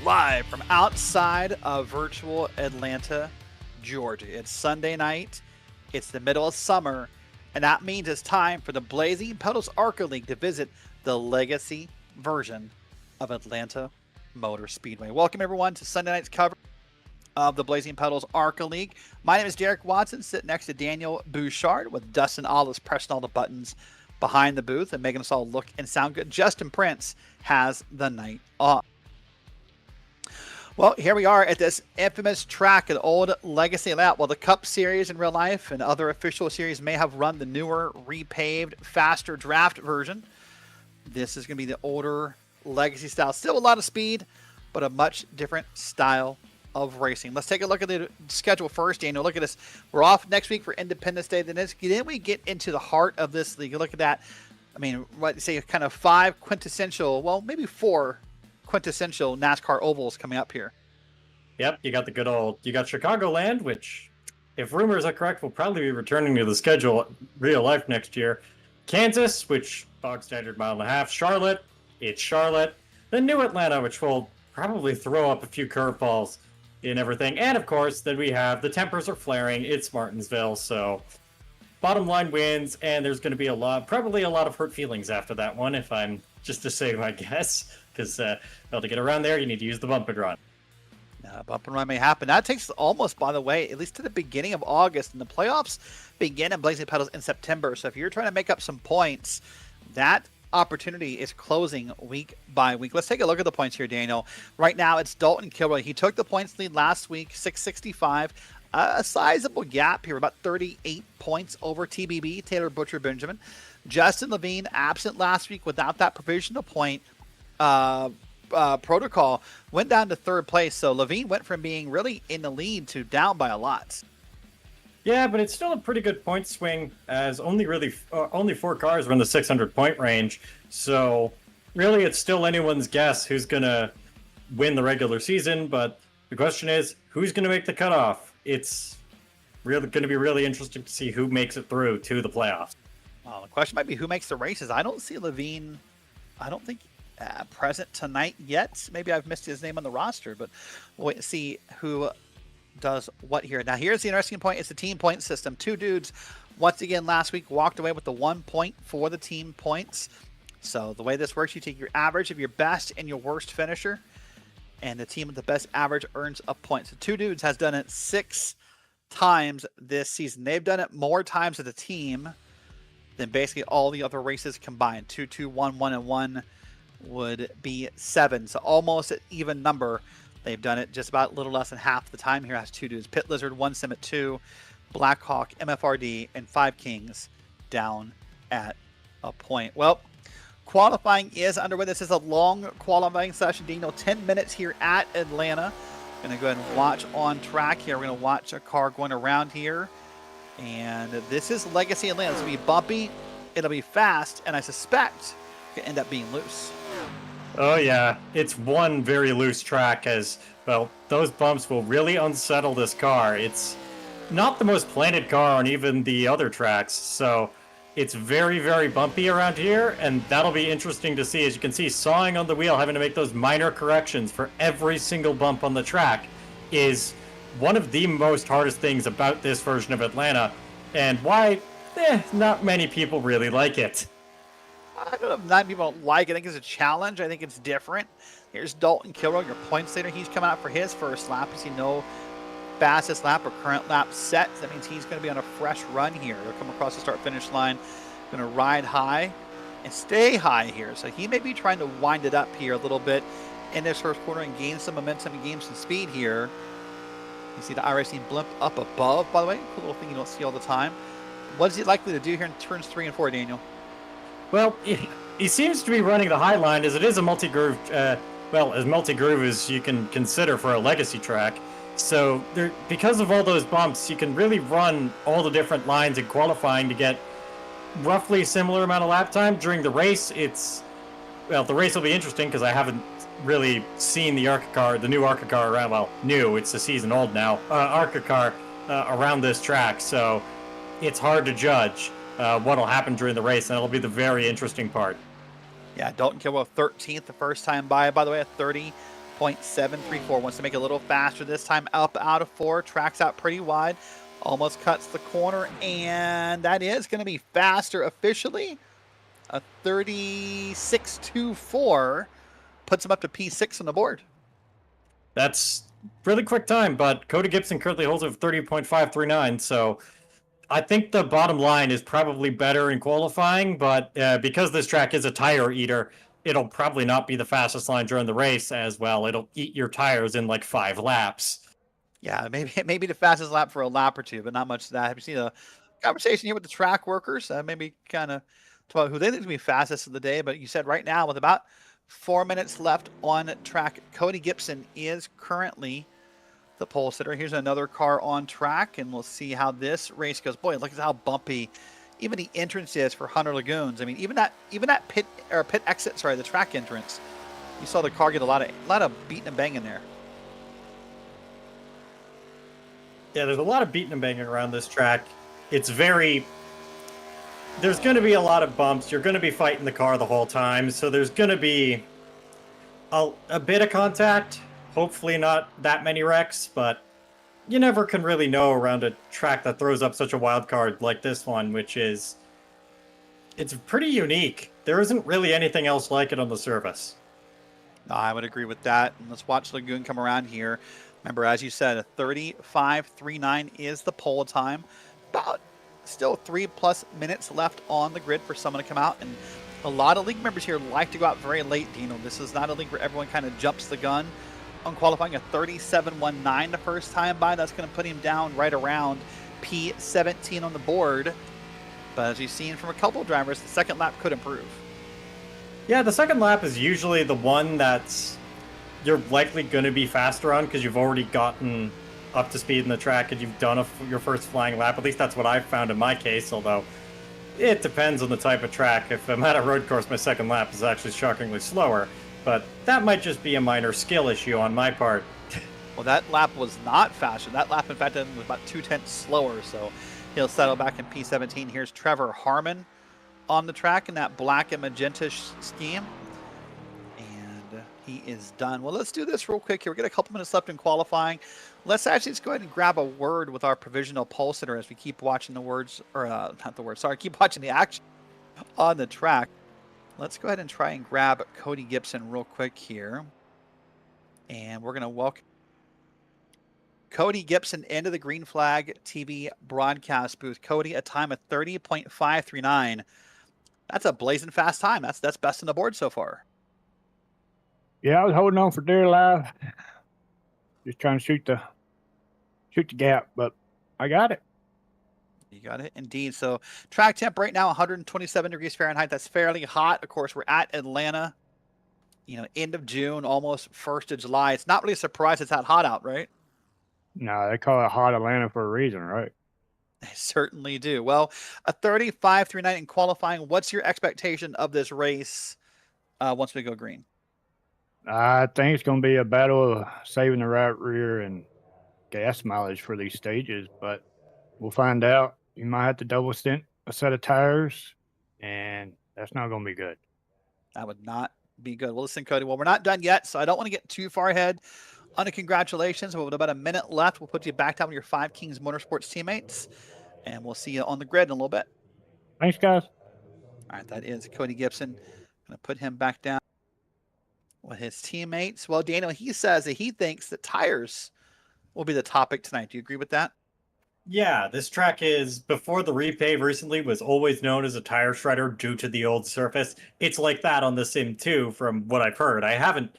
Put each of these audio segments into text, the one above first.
live from outside of virtual Atlanta, Georgia. It's Sunday night. It's the middle of summer, and that means it's time for the Blazing Pedals ARCA League to visit the legacy version of Atlanta Motor Speedway. Welcome, everyone, to Sunday night's coverage of the Blazing Pedals ARCA League. My name is Derrick Watson, sitting next to Daniel Bouchard with Dustin, Ollis pressing all the buttons behind the booth and making us all look and sound good. Justin Prince has the night off. Well, here we are at this infamous track, an old legacy lap. Well, the Cup Series in real life and other official series may have run the newer, repaved, faster draft version. This is going to be the older legacy style. Still a lot of speed, but a much different style of racing. Let's take a look at the schedule first, Daniel. Look at this. We're off next week for Independence Day. Then we get into the heart of this league. Look at that. I mean, what you say, kind of five quintessential, well, maybe four quintessential NASCAR ovals coming up here. Yep, you got the good old, you got Chicagoland, which, if rumors are correct, will probably be returning to the schedule real life next year. Kansas, which bog standard mile and a half. Charlotte, it's Charlotte. Then New Atlanta, which will probably throw up a few curveballs in everything. And of course, then we have the tempers are flaring. It's Martinsville, so bottom line wins, and there's going to be probably a lot of hurt feelings after that one, if I'm just to say my guess, because to get around there, you need to use the bump and run. Bump and run may happen. That takes almost, by the way, at least to the beginning of August, and the playoffs begin in Blazing Pedals in September. So if you're trying to make up some points, that opportunity is closing week by week. Let's take a look at the points here, Daniel. Right now, it's Dalton Kilroy. He took the points lead last week, 665. A sizable gap here, about 38 points over TBB, Taylor Butcher Benjamin. Justin Levine, absent last week without that provisional point protocol, went down to third place. So Levine went from being really in the lead to down by a lot. Yeah, but it's still a pretty good point swing, as only four cars were in the 600 point range. So really, it's still anyone's guess who's going to win the regular season. But the question is, who's going to make the cutoff? It's really going to be really interesting to see who makes it through to the playoffs. Well, the question might be who makes the races. I don't see Levine. I don't think present tonight yet. Maybe I've missed his name on the roster, but we'll wait and see who does what here. Now, here's the interesting point. It's the team point system. Two dudes, once again, last week walked away with the 1 point for the team points. So the way this works, you take your average of your best and your worst finisher, and the team with the best average earns a point. So two dudes has done it 6 times this season. They've done it more times as a team than basically all the other races combined. 2, 2, 1, 1, and 1 would be 7. So almost an even number. They've done it just about a little less than half the time. Here has two dudes. Pit Lizard, 1 sim at 2. Blackhawk, MFRD, and 5 Kings down at a point. Well, qualifying is underway. This is a long qualifying session, Daniel. 10 minutes here at Atlanta. Going to go ahead and watch on track here. We're going to watch a car going around here. And this is Legacy Atlanta. It's going to be bumpy. It'll be fast. And I suspect it could end up being loose. Oh yeah, it's one very loose track, as well, those bumps will really unsettle this car. It's not the most planted car on even the other tracks, so it's very, very bumpy around here, and that'll be interesting to see. As you can see, sawing on the wheel, having to make those minor corrections for every single bump on the track is one of the most hardest things about this version of Atlanta, and why not many people really like it. I don't know if not people don't like it. I think it's a challenge. I think it's different. Here's Dalton Kilroy, your points leader. He's coming out for his first lap. You see no fastest lap or current lap set. That means he's going to be on a fresh run here. He'll come across the start-finish line, going to ride high and stay high here. So he may be trying to wind it up here a little bit in this first quarter and gain some momentum and gain some speed here. You see the iRacing blimp up above, by the way. Cool little thing you don't see all the time. What is he likely to do here in turns 3 and 4, Daniel? Well, he seems to be running the high line, as it is a multi-groove, as multi-groove as you can consider for a legacy track. So because of all those bumps, you can really run all the different lines in qualifying to get roughly a similar amount of lap time. During the race, the race will be interesting because I haven't really seen the ARCA car, the new ARCA car around, well, new, it's a season old now, ARCA car around this track. So it's hard to judge what'll happen during the race, and that'll be the very interesting part. Yeah, Dalton Kilroy 13th the first time by the way, a 30.734. Wants to make it a little faster this time. Up out of 4. Tracks out pretty wide. Almost cuts the corner. And that is going to be faster officially. A 36.24 puts him up to P6 on the board. That's really quick time, but Cody Gibson currently holds it 30.539. So I think the bottom line is probably better in qualifying, but because this track is a tire eater, it'll probably not be the fastest line during the race as well. It'll eat your tires in like 5 laps. Yeah, maybe the fastest lap for a lap or two, but not much of that. Have you seen a conversation here with the track workers? Maybe kind of talk about who they think is going to be fastest of the day. But you said right now, with about 4 minutes left on track, Cody Gibson is currently the pole sitter. Here's another car on track, and we'll see how this race goes. Boy, look at how bumpy even the entrance is for Hunter Lagoons. I mean, even that pit exit, sorry, the track entrance. You saw the car get a lot of beating and banging there. Yeah, there's a lot of beating and banging around this track. There's going to be a lot of bumps. You're going to be fighting the car the whole time, so there's going to be a bit of contact. Hopefully not that many wrecks, but you never can really know around a track that throws up such a wild card like this one, it's pretty unique. There isn't really anything else like it on the surface. No, I would agree with that. And let's watch Lagoon come around here. Remember, as you said, a 35.39 is the pole time. About still 3+ minutes left on the grid for someone to come out. And a lot of league members here like to go out very late, Dino. This is not a league where everyone kind of jumps the gun on qualifying. A 37.19 the first time by. That's going to put him down right around P17 on the board. But as you've seen from a couple of drivers, the second lap could improve. Yeah, the second lap is usually the one that's you're likely going to be faster on because you've already gotten up to speed in the track and you've done your first flying lap. At least that's what I've found in my case, although it depends on the type of track. If I'm at a road course, my second lap is actually shockingly slower, but that might just be a minor skill issue on my part. Well, that lap was not faster. That lap, in fact, was about 0.2 slower, so he'll settle back in P17. Here's Trevor Harmon on the track in that black and magenta scheme. And he is done. Well, let's do this real quick here. We got a couple minutes left in qualifying. Let's actually just go ahead and grab a word with our provisional pole sitter as we keep watching the words, or not the words, sorry, keep watching the action on the track. Let's go ahead and try and grab Cody Gibson real quick here. And we're going to welcome Cody Gibson into the Green Flag TV broadcast booth. Cody, a time of 30.539. That's a blazing fast time. That's best on the board so far. Yeah, I was holding on for dear life. Just trying to shoot the gap, but I got it. You got it, indeed. So track temp right now, 127 degrees Fahrenheit. That's fairly hot. Of course, we're at Atlanta, end of June, almost 1st of July. It's not really a surprise it's that hot out, right? No, they call it hot Atlanta for a reason, right? They certainly do. Well, a 35.39 in qualifying. What's your expectation of this race once we go green? I think it's going to be a battle of saving the right rear and gas mileage for these stages, but we'll find out. You might have to double stint a set of tires, and that's not going to be good. That would not be good. Well, listen, Cody, well, we're not done yet, so I don't want to get too far ahead on the congratulations. With about a minute left, we'll put you back down with your 5 Kings Motorsports teammates, and we'll see you on the grid in a little bit. Thanks, guys. All right, that is Cody Gibson. Going to put him back down with his teammates. Well, Daniel, he says that he thinks that tires will be the topic tonight. Do you agree with that? Yeah, this track before the repave recently, was always known as a tire shredder due to the old surface. It's like that on the Sim 2 from what I've heard. I haven't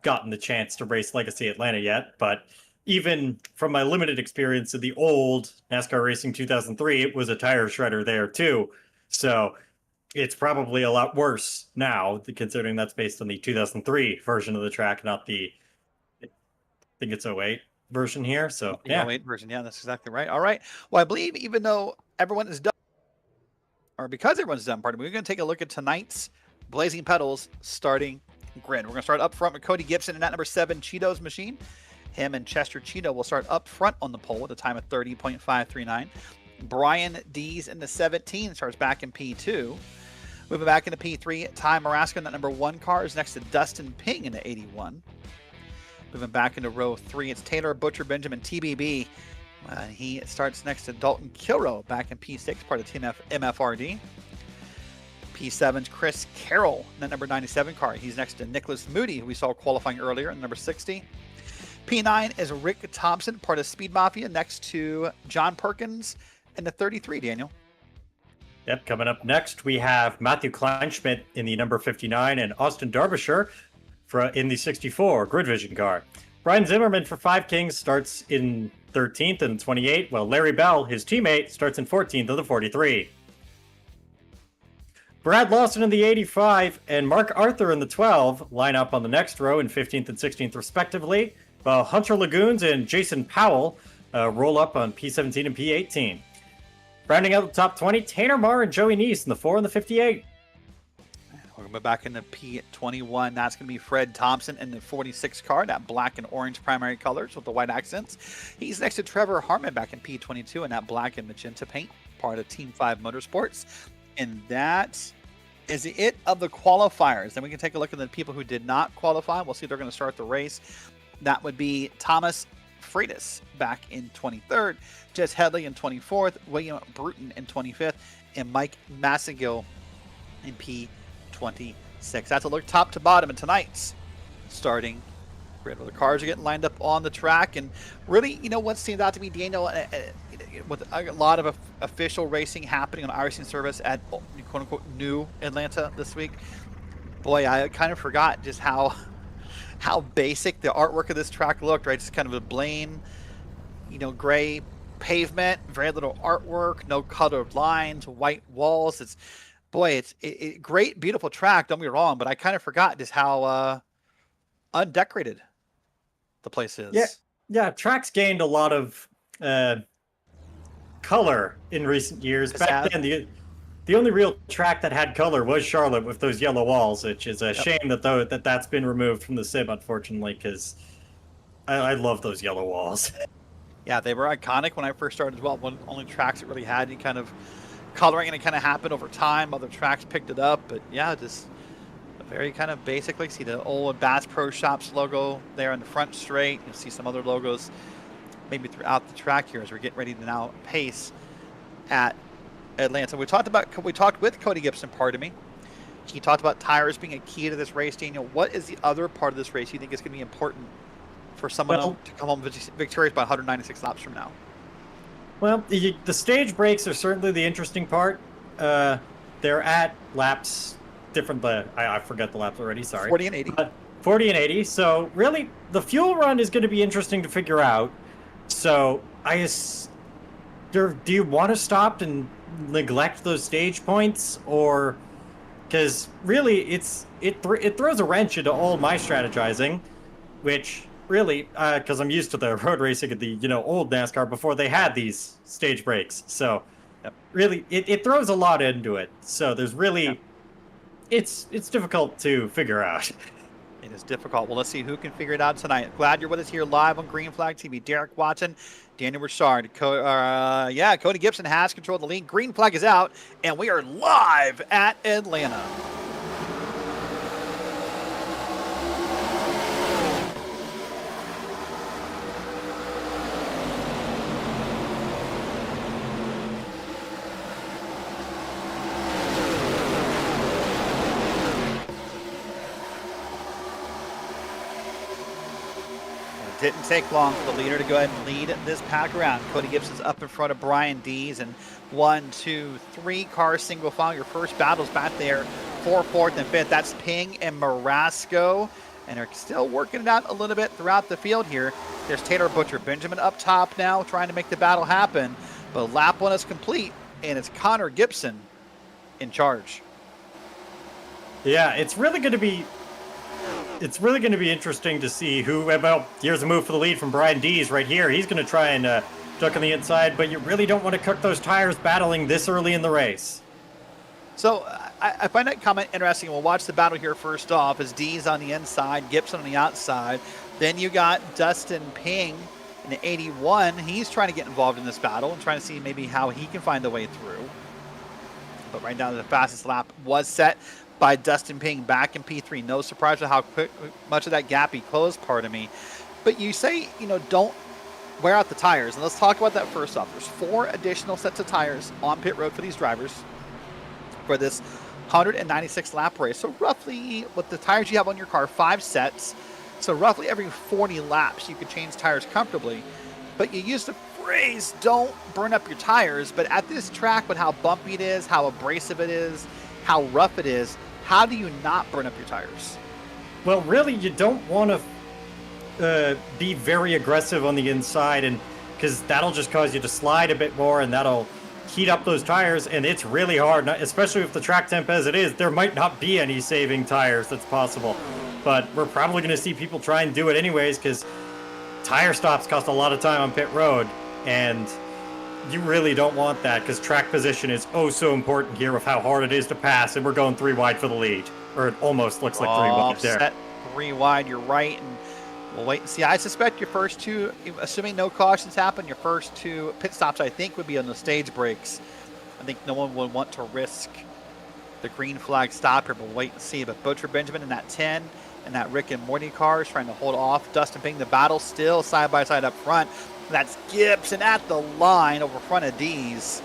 gotten the chance to race Legacy Atlanta yet, but even from my limited experience of the old NASCAR Racing 2003, it was a tire shredder there too. So it's probably a lot worse now, considering that's based on the 2003 version of the track, not the, I think it's 08 version here. So yeah, 08 version. Yeah, that's exactly right. All right. Well, I believe even though everyone is done, or because everyone's done, pardon me, we're going to take a look at tonight's Blazing Pedals starting grid. We're going to start up front with Cody Gibson in that number 7 Cheetos machine. Him and Chester Cheeto will start up front on the pole with a time of 30.539. Brian Dees in the 17 starts back in P2. Moving back into P3, Ty Maraska in that number 1 car is next to Dustin Ping in the 81. Moving back into row 3, it's Taylor Butcher Benjamin, TBB. He starts next to Dalton Kilrow back in P6, part of Team MFRD. P7's Chris Carroll, that number 97 car. He's next to Nicholas Moody, who we saw qualifying earlier, in number 60. P9 is Rick Thompson, part of Speed Mafia, next to John Perkins in the 33, Daniel. Yep, coming up next, we have Matthew Kleinschmidt in the number 59 and Austin Derbyshire in the 64 Grid Vision car. Brian Zimmerman for Five Kings starts in 13th and 28, while Larry Bell, his teammate, starts in 14th of the 43. Brad Lawson in the 85 and Mark Arthur in the 12 line up on the next row in 15th and 16th respectively, while Hunter Lagoons and Jason Powell roll up on P17 and P18. Rounding out the top 20, Tanner Marr and Joey Neese in the 4 and the 58. We're going to go back into P21. That's going to be Fred Thompson in the 46 car, that black and orange primary colors with the white accents. He's next to Trevor Harmon back in P22 in that black and magenta paint, part of Team 5 Motorsports. And that is it of the qualifiers. Then we can take a look at the people who did not qualify. We'll see if they're going to start the race. That would be Thomas Freitas back in 23rd, Jess Headley in 24th, William Bruton in 25th, and Mike Massagill in P26. That's a look top to bottom in tonight's starting grid, where the cars are getting lined up on the track. And really, what seems out to be, Daniel, with a lot of official racing happening on iRacing service at quote-unquote new Atlanta this week. Boy, I kind of forgot just how basic the artwork of this track looked, right? Just kind of a plain, gray pavement, very little artwork, no colored lines, white walls. It's great, beautiful track, don't be wrong, but I kind of forgot just how undecorated the place is. Yeah, track's gained a lot of color in recent years. Back then, the only real track that had color was Charlotte with those yellow walls, which is a shame that's been removed from the sim, unfortunately, because I love those yellow walls. Yeah, they were iconic when I first started as well. One only tracks that really had any kind of coloring, and it kind of happened over time. Other tracks picked it up, but yeah, just a very kind of basic. Like, see the old Bass Pro Shops logo there in the front straight. You'll see some other logos maybe throughout the track here as we're getting ready to now pace at Atlanta. We talked with Cody Gibson, pardon me. He talked about tires being a key to this race. Daniel, what is the other part of this race you think is going to be important for someone to come home victorious by 196 laps from now? Well, the stage breaks are certainly the interesting part. They're at laps different, but I forgot the laps already, sorry. 40 and 80. 40 and 80. So really, the fuel run is going to be interesting to figure out. So do you want to stop and neglect those stage points, or because really it throws a wrench into all my strategizing, which really because I'm used to the road racing at the old NASCAR before they had these stage breaks, so really it throws a lot into it. So there's really it's difficult to figure out. It is difficult. Well, let's see who can figure it out tonight. Glad you're with us here live on Green Flag TV. Derrick Watson, Daniel Richard, Cody Gibson has control of the lead. Green Flag is out, and we are live at Atlanta. Didn't take long for the leader to go ahead and lead this pack around. Cody Gibson's up in front of Brian Dees, and 1, 2, 3 cars single file. Your first battle's back there for 4th and 5th. That's Ping and Marasco, and they're still working it out a little bit throughout the field here. There's Taylor Butcher Benjamin up top now trying to make the battle happen, but lap 1 is complete, and it's Connor Gibson in charge. Yeah, it's really going to be interesting to see who. Well, here's a move for the lead from Brian Dees right here. He's going to try and duck on the inside, but you really don't want to cook those tires battling this early in the race. So I find that comment interesting. We'll watch the battle here first off as Dees on the inside, Gibson on the outside. Then you got Dustin Ping in the 81. He's trying to get involved in this battle and trying to see maybe how he can find a way through. But right now the fastest lap was set by Dustin Ping back in P3. No surprise with how much of that gap he closed, pardon me. But you say, don't wear out the tires. And let's talk about that first off. There's 4 additional sets of tires on pit road for these drivers for this 196 lap race. So roughly, with the tires you have on your car, 5 sets. So roughly every 40 laps, you could change tires comfortably. But you use the phrase, don't burn up your tires. But at this track, with how bumpy it is, how abrasive it is, how rough it is, how do you not burn up your tires? Well, really, you don't want to be very aggressive on the inside, and because that'll just cause you to slide a bit more, and that'll heat up those tires, and it's really hard, especially with the track temp as it is. There might not be any saving tires that's possible, but we're probably going to see people try and do it anyways, because tire stops cost a lot of time on pit road, and you really don't want that, because track position is oh so important here with how hard it is to pass, and we're going 3 wide for the lead, or it almost looks like 3 wide there. Set 3 wide, you're right, and we'll wait and see. I suspect your first 2, assuming no cautions happen, your first 2 pit stops, I think, would be on the stage breaks. I think no one would want to risk the green flag stop here, but we'll wait and see. But Butcher Benjamin in that 10 and that Rick and Morty car is trying to hold off Dustin Ping. The battle still side by side up front. That's Gibson at the line over front of D's.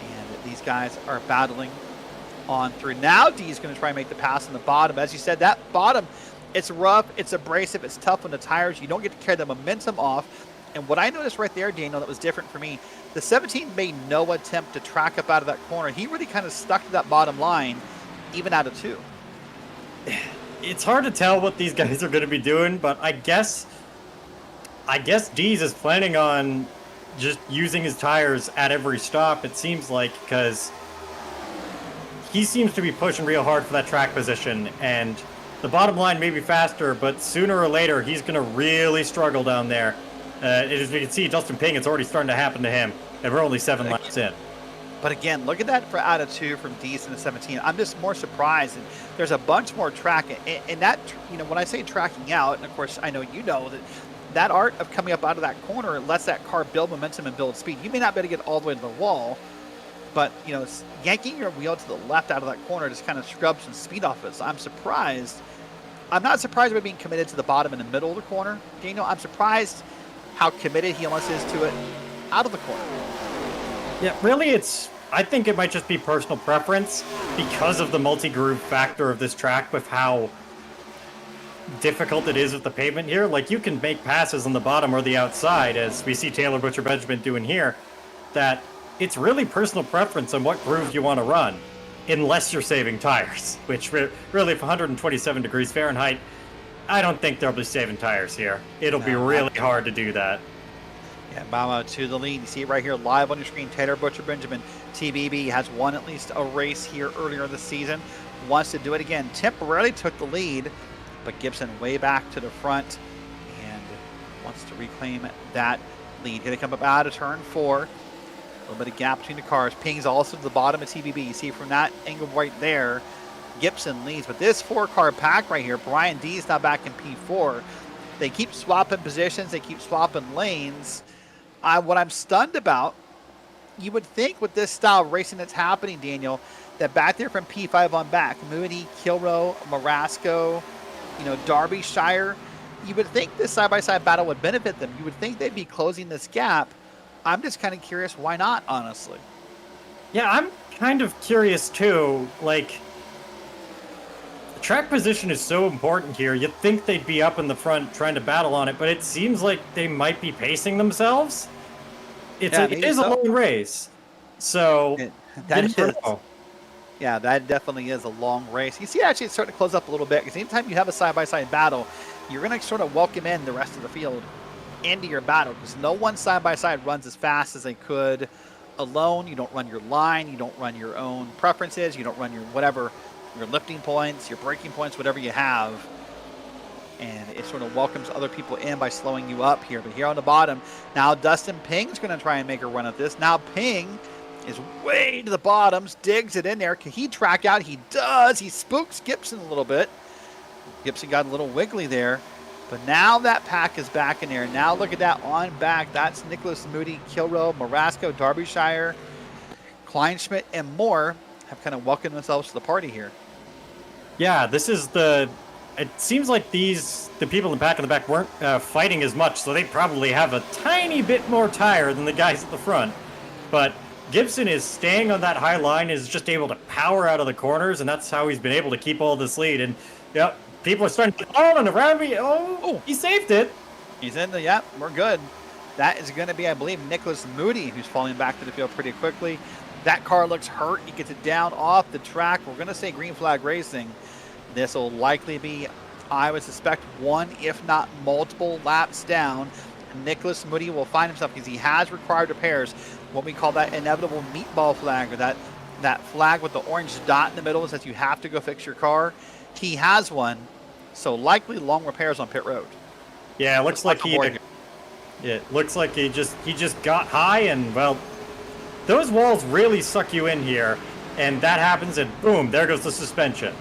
And these guys are battling on through. Now D's going to try and make the pass on the bottom. As you said, that bottom, it's rough, it's abrasive, it's tough on the tires. You don't get to carry the momentum off. And what I noticed right there, Daniel, that was different for me, the 17 made no attempt to track up out of that corner. He really kind of stuck to that bottom line, even out of 2. It's hard to tell what these guys are going to be doing, but I guess Dees is planning on just using his tires at every stop, it seems like, because he seems to be pushing real hard for that track position, and the bottom line may be faster, but sooner or later, he's going to really struggle down there. As we can see, Dustin Ping, it's already starting to happen to him, and we're only 7 laps in. But again, look at that for out of 2 from D's in the 17. I'm just more surprised. And there's a bunch more track. And that, when I say tracking out, and of course, I know you know that art of coming up out of that corner lets that car build momentum and build speed. You may not be able to get all the way to the wall, but, yanking your wheel to the left out of that corner just kind of scrubs some speed off it. So I'm surprised. I'm not surprised by being committed to the bottom and the middle of the corner, Daniel. I'm surprised how committed he almost is to it out of the corner. Yeah, really, I think it might just be personal preference because of the multi-groove factor of this track with how difficult it is with the pavement here. Like, you can make passes on the bottom or the outside, as we see Taylor Butcher Benjamin doing here, that it's really personal preference on what groove you want to run, unless you're saving tires, which really, for 127 degrees Fahrenheit, I don't think they'll be saving tires here. It'll be really hard to do that. Yeah, Bama to the lead. You see it right here live on your screen. Taylor Butcher Benjamin, TBB, has won at least a race here earlier this season. Wants to do it again. Temporarily took the lead, but Gibson way back to the front and wants to reclaim that lead. Going to come up out of turn 4. A little bit of gap between the cars. Ping's also to the bottom of TBB. You see from that angle right there, Gibson leads. But this 4-car pack right here, Brian D's now back in P4. They keep swapping positions. They keep swapping lanes. What I'm stunned about, you would think with this style of racing that's happening, Daniel, that back there from P5 on back, Moody, Kilroe, Marasco, Derbyshire, you would think this side-by-side battle would benefit them. You would think they'd be closing this gap. I'm just kind of curious why not, honestly. Yeah, I'm kind of curious too. Like, track position is so important here. You'd think they'd be up in the front trying to battle on it, but it seems like they might be pacing themselves. It is a long race, so yeah, that definitely is a long race. You see, actually, it's starting to close up a little bit because anytime you have a side-by-side battle, you're going to sort of welcome in the rest of the field into your battle because no one side-by-side runs as fast as they could alone. You don't run your line, you don't run your own preferences, you don't run your whatever, your lifting points, your braking points, whatever you have. And it sort of welcomes other people in by slowing you up here. But here on the bottom, now Dustin Ping's going to try and make a run at this. Now Ping is way to the bottom, digs it in there. Can he track out? He does. He spooks Gibson a little bit. Gibson got a little wiggly there. But now that pack is back in there. Now look at that on back. That's Nicholas Moody, Kilroe, Marasco, Derbyshire, Kleinschmidt, and more have kind of welcomed themselves to the party here. Yeah, this is the it seems like the people in the back of the back weren't fighting as much, so they probably have a tiny bit more tire than the guys at the front. But Gibson is staying on that high line, is just able to power out of the corners, and that's how he's been able to keep all this lead. And yeah, people are starting to and around me. Oh, he saved it. He's in the, yeah, we're good. That is going to be, I believe, Nicholas Moody, who's falling back to the field pretty quickly. That car looks hurt. He gets it down off the track. We're going to say green flag racing. This will likely be, I would suspect, one, if not multiple laps down. Nicholas Moody will find himself, because he has required repairs, what we call that inevitable meatball flag, or that flag with the orange dot in the middle that says you have to go fix your car. He has one, so likely long repairs on pit road. Yeah, it looks like it looks like he just got high, and well, those walls really suck you in here, and that happens, and boom, there goes the suspension.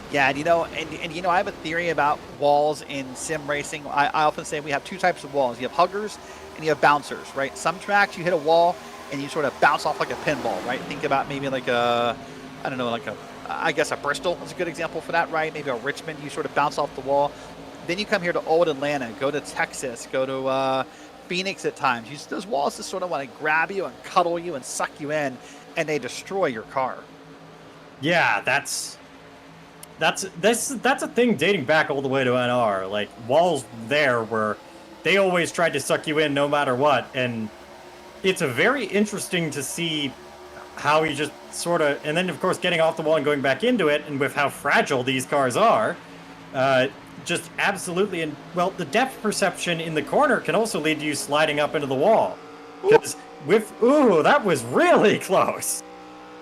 Yeah, and I have a theory about walls in sim racing. I often say we have two types of walls. You have huggers and you have bouncers, right? Some tracks you hit a wall and you sort of bounce off like a pinball, right? Think about maybe like I guess a Bristol is a good example for that, right? Maybe a Richmond, you sort of bounce off the wall. Then you come here to old Atlanta, go to Texas, go to Phoenix at times. Those walls just sort of want to grab you and cuddle you and suck you in, and they destroy your car. Yeah, that's a thing dating back all the way to NR. Like, walls there where they always tried to suck you in no matter what, and it's a very interesting to see how he just sort of, and then of course getting off the wall and going back into it, and with how fragile these cars are, just absolutely, and well, the depth perception in the corner can also lead to you sliding up into the wall. Because that was really close.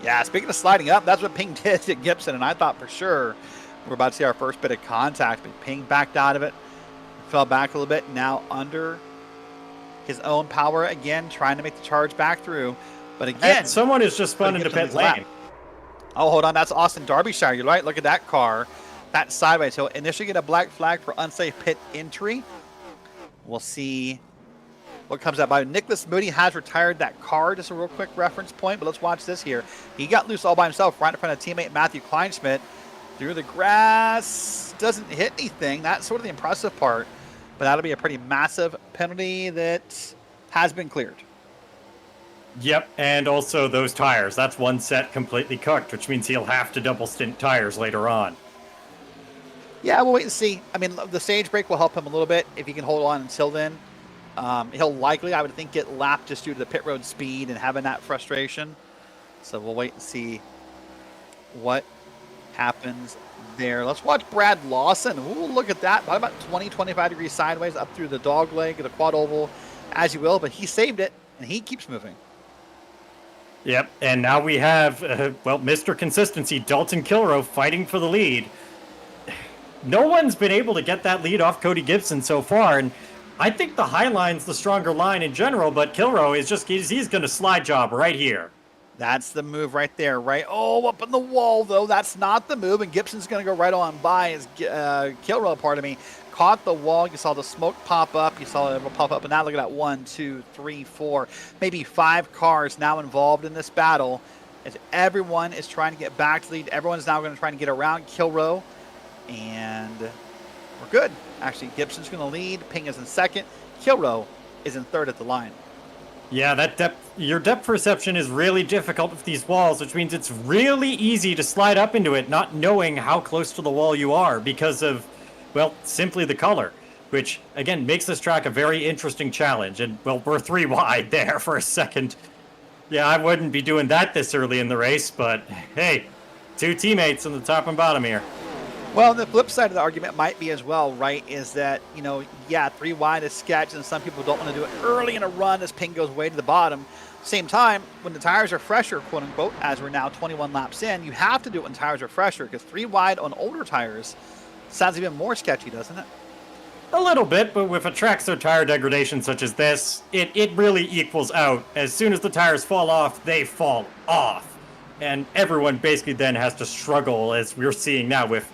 Yeah, speaking of sliding up, that's what Ping did to Gibson, and I thought for sure we're about to see our first bit of contact, but Ping backed out of it, fell back a little bit, now under his own power again, trying to make the charge back through. But again, and someone has just spun into pit lane. Oh, hold on, that's Austin Derbyshire. You're right, look at that car. That sideways. He'll initially get a black flag for unsafe pit entry. We'll see what comes out by. Nicholas Moody has retired that car. Just a real quick reference point, but let's watch this here. He got loose all by himself right in front of teammate Matthew Kleinschmidt. Through the grass, doesn't hit anything. That's sort of the impressive part, but that'll be a pretty massive penalty that has been cleared. Yep, and also those tires. That's one set completely cooked, which means he'll have to double stint tires later on. Yeah, we'll wait and see. I mean, the stage break will help him a little bit if he can hold on until then. He'll likely, I would think, get lapped just due to the pit road speed and having that frustration. So we'll wait and see what happens there. Let's watch Brad Lawson. Ooh, look at that. About 20, 25 degrees sideways up through the dog leg, the quad oval, as you will. But he saved it, and he keeps moving. Yep, and now we have, Mr. Consistency, Dalton Kilrow, fighting for the lead. No one's been able to get that lead off Cody Gibson so far, and I think the high line's the stronger line in general, but Kilrow is he's going to slide job right here. That's the move right there, right? Oh, up in the wall, though. That's not the move, and Gibson's going to go right on by as Kilrow, caught the wall. You saw the smoke pop up. You saw it pop up, and now look at that. 1, 2, 3, 4, maybe 5 cars now involved in this battle as everyone is trying to get back to lead. Everyone's now going to try and get around Kilrow, and we're good. Actually, Gibson's going to lead. Ping is in second. Kilrow is in third at the line. Yeah, your depth perception is really difficult with these walls, which means it's really easy to slide up into it not knowing how close to the wall you are because of, well, simply the color, which, again, makes this track a very interesting challenge. And, well, we're 3 wide there for a second. Yeah, I wouldn't be doing that this early in the race, but, hey, 2 teammates on the top and bottom here. Well, the flip side of the argument might be as well, right, is that, 3 wide is sketch, and some people don't want to do it early in a run as Ping goes way to the bottom. Same time, when the tires are fresher, quote unquote, as we're now 21 laps in, you have to do it when tires are fresher, because 3 wide on older tires sounds even more sketchy, doesn't it? A little bit, but with a track so tire degradation such as this, it really equals out. As soon as the tires fall off, they fall off. And everyone basically then has to struggle, as we're seeing now with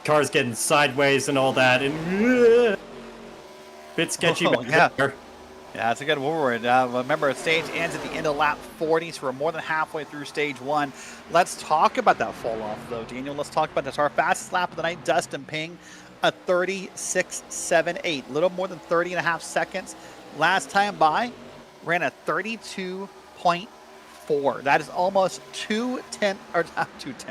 cars getting sideways and all that, and bit sketchy back there. Yeah, that's a good word. Remember, stage ends at the end of lap 40, so we're more than halfway through stage 1. Let's talk about that fall off, though, Daniel. Let's talk about this. Our fastest lap of the night, Dustin Ping, a 36.78, a little more than 30 and a half seconds. Last time by, ran a 32.4. That is almost 2/10.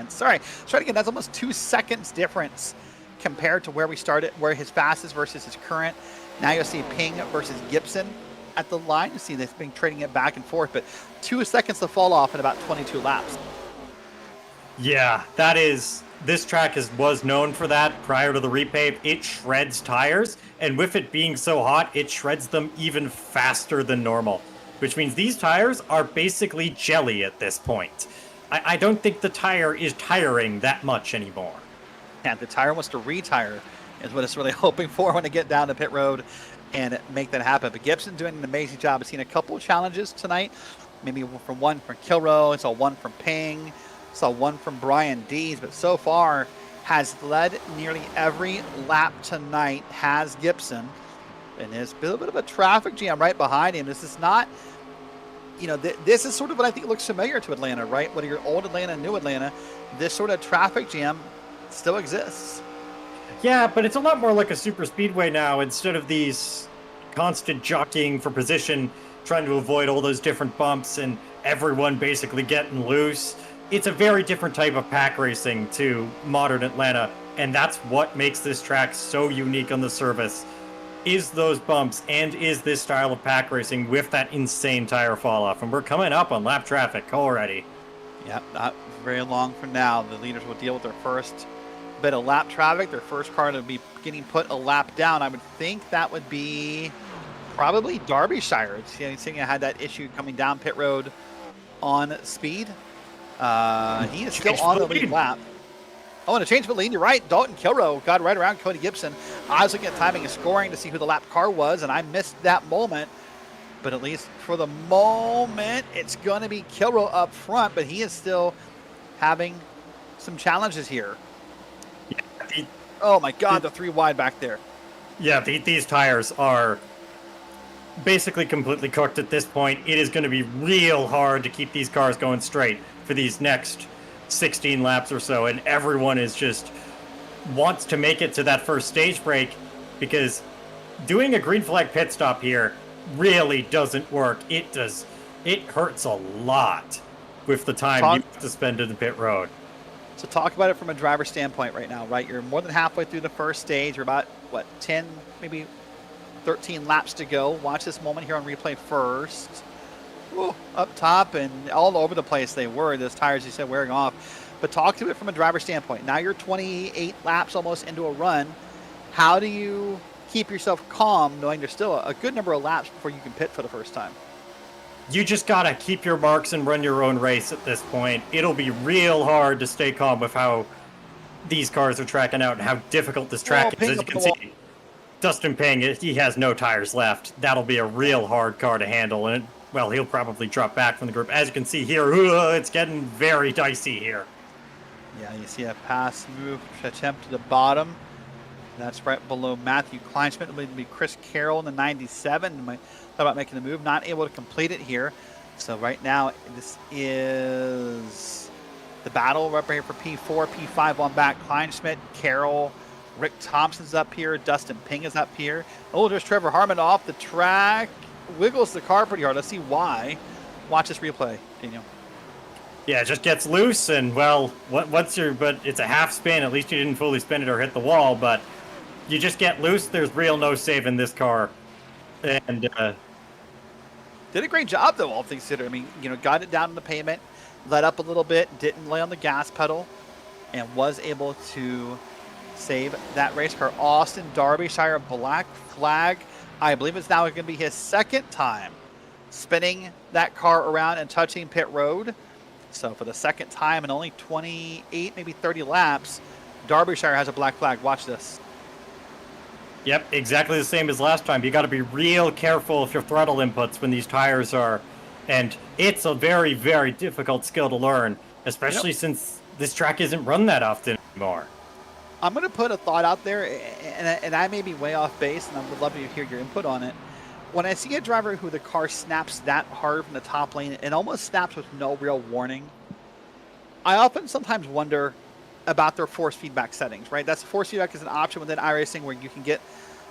Sorry, let's try it again. That's almost 2 seconds difference compared to where we started, where his fastest versus his current. Now you'll see Ping versus Gibson at the line. You see they've been trading it back and forth, but 2 seconds to fall off in about 22 laps. Yeah, this track was known for that prior to the repave. It shreds tires, and with it being so hot, it shreds them even faster than normal, which means these tires are basically jelly at this point. I don't think the tire is tiring that much anymore. Yeah, the tire wants to retire is what it's really hoping for when they get down to pit road and make that happen. But Gibson doing an amazing job. I've seen a couple of challenges tonight. Maybe from one from Kilrow, I saw one from Ping, saw one from Brian Dees, but so far has led nearly every lap tonight has Gibson. And there's a little bit of a traffic jam right behind him. This is not, this is sort of what I think looks familiar to Atlanta, right? Whether you're old Atlanta and new Atlanta, this sort of traffic jam still exists. Yeah, but it's a lot more like a super speedway now instead of these constant jockeying for position, trying to avoid all those different bumps and everyone basically getting loose. It's a very different type of pack racing to modern Atlanta, and that's what makes this track so unique on the surface, is those bumps and is this style of pack racing with that insane tire fall off. And we're coming up on lap traffic already. Yep, not very long from now. The leaders will deal with their first bit of lap traffic. Their first car to be getting put a lap down. I would think that would be probably Derbyshire. Seeing I had that issue coming down pit road on speed. He is still on the lead lap. Oh, and a change of lead. You're right. Dalton Kilrow got right around Cody Gibson. I was looking at timing and scoring to see who the lap car was, and I missed that moment. But at least for the moment, it's going to be Kilrow up front, but he is still having some challenges here. Oh my God, the 3 wide back there. Yeah, these tires are basically completely cooked at this point. It is going to be real hard to keep these cars going straight for these next 16 laps or so, and everyone is just wants to make it to that first stage break, because doing a green flag pit stop here really doesn't work. It hurts a lot with the time you have to spend in the pit road. So talk about it from a driver standpoint right now, right? You're more than halfway through the first stage. You're about, 10, maybe 13 laps to go. Watch this moment here on replay first. Ooh, up top and all over the place they were. Those tires, you said, wearing off. But talk to it from a driver standpoint. Now you're 28 laps almost into a run. How do you keep yourself calm knowing there's still a good number of laps before you can pit for the first time? You just gotta keep your marks and run your own race at this point. It'll be real hard to stay calm with how these cars are tracking out and how difficult this track is. As you can see, Dustin Ping, he has no tires left. That'll be a real hard car to handle, and well, he'll probably drop back from the group. As you can see here, it's getting very dicey here. Yeah, you see a pass move attempt to the bottom. That's right below Matthew Kleinschmidt. It'll be Chris Carroll in the 97. Might thought about making the move, not able to complete it here. So right now, this is the battle right here for P4, P5 on back. Kleinschmidt, Carroll, Rick Thompson's up here. Dustin Ping is up here. Oh, there's Trevor Harmon off the track. Wiggles the car pretty hard. Let's see why. Watch this replay, Daniel. Yeah, it just gets loose, and well, but it's a half spin. At least you didn't fully spin it or hit the wall, but you just get loose. There's real no saving this car. And did a great job, though, all things considered. I mean, got it down on the pavement, let up a little bit, didn't lay on the gas pedal, and was able to save that race car. Austin Derbyshire, black flag. I believe it's now going to be his second time spinning that car around and touching pit road. So for the second time in only 28, maybe 30 laps, Derbyshire has a black flag. Watch this. Yep, exactly the same as last time. You got to be real careful with your throttle inputs when these tires are, and it's a very, very difficult skill to learn, especially since this track isn't run that often anymore. I'm going to put a thought out there, and I may be way off base, and I would love to hear your input on it. when I see a driver who the car snaps that hard from the top lane, it almost snaps with no real warning. I often sometimes wonder about their force feedback settings, right? That's force feedback is an option within iRacing where you can get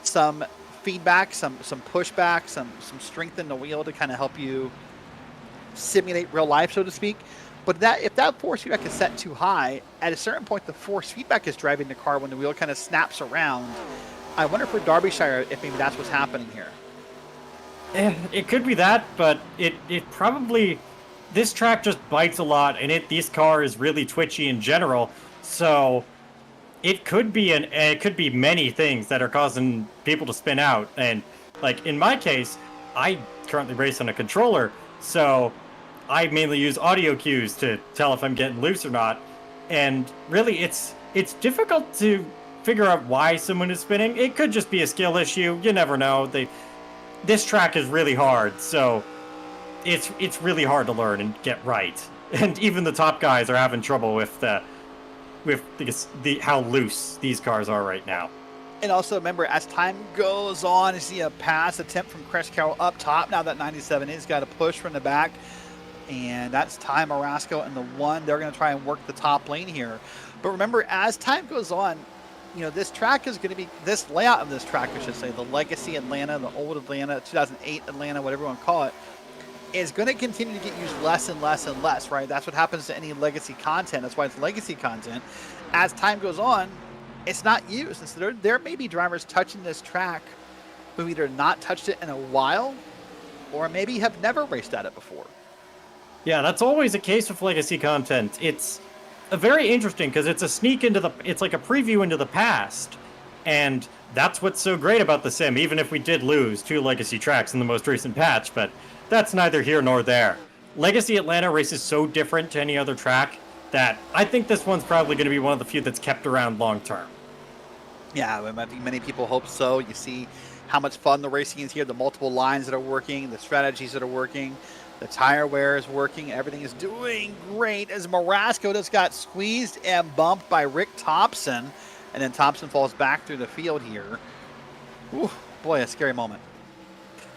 some feedback, some pushback, some strength in the wheel to kind of help you simulate real life, so to speak. But that if that force feedback is set too high, at a certain point the force feedback is driving the car when the wheel kind of snaps around. I wonder for Derbyshire if maybe that's what's happening here. It could be that, but it probably, this track just bites a lot, and this car is really twitchy in general. So it could be many things that are causing people to spin out. And like in my case, I currently race on a controller, so I mainly use audio cues to tell if I'm getting loose or not. And really, it's difficult to figure out why someone is spinning. It could just be a skill issue. You never know. This track is really hard, so it's really hard to learn and get right. And even the top guys are having trouble with how loose these cars are right now. And also remember, as time goes on, you see a pass attempt from Chris Carroll up top. Now that 97 is got a push from the back. And that's Ty Marasco and the one. They're going to try and work the top lane here. But remember, as time goes on, this track is going to be, this layout of this track, I should say, the Legacy Atlanta, the old Atlanta, 2008 Atlanta, whatever you want to call it, is going to continue to get used less and less and less, right? That's what happens to any legacy content. That's why it's legacy content. As time goes on, it's not used. And so there may be drivers touching this track who either not touched it in a while or maybe have never raced at it before. Yeah, that's always a case with legacy content. It's very interesting because it's a sneak into it's like a preview into the past. And that's what's so great about the sim, even if we did lose 2 legacy tracks in the most recent patch, but that's neither here nor there. Legacy Atlanta races so different to any other track that I think this one's probably going to be one of the few that's kept around long term. Yeah, I think many people hope so. You see how much fun the racing is here, the multiple lines that are working, the strategies that are working. The tire wear is working. Everything is doing great as Marasco just got squeezed and bumped by Rick Thompson. And then Thompson falls back through the field here. Ooh, boy, a scary moment.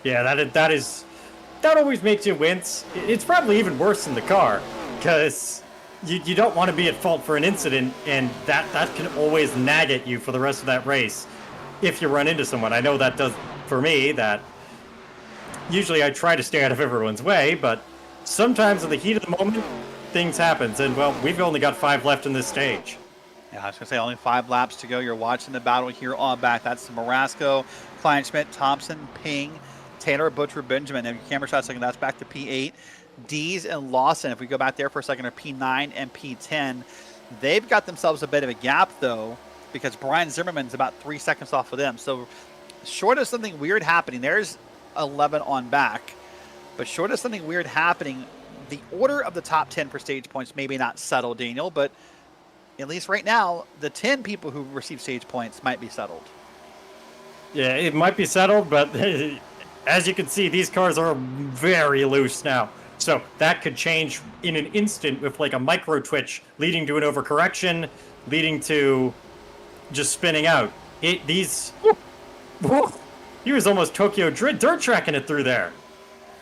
Yeah, that always makes you wince. It's probably even worse in the car because you don't want to be at fault for an incident, and that can always nag at you for the rest of that race if you run into someone. I know that does for me, that usually I try to stay out of everyone's way, but sometimes in the heat of the moment, things happen. And, well, we've only got 5 left in this stage. Yeah, I was going to say only 5 laps to go. You're watching the battle here on back. That's Marasco, Kleinschmidt, Thompson, Ping, Taylor, Butcher, Benjamin. And if your camera shot a second, that's back to P8. Dees and Lawson, if we go back there for a second, are P9 and P10. They've got themselves a bit of a gap, though, because Brian Zimmerman's about 3 seconds off of them. So short of something weird happening, there's 11 on back. But short of something weird happening, the order of the top 10 for stage points maybe not settled, Daniel, but at least right now, the 10 people who receive stage points might be settled. Yeah, it might be settled, but as you can see, these cars are very loose now. So that could change in an instant with like a micro twitch leading to an overcorrection, leading to just spinning out. He was almost Tokyo dirt tracking it through there.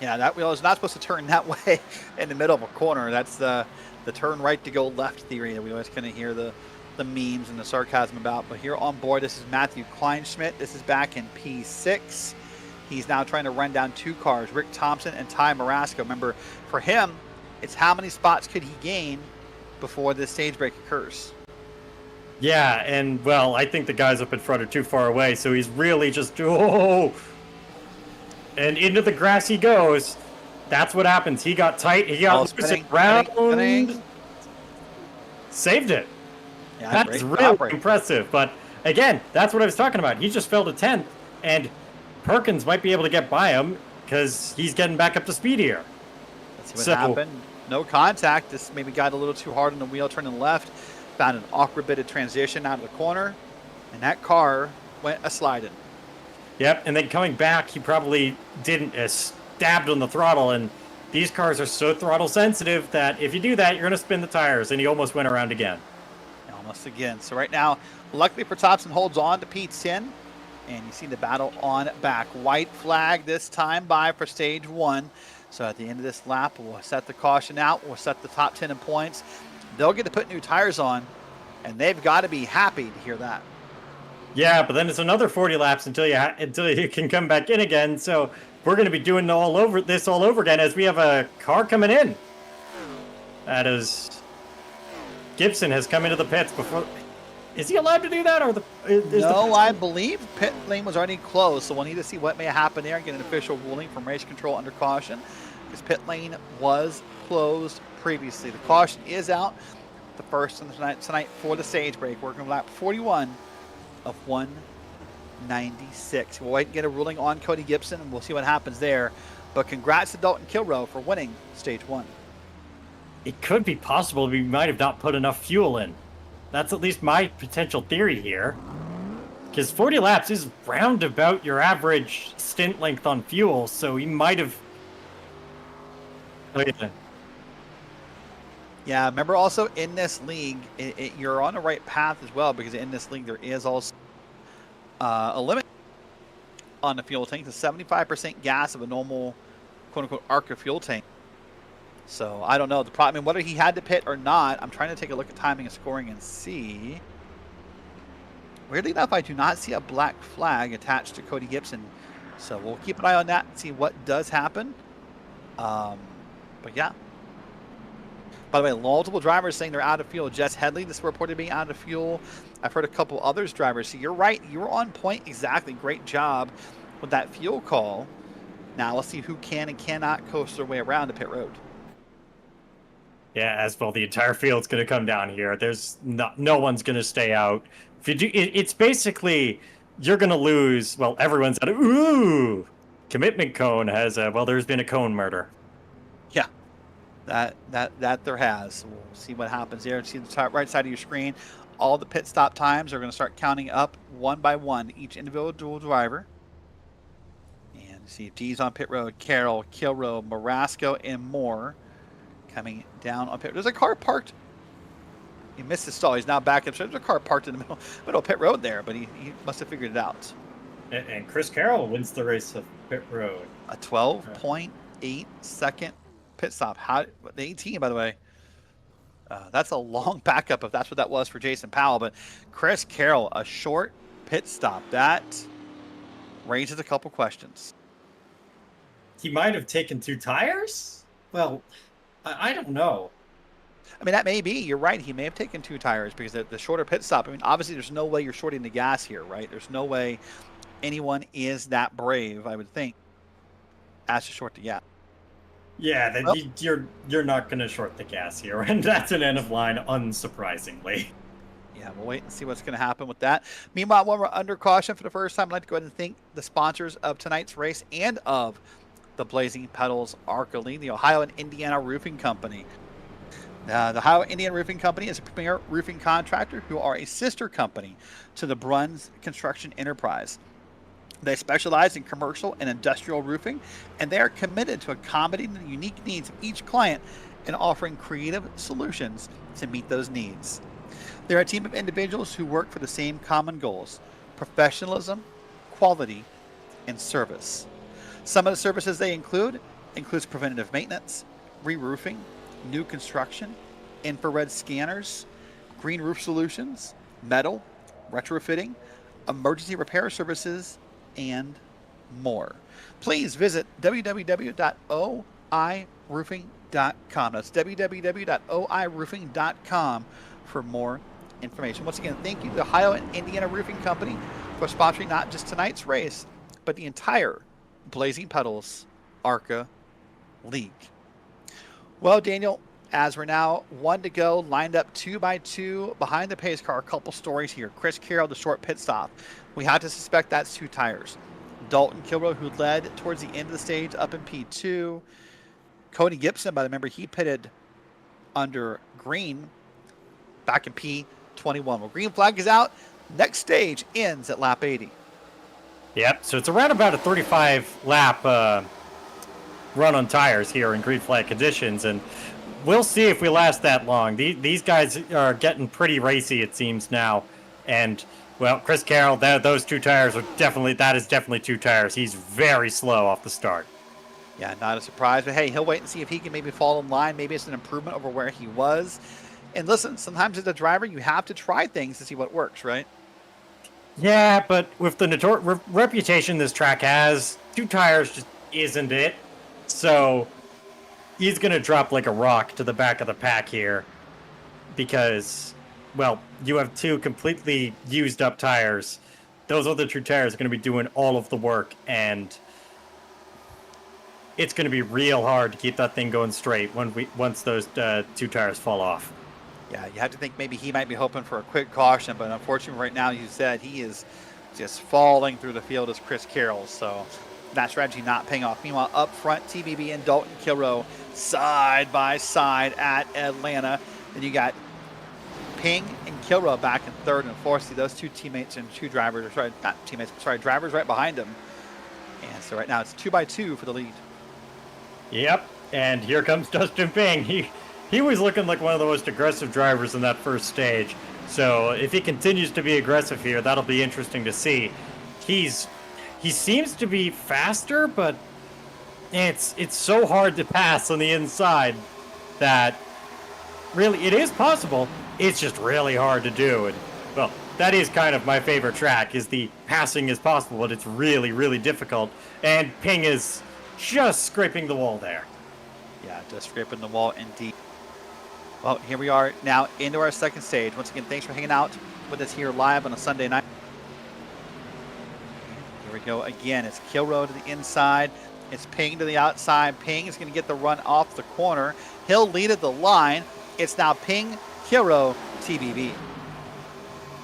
Yeah, that wheel is not supposed to turn that way in the middle of a corner. That's the turn right to go left theory that we always kind of hear the memes and the sarcasm about. But here on board, this is Matthew Kleinschmidt. This is back in P6. He's now trying to run down 2 cars, Rick Thompson and Ty Marasco. Remember, for him, it's how many spots could he gain before this stage break occurs. Yeah, and, well, I think the guys up in front are too far away, so he's really just, and into the grass he goes. That's what happens. He got tight. He got spinning. Saved it. Yeah, that's really impressive. But, again, that's what I was talking about. He just fell to 10th, and Perkins might be able to get by him because he's getting back up to speed here. Let's see what happened. No contact. This maybe got a little too hard on the wheel, turning left. Found an awkward bit of transition out of the corner, and that car went a-sliding. Yep, and then coming back, he probably didn't stabbed on the throttle, and these cars are so throttle sensitive that if you do that, you're going to spin the tires, and he almost went around again. Almost again. So right now, luckily for Thompson, holds on to P10. And you see the battle on back. White flag this time by for stage 1. So at the end of this lap, we'll set the caution out. We'll set the top 10 in points. They'll get to put new tires on, and they've got to be happy to hear that. Yeah, but then it's another 40 laps until you can come back in again. So we're going to be doing all over again as we have a car coming in. That is, Gibson has come into the pits before. Is he allowed to do that, or no? I believe pit lane was already closed, so we'll need to see what may happen there and get an official ruling from race control under caution, because pit lane was closed previously. The caution is out. The first tonight for the stage break. Working on lap 41 of 196. We'll wait and get a ruling on Cody Gibson, and we'll see what happens there. But congrats to Dalton Kilroe for winning stage 1. It could be possible we might have not put enough fuel in. That's at least my potential theory here. Because 40 laps is round about your average stint length on fuel, so he might have... Yeah, remember also in this league, you're on the right path as well, because in this league there is also a limit on the fuel tank to 75% gas of a normal, quote-unquote, ARCA fuel tank. So I don't know. The problem, I mean, whether he had to pit or not, I'm trying to take a look at timing and scoring and see. Weirdly enough, I do not see a black flag attached to Cody Gibson. So we'll keep an eye on that and see what does happen. But yeah. By the way, multiple drivers saying they're out of fuel. Jess Headley, this reported being out of fuel. I've heard a couple others drivers. So you're right. You were on point exactly. Great job with that fuel call. Now let's see who can and cannot coast their way around the pit road. Yeah, as well, the entire field's going to come down here. There's no one's going to stay out. If you do, it's basically you're going to lose. Well, everyone's out of commitment cone has there's been a cone murder. Yeah, that there has. We'll see what happens here. See the top right side of your screen. All the pit stop times are going to start counting up one by one, each individual driver. And see D's on pit road, Carroll, Kilroe, Marasco, and more. Coming down on pit. There's a car parked. He missed his stall. He's now back up. So there's a car parked in the middle of pit road there, but he must have figured it out. And Chris Carroll wins the race of pit road. A 12.8 second pit stop. The 18, by the way. That's a long backup if that's what that was for Jason Powell. But Chris Carroll, a short pit stop. That raises a couple questions. He might have taken 2 tires? Well, I don't know. I mean, that may be. You're right. He may have taken 2 tires because the shorter pit stop. I mean, obviously, there's no way you're shorting the gas here, right? There's no way anyone is that brave, I would think, as to short the gas. Yeah, you're not going to short the gas here, and that's an end of line, unsurprisingly. Yeah, we'll wait and see what's going to happen with that. Meanwhile, when we're under caution for the first time, I'd like to go ahead and thank the sponsors of tonight's race and of the Blazing Pedals ARCA League, the Ohio and Indiana Roofing Company. The Ohio Indiana Roofing Company is a premier roofing contractor who are a sister company to the Bruns Construction Enterprise. They specialize in commercial and industrial roofing, and they are committed to accommodating the unique needs of each client and offering creative solutions to meet those needs. They're a team of individuals who work for the same common goals: professionalism, quality, and service. Some of the services they includes preventative maintenance, re-roofing, new construction, infrared scanners, green roof solutions, metal, retrofitting, emergency repair services, and more. Please visit www.oiroofing.com. That's www.oiroofing.com for more information. Once again, thank you to the Ohio and Indiana Roofing Company for sponsoring not just tonight's race, but the entire Blazing Pedals ARCA League. Well, Daniel, as we're now 1 to go, lined up 2 by 2 behind the pace car, a couple stories here. Chris Carroll, the short pit stop. We had to suspect that's 2 tires. Dalton Kilroe, who led towards the end of the stage, up in P2. Cody Gibson, by the remember, he pitted under green back in P21. Well, green flag is out. Next stage ends at lap 80. Yep, so it's around about a 35-lap run on tires here in green flag conditions, and we'll see if we last that long. These guys are getting pretty racy, it seems now, and Well, Chris Carroll, those 2 tires are that is definitely 2 tires. He's very slow off the start. Yeah, not a surprise, but hey, he'll wait and see if he can maybe fall in line. Maybe it's an improvement over where he was. And listen, sometimes as a driver, you have to try things to see what works, right? Yeah, but with the reputation this track has, 2 tires just isn't it. So he's going to drop like a rock to the back of the pack here because, well, you have 2 completely used up tires. Those other 2 tires are going to be doing all of the work, and it's going to be real hard to keep that thing going straight once those 2 tires fall off. Yeah, you have to think maybe he might be hoping for a quick caution, but unfortunately right now, you said he is just falling through the field as Chris Carroll, so that strategy not paying off. Meanwhile, up front, TBB and Dalton Kilrow side by side at Atlanta. Then you got Ping and Kilrow back in third and fourth. See those 2 teammates and 2 drivers, sorry, not teammates, sorry, drivers right behind him. And so right now it's 2 by 2 for the lead. Yep, and here comes Dustin Ping. He was looking like one of the most aggressive drivers in that first stage. So if he continues to be aggressive here, that'll be interesting to see. He seems to be faster, but it's so hard to pass on the inside that really it is possible. It's just really hard to do. And well, that is kind of my favorite track, is the passing is possible, but it's really, really difficult. And Ping is just scraping the wall there. Yeah, just scraping the wall indeed. Well, here we are now into our second stage. Once again, thanks for hanging out with us here live on a Sunday night. Here we go again. It's Kilrow to the inside. It's Ping to the outside. Ping is going to get the run off the corner. He'll lead at the line. It's now Ping, Kilrow, TBB.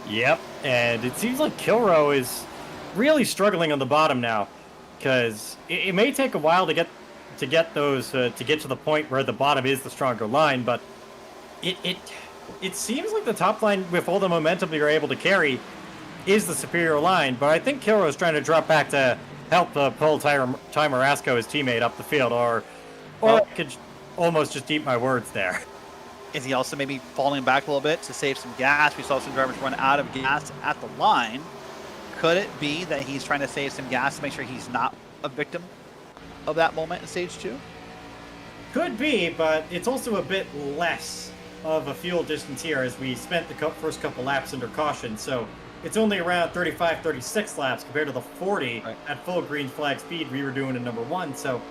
Yep, and it seems like Kilrow is really struggling on the bottom now, because it may take a while to get to the point where the bottom is the stronger line, but it seems like the top line, with all the momentum you're able to carry, is the superior line. But I think Kilrow is trying to drop back to help pull Ty Marasco, his teammate, up the field, or I could almost just eat my words there. Is he also maybe falling back a little bit to save some gas? We saw some drivers run out of gas at the line. Could it be that he's trying to save some gas to make sure he's not a victim of that moment in stage 2? Could be, but it's also a bit less of a fuel distance here, as we spent the first couple laps under caution. So it's only around 35, 36 laps compared to the 40 at full green flag speed we were doing in number 1. So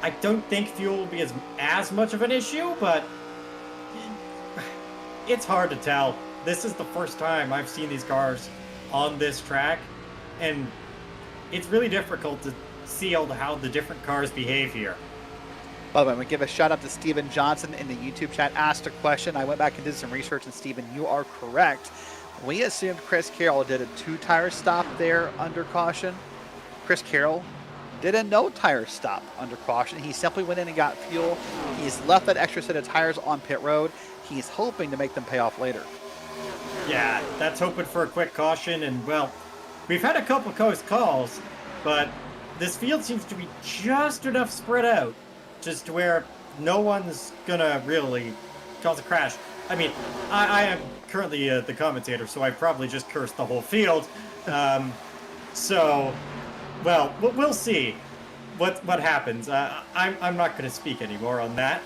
I don't think fuel will be as much of an issue, but it's hard to tell. This is the first time I've seen these cars on this track, and it's really difficult to see how the different cars behave here. By the way, I'm going to give a shout out to Steven Johnson in the YouTube chat. Asked a question. I went back and did some research, and Steven, you are correct. We assumed Chris Carroll did a 2-tire stop there under caution. Chris Carroll did a no-tire stop under caution. He simply went in and got fuel. He's left that extra set of tires on pit road. He's hoping to make them pay off later. Yeah, that's hoping for a quick caution. And, well, we've had a couple close calls, but this field seems to be just enough spread out just to where no one's gonna really cause a crash. I mean, I am currently the commentator, so I probably just cursed the whole field. So, well, we'll see what happens. I'm not going to speak anymore on that.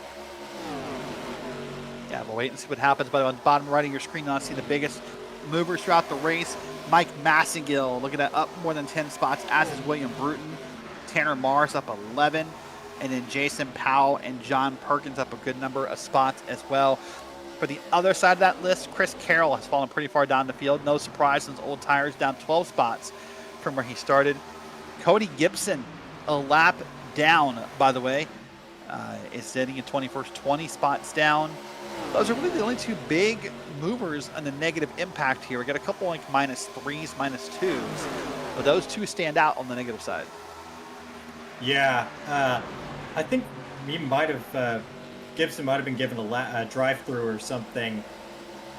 Yeah, we'll wait and see what happens. But on the bottom right of your screen, you'll see the biggest movers throughout the race. Mike Massengill looking at up more than 10 spots, as is William Bruton. Tanner Mars up 11. And then Jason Powell and John Perkins up a good number of spots as well. For the other side of that list, Chris Carroll has fallen pretty far down the field. No surprise, since old tires down 12 spots from where he started. Cody Gibson, a lap down, by the way, is sitting in 21st, 20 spots down. Those are really the only 2 big movers on the negative impact here. We got a couple like -3s, -2s, but those 2 stand out on the negative side. Yeah, I think he Gibson might have been given a drive-through or something,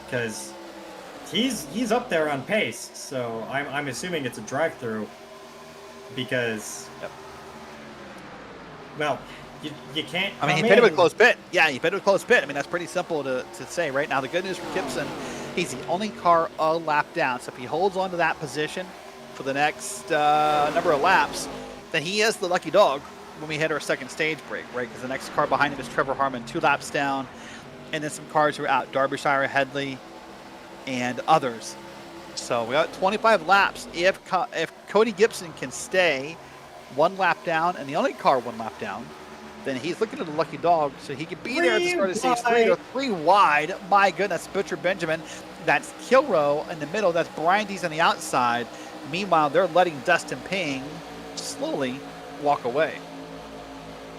because he's up there on pace. So I'm assuming it's a drive-through, because well, you can't. I mean, he pitted with close pit. Yeah, he pitted with close pit. I mean, that's pretty simple to say right now. The good news for Gibson He's the only car a lap down. So if he holds on to that position for the next number of laps, then he is the lucky dog when we hit our second stage break, right? Because the next car behind him is Trevor Harmon, 2 laps down, and then some cars who are out, Derbyshire, Headley, and others. So we got 25 laps. If Cody Gibson can stay 1 lap down and the only car 1 lap down, then he's looking at a lucky dog, so he could be there at the start of stage 3 or 3 wide. My goodness, Butcher Benjamin. That's Kilrow in the middle. That's Brian Dees on the outside. Meanwhile, they're letting Dustin Ping slowly walk away.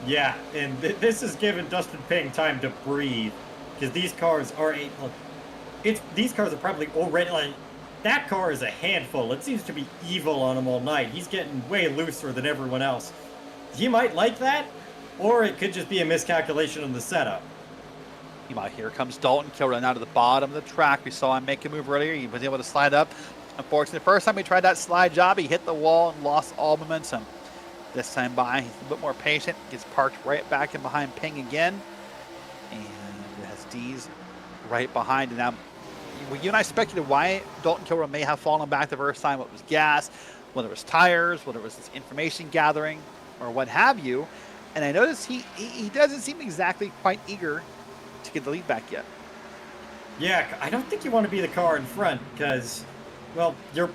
Yeah, and this is giving Dustin Ping time to breathe, because these cars are these cars are probably already, like, that car is a handful. It seems to be evil on him all night. He's getting way looser than everyone else. He might like that, or it could just be a miscalculation on the setup. Here comes Dalton Kilrow now to the bottom of the track. We saw him make a move earlier. He was able to slide up. Unfortunately, the first time he tried that slide job, he hit the wall and lost all momentum. This time by, he's a bit more patient, gets parked right back in behind Ping again, and has Dees right behind. And now, you and I speculated why Dalton Kilrow may have fallen back the first time. What was gas, whether it was tires, whether it was this information gathering, or what have you. And I noticed he doesn't seem exactly quite eager to get the lead back yet. Yeah, I don't think you want to be the car in front, because, well, you're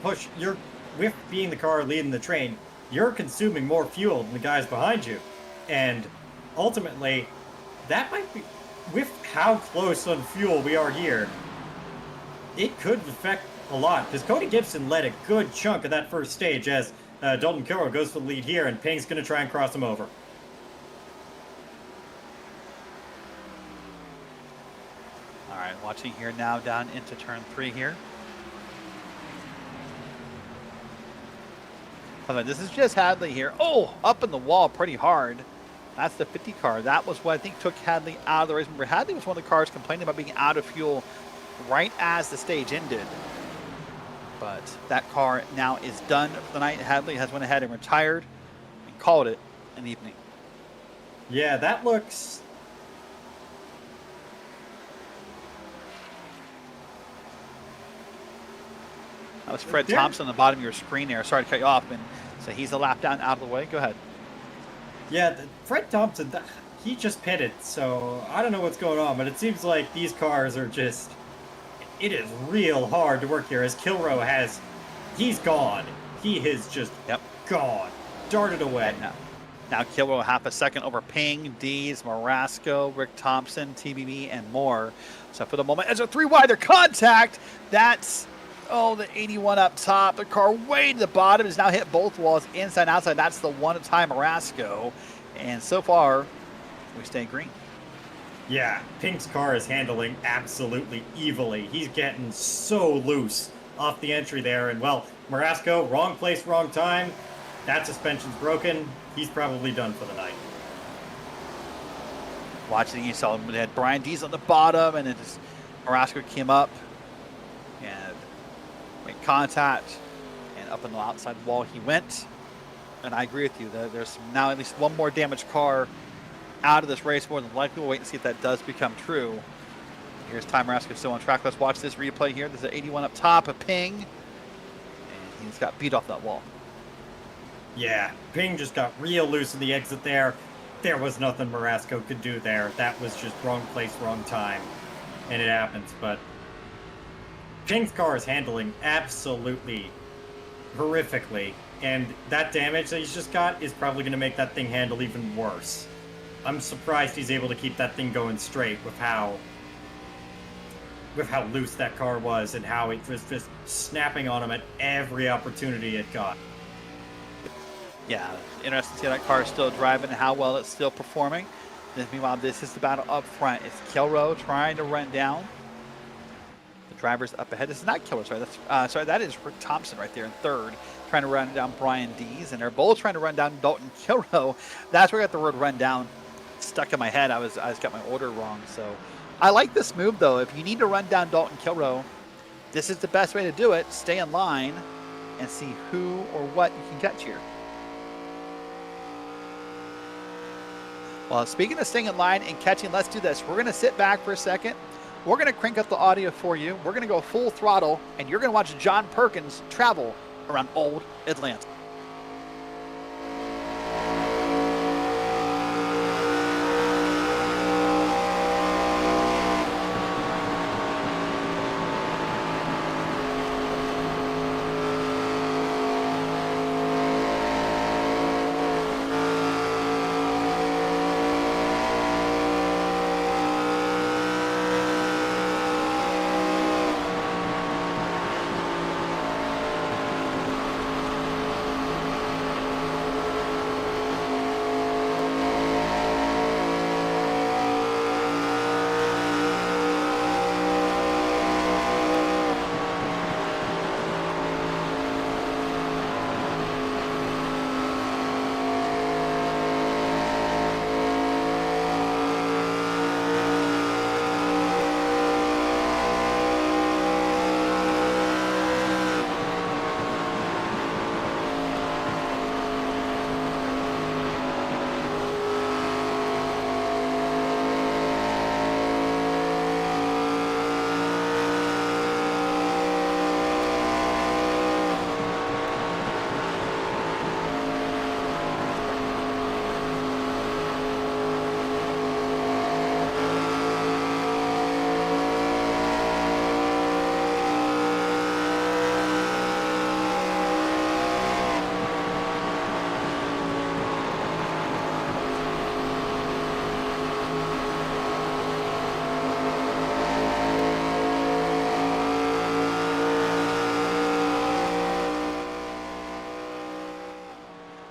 with being the car leading the train, you're consuming more fuel than the guys behind you. And ultimately, that might be, with how close on fuel we are here, it could affect a lot. Because Cody Gibson led a good chunk of that first stage as Dalton Kilrow goes for the lead here, and Ping's going to try and cross him over. All right, watching here now down into turn 3 here. This is just Hadley here. Oh, up in the wall pretty hard. That's the 50 car. That was what I think took Hadley out of the race. Remember, Hadley was one of the cars complaining about being out of fuel right as the stage ended. But that car now is done for the night. Hadley has went ahead and retired and called it an evening. Yeah, that looks... That was Fred Thompson on the bottom of your screen there. Sorry to cut you off. And so he's a lap down out of the way. Go ahead. Yeah, Fred Thompson, he just pitted, so I don't know what's going on, but it seems like these cars are just... It is real hard to work here, as Kilrow has... He's gone. He is just gone. Darted away. Now Kilrow half a second over Ping, Dees, Marasco, Rick Thompson, TBB, and more. So for the moment, as a 3-wider contact, that's... Oh, the 81 up top. The car way to the bottom has now hit both walls, inside and outside. That's the one at time Marasco. And so far, we stay green. Yeah, Pink's car is handling absolutely evilly. He's getting so loose off the entry there. And, well, Marasco, wrong place, wrong time. That suspension's broken. He's probably done for the night. Watching, you saw they had Brian Dees on the bottom, and then just Marasco came up and made contact, and up on the outside wall he went. And I agree with you that there's now at least one more damaged car out of this race, more than likely. We'll wait and see if that does become true. Here's Ty Marasco still on track. Let's watch this replay here. There's an 81 up top, a Ping, and he's got beat off that wall. Yeah, Ping just got real loose in the exit there. There was nothing Marasco could do there. That was just wrong place, wrong time. And it happens, but Ping's car is handling absolutely horrifically, and that damage that he's just got is probably going to make that thing handle even worse. I'm surprised he's able to keep that thing going straight with how loose that car was and how it was just snapping on him at every opportunity it got. Yeah, interesting to see how that car is still driving and how well it's still performing. Meanwhile, this is the battle up front. It's Kilrow trying to run down the drivers up ahead. This is not Kilrow, sorry. That's that is Rick Thompson right there in third, trying to run down Brian Dees, and they're both trying to run down Dalton Kilrow. That's where I got the word "run down" stuck in my head. I just got my order wrong. So I like this move though. If you need to run down Dalton Kilrow, this is the best way to do it. Stay in line and see who or what you can catch here. Well, speaking of staying in line and catching, let's do this. We're going to sit back for a second. We're going to crank up the audio for you. We're going to go full throttle, and you're going to watch John Perkins travel around Old Atlanta.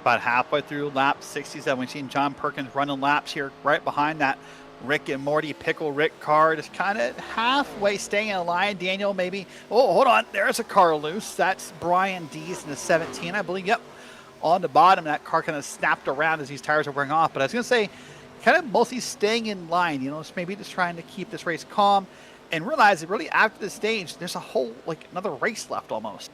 About halfway through lap 67, we've seen John Perkins running laps here right behind that Rick and Morty Pickle Rick car, just kind of halfway staying in line. Daniel, maybe. Oh, hold on. There's a car loose. That's Brian Dees in the 17, I believe. Yep. On the bottom, that car kind of snapped around as these tires are wearing off. But I was going to say, kind of mostly staying in line, maybe just trying to keep this race calm and realize that really after this stage, there's a whole, another race left almost.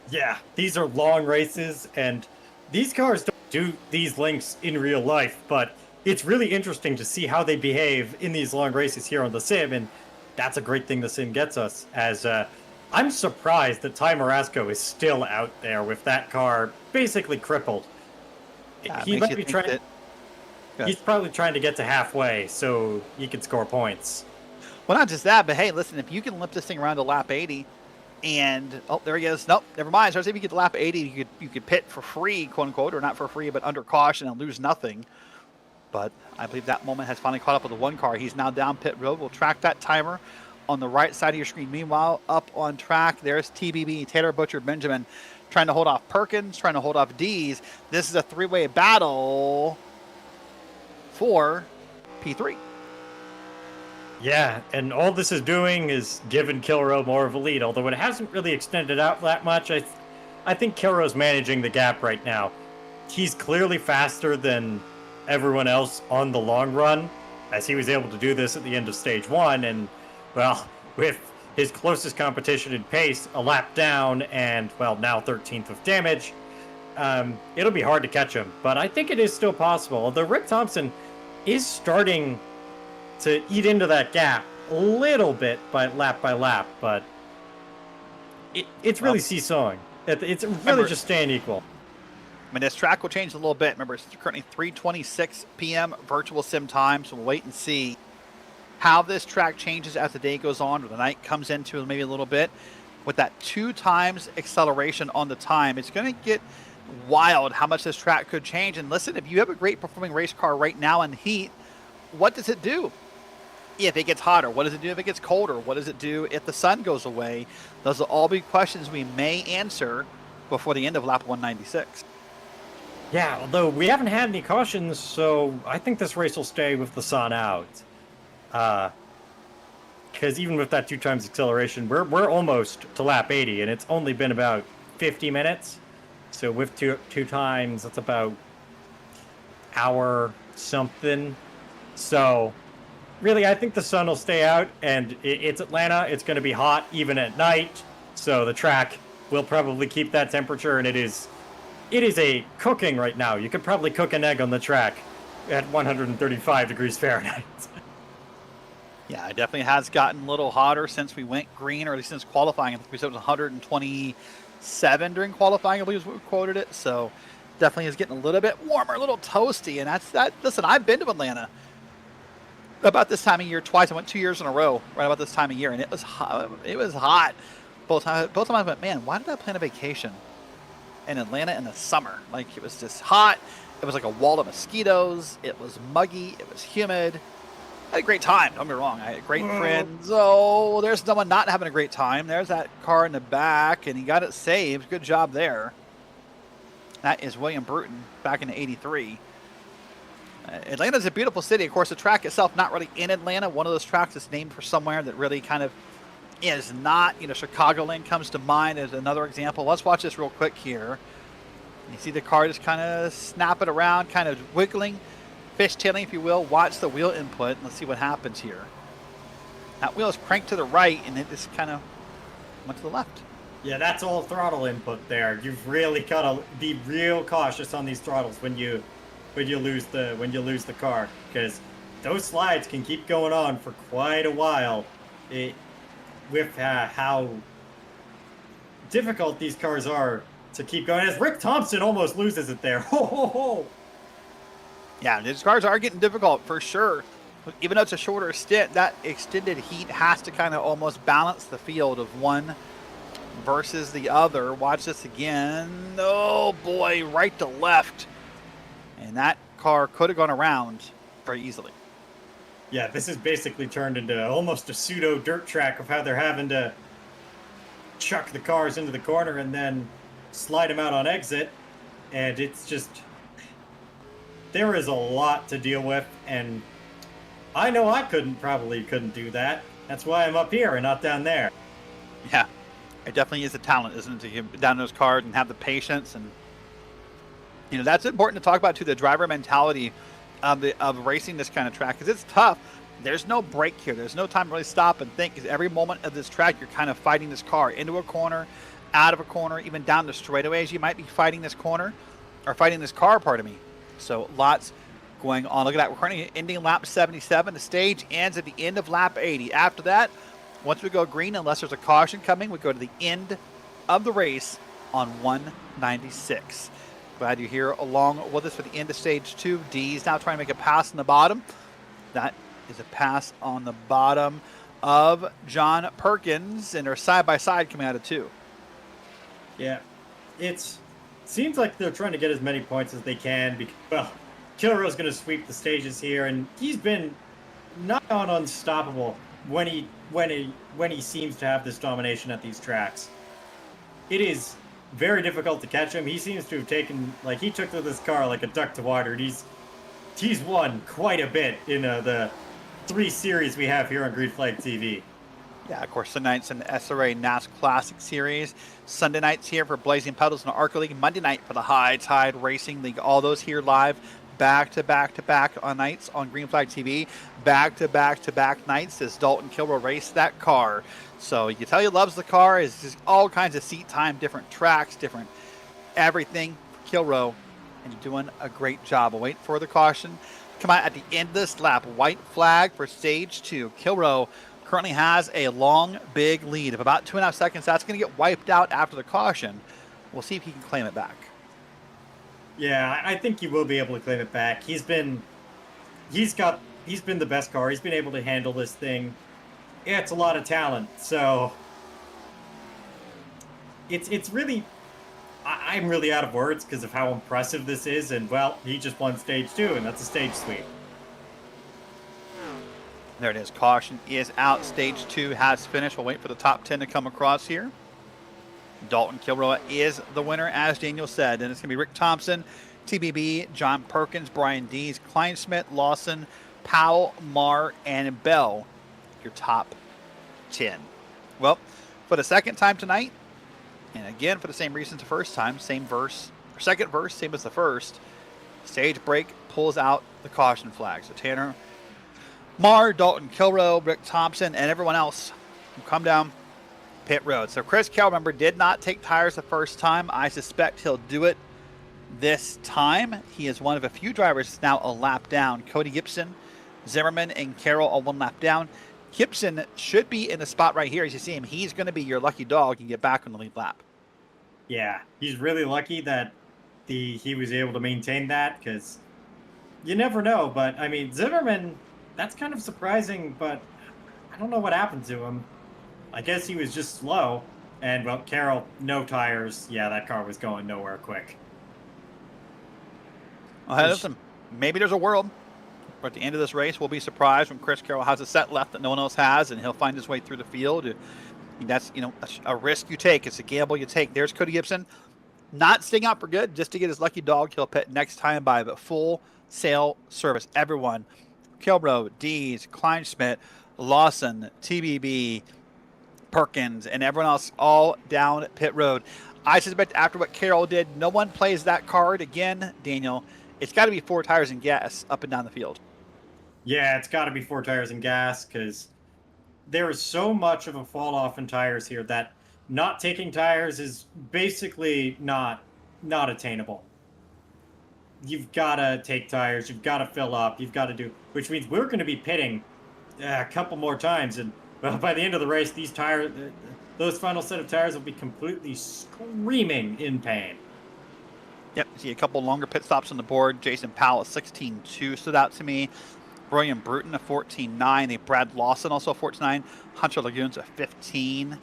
Yeah, these are long races, and these cars don't do these lengths in real life, but it's really interesting to see how they behave in these long races here on the sim, and that's a great thing the sim gets us, as I'm surprised that Ty Marasco is still out there with that car basically crippled. He might be trying. He's probably trying to get to halfway so he can score points. Well, not just that, but hey, listen, if you can limp this thing around to lap 80, and there he is. Nope, never mind. So if you get to lap 80, you could pit for free, quote unquote, or not for free, but under caution and lose nothing. But I believe that moment has finally caught up with the one car. He's now down pit road. We'll track that timer on the right side of your screen. Meanwhile, up on track, there's TBB, Taylor Butcher Benjamin, trying to hold off Perkins, trying to hold off Dees. This is a three-way battle for P3. Yeah, and all this is doing is giving Kilrow more of a lead, although it hasn't really extended out that much. I think Kilrow's managing the gap right now. He's clearly faster than everyone else on the long run, as he was able to do this at the end of stage one, and, well, with his closest competition in pace a lap down and, well, now 13th of damage, it'll be hard to catch him. But I think it is still possible, although Rick Thompson is starting to eat into that gap a little bit by lap, but it's really seesawing. It's really just staying equal. I mean, this track will change a little bit. Remember, it's currently 3:26 p.m. virtual sim time, so we'll wait and see how this track changes as the day goes on, or the night comes into maybe a little bit. With that 2 times acceleration on the time, it's going to get wild how much this track could change. And listen, if you have a great performing race car right now in heat, what does it do if it gets hotter? What does it do if it gets colder? What does it do if the sun goes away? Those will all be questions we may answer before the end of lap 196. Yeah, although we haven't had any cautions, so I think this race will stay with the sun out. Because even with that 2 times acceleration, we're almost to lap 80, and it's only been about 50 minutes. So with two times, that's about hour something. So really, I think the sun will stay out, and it's Atlanta. It's going to be hot even at night, so the track will probably keep that temperature, and it is a cooking right now. You could probably cook an egg on the track at 135 degrees Fahrenheit. Yeah, it definitely has gotten a little hotter since we went green, or at least since qualifying. I think we said it was 127 during qualifying, I believe is what we quoted it. So definitely is getting a little bit warmer, a little toasty. And that's that. Listen, I've been to Atlanta about this time of year twice. I went 2 years in a row right about this time of year, and it was hot. It was hot both times. Both times I went, man, why did I plan a vacation in Atlanta in the summer? Like, it was just hot. It was like a wall of mosquitoes. It was muggy. It was humid. I had a great time. Don't get me wrong. I had great friends. Oh, there's no one not having a great time. There's that car in the back, and he got it saved. Good job there. That is William Bruton back in '83. Atlanta's a beautiful city. Of course, the track itself not really in Atlanta. One of those tracks is named for somewhere that really kind of is not. You know, Chicagoland comes to mind as another example. Let's watch this real quick here. You see the car just kind of snapping around, kind of wiggling, fishtailing, if you will. Watch the wheel input. Let's see what happens here. That wheel is cranked to the right, and it just kind of went to the left. Yeah, that's all throttle input there. You've really got to be real cautious on these throttles when you lose the car, because those slides can keep going on for quite a while. With how difficult these cars are to keep going, as Rick Thompson almost loses it there. Ho ho ho! Yeah, these cars are getting difficult for sure. Even though it's a shorter stint, that extended heat has to kind of almost balance the field of one versus the other. Watch this again. Oh boy, right to left. And that car could have gone around very easily. Yeah, this is basically turned into almost a pseudo dirt track of how they're having to chuck the cars into the corner and then slide them out on exit. And it's just, there is a lot to deal with, and I know I probably couldn't do that. That's why I'm up here and not down there. Yeah, it definitely is a talent, isn't it, to get down those cars and have the patience. And you know, that's important to talk about too, the driver mentality of racing this kind of track, because it's tough. There's no break here. There's no time to really stop and think, because every moment of this track you're kind of fighting this car into a corner, out of a corner, even down the straightaways. You might be fighting this corner or fighting this car, pardon me. So lots going on. Look at that. We're currently ending lap 77. The stage ends at the end of lap 80. After that, once we go green, unless there's a caution coming, we go to the end of the race on 196. Glad you're here along with us for the end of stage 2. D's now trying to make a pass on the bottom. That is a pass on the bottom of John Perkins, and they're side by side coming out of 2. Yeah, it seems like they're trying to get as many points as they can. Because, well, Kilroy's going to sweep the stages here, and he's been not unstoppable when he seems to have this domination at these tracks. It is very difficult to catch him. He seems to have taken, like, he took to this car like a duck to water. He's won quite a bit in the 3 series we have here on Green Flag TV. Yeah, of course, Sunday nights in the SRA NAS Classic Series. Sunday nights here for Blazing Pedals in the ARCA League. Monday night for the High Tide Racing League. All those here live back to back to back on nights on Green Flag TV. Back to back to back nights as Dalton Kilroy raced that car. So you can tell he loves the car. It's just all kinds of seat time, different tracks, different everything. Kilroy, and you're doing a great job. We'll wait for the caution. Come out at the end of this lap. White flag for stage 2. Kilroy currently has a long, big lead of about 2.5 seconds. That's going to get wiped out after the caution. We'll see if he can claim it back. Yeah, I think he will be able to claim it back. He's been the best car. He's been able to handle this thing. Yeah, it's a lot of talent. So it's really, I'm really out of words because of how impressive this is. And well, he just won stage 2, and that's a stage sweep. There it is. Caution is out. Stage 2 has finished. We'll wait for the top 10 to come across here. Dalton Kilroy is the winner, as Daniel said. And it's going to be Rick Thompson, TBB, John Perkins, Brian Dees, Kleinsmith, Lawson, Powell, Marr, and Bell. Your top 10. Well, for the second time tonight, and again for the same reason as the first time, same verse, or second verse, same as the first, stage break pulls out the caution flag. So Tanner Marr, Dalton Kilroy, Rick Thompson, and everyone else will come down pit road. So Chris Kell, remember, did not take tires the first time. I suspect he'll do it this time. He is one of a few drivers now a lap down. Cody Gibson, Zimmerman, and Carroll are 1 lap down. Gibson should be in a spot right here. As you see him, he's going to be your lucky dog and get back on the lead lap. Yeah, he's really lucky that he was able to maintain that, because you never know. But I mean, Zimmerman, that's kind of surprising, but I don't know what happened to him. I guess he was just slow. And, well, Carroll, no tires. Yeah, that car was going nowhere quick. Well, listen, maybe there's a world where at the end of this race we'll be surprised when Chris Carroll has a set left that no one else has, and he'll find his way through the field. That's, a risk you take. It's a gamble you take. There's Cody Gibson, not staying out for good, just to get his lucky dog. He'll pit next time by the full sail service. Everyone, Kilbro, Dees, Kleinschmidt, Lawson, TBB, Perkins, and everyone else all down pit road. I suspect after what Carroll did, no one plays that card again, Daniel. It's got to be 4 tires and gas up and down the field. Yeah, it's got to be 4 tires and gas, because there is so much of a fall off in tires here that not taking tires is basically not attainable. You've got to take tires. You've got to fill up. You've got to do, which means we're going to be pitting a couple more times, and well, by the end of the race, these tires, those final set of tires will be completely screaming in pain. Yep, see a couple longer pit stops on the board. Jason Powell, 16.2 stood out to me. William Bruton, a 14.9. Brad Lawson, also a 14.9. Hunter Lagoons, a 15.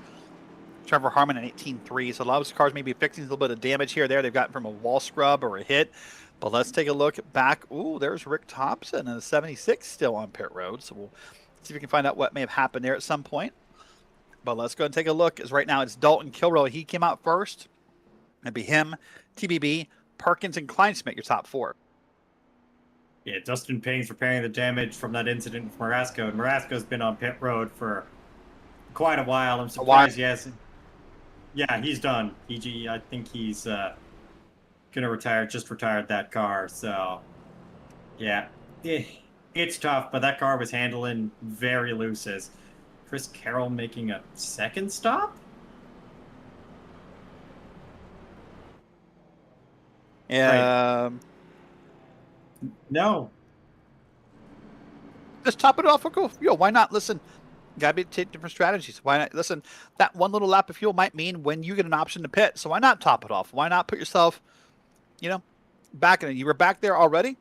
Trevor Harmon, an 18.3. So a lot of those cars may be fixing a little bit of damage here or there they've gotten from a wall scrub or a hit. But let's take a look back. Ooh, there's Rick Thompson, and a 76 still on pit road. So we'll see if we can find out what may have happened there at some point. But let's go and take a look. As right now it's Dalton Kilroy. He came out first. It'd be him, TBB, Perkins, and Kleinschmidt, your top 4. Yeah, Dustin Payne's repairing the damage from that incident with Marasco. And Marasco's been on pit road for quite a while. I'm surprised, yes. Yeah, he's done. I think he's going to retire, just retired that car. So, yeah, it's tough, but that car was handling very loose. As Chris Carroll making a second stop? Yeah. No. Just top it off. Why not? Listen, got to take different strategies. Why not? Listen, that one little lap of fuel might mean when you get an option to pit. So why not top it off? Why not put yourself, back in it? You were back there already.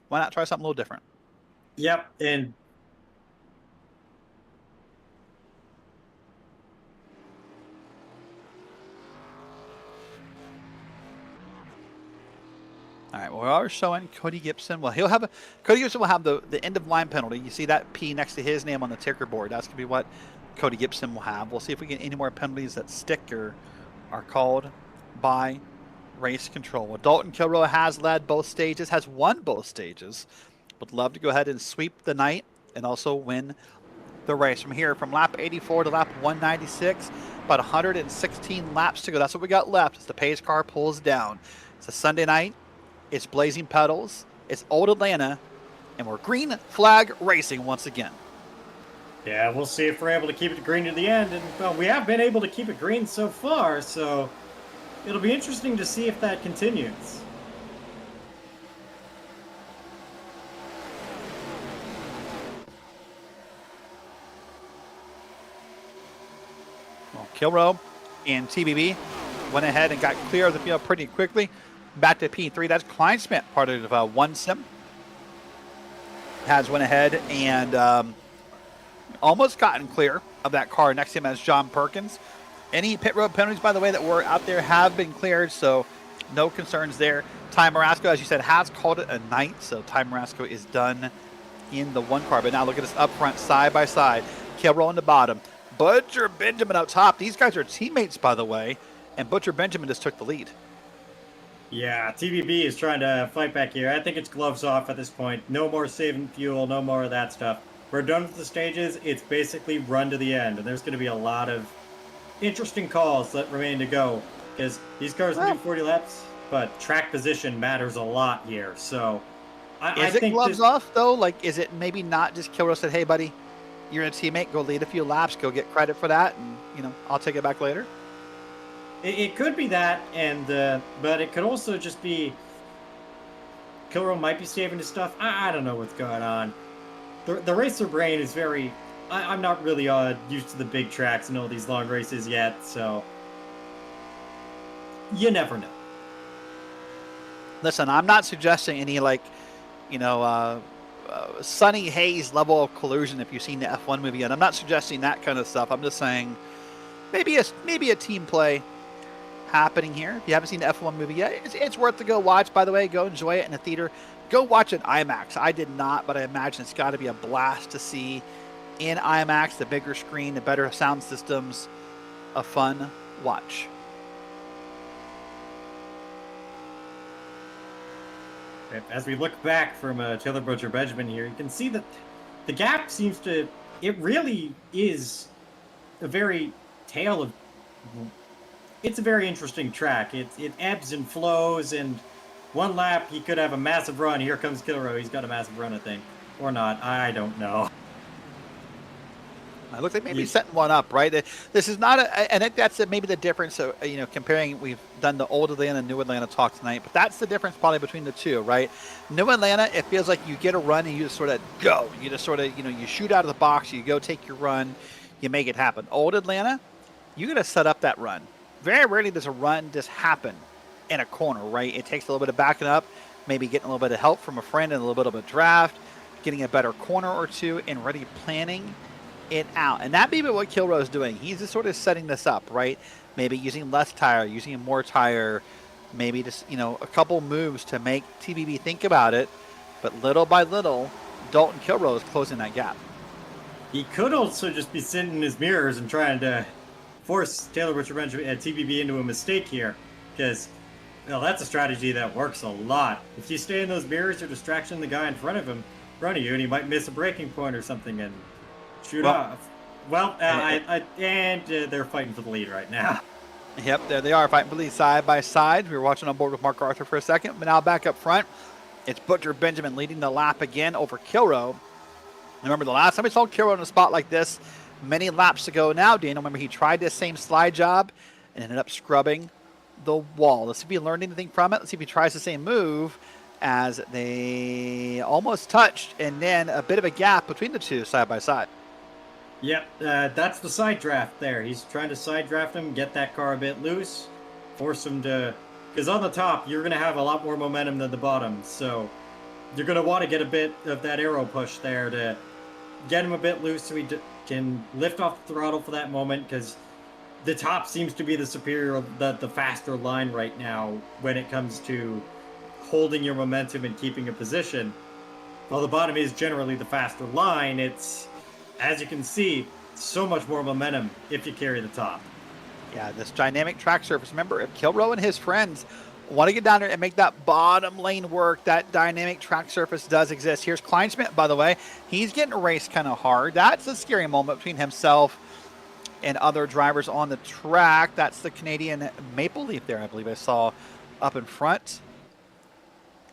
Why not try something a little different? Yep, and all right, well, we are showing Cody Gibson. Well, Cody Gibson will have the end of line penalty. You see that P next to his name on the ticker board. That's going to be what Cody Gibson will have. We'll see if we get any more penalties that stick or are called by race control. Well, Dalton Kilroy has led both stages, has won both stages. Would love to go ahead and sweep the night and also win the race. From here, from lap 84 to lap 196, about 116 laps to go. That's what we got left as the pace car pulls down. It's a Sunday night. It's Blazing Pedals. It's Old Atlanta. And we're green flag racing once again. Yeah, we'll see if we're able to keep it green to the end. And, well, we have been able to keep it green so far, so it'll be interesting to see if that continues. Well, Kilroy and TBB went ahead and got clear of the field pretty quickly. Back to P3. That's Kleinschmidt, part of one sim. Has went ahead and almost gotten clear of that car. Next to him as John Perkins. Any pit road penalties, by the way, that were out there have been cleared, so no concerns there. Ty Marasco, as you said, has called it a night, so Ty Marasco is done in the one car. But now look at this up front, side by side. Kilroy on the bottom. Butcher Benjamin up top. These guys are teammates, by the way, and Butcher Benjamin just took the lead. Yeah, TBB is trying to fight back here. I think it's gloves off at this point. No more saving fuel, no more of that stuff. We're done with the stages. It's basically run to the end, and there's going to be a lot of interesting calls that remain to go, because these cars can do 40 laps, but track position matters a lot here. So I think gloves off, though? Like, is it maybe not just Kilroy said, hey, buddy, you're a teammate, go lead a few laps, go get credit for that, and, I'll take it back later? It could be that, and but it could also just be Kilroy might be saving his stuff. I don't know what's going on. The racer brain is very I'm not really used to the big tracks and all these long races yet, so you never know. Listen, I'm not suggesting any Sunny Haze level of collusion if you've seen the F1 movie yet. I'm not suggesting that kind of stuff. I'm just saying maybe a team play happening here. If you haven't seen the F1 movie yet, it's worth to go watch, by the way. Go enjoy it in the theater. Go watch it in IMAX. I did not, but I imagine it's got to be a blast to see in IMAX, the bigger screen, the better sound systems, a fun watch. As we look back from Taylor Butcher Benjamin here, you can see that the gap seems to, it really is a very tale of, it's a very interesting track. It ebbs and flows, and one lap he could have a massive run. Here comes Kilroy. He's got a massive run, I think. Or not. I don't know. It looks like maybe he's setting one up, right? This is not I think that's maybe the difference. So, comparing, we've done the old Atlanta and new Atlanta talk tonight, but that's the difference probably between the two, right? New Atlanta, it feels like you get a run and you just sort of go. You just sort of, you shoot out of the box, you go take your run, you make it happen. Old Atlanta, you got to set up that run. Very rarely does a run just happen in a corner, right? It takes a little bit of backing up, maybe getting a little bit of help from a friend and a little bit of a draft, getting a better corner or two, and really planning it out. And that may be what Kilroy is doing. He's just sort of setting this up, right? Maybe using less tire, using more tire, maybe just, a couple moves to make TBB think about it. But little by little, Dalton Kilroy is closing that gap. He could also just be sitting in his mirrors and trying to force Taylor Butcher Benjamin and TBB into a mistake here, because that's a strategy that works a lot. If you stay in those mirrors, you're distracting the guy in front of you, and he might miss a braking point or something and shoot off. Well, they're fighting for the lead right now. Yep, there they are, fighting for the lead side by side. We were watching on board with Mark Arthur for a second, but now back up front, it's Butcher Benjamin leading the lap again over Kilroy. Remember the last time we saw Kilroy in a spot like this many laps ago now, Daniel, remember he tried this same slide job and ended up scrubbing the wall. Let's see if he learned anything from it. Let's see if he tries the same move, as they almost touched, and then a bit of a gap between the two side by side. Yep, that's the side draft there. He's trying to side draft him, get that car a bit loose, force him to, because on the top you're going to have a lot more momentum than the bottom, so you're going to want to get a bit of that aero push there to get him a bit loose so he can lift off the throttle for that moment, because the top seems to be the superior, the faster line right now when it comes to holding your momentum and keeping a position. While the bottom is generally the faster line, it's, as you can see, so much more momentum if you carry the top. Yeah, this dynamic track surface. Remember, if Kilroy and his friends want to get down there and make that bottom lane work, that dynamic track surface does exist. Here's Kleinschmidt, by the way. He's getting raced kind of hard. That's a scary moment between himself and other drivers on the track. That's the Canadian Maple Leaf there, I believe I saw up in front.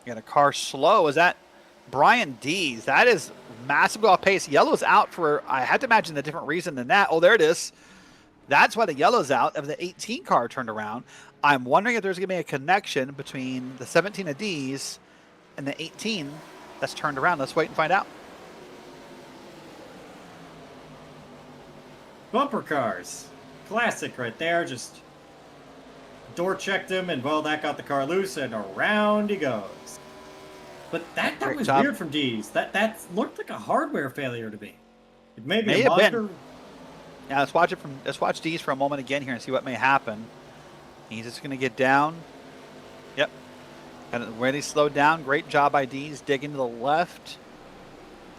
Got a car slow. Is that Brian Dees? That is massively off pace. Yellow's out for, I had to imagine a different reason than that. Oh, there it is. That's why the yellow's out. Of the 18 car turned around. I'm wondering if there's going to be a connection between the 17 of D's and the 18 that's turned around. Let's wait and find out. Bumper cars. Classic right there. Just door checked him, and well, that got the car loose, and around he goes. But that was weird from D's. That looked like a hardware failure to me. It may be a monitor. Yeah, let's watch D's for a moment again here and see what may happen. He's just going to get down. Yep. And really slowed down. Great job by D's digging to the left.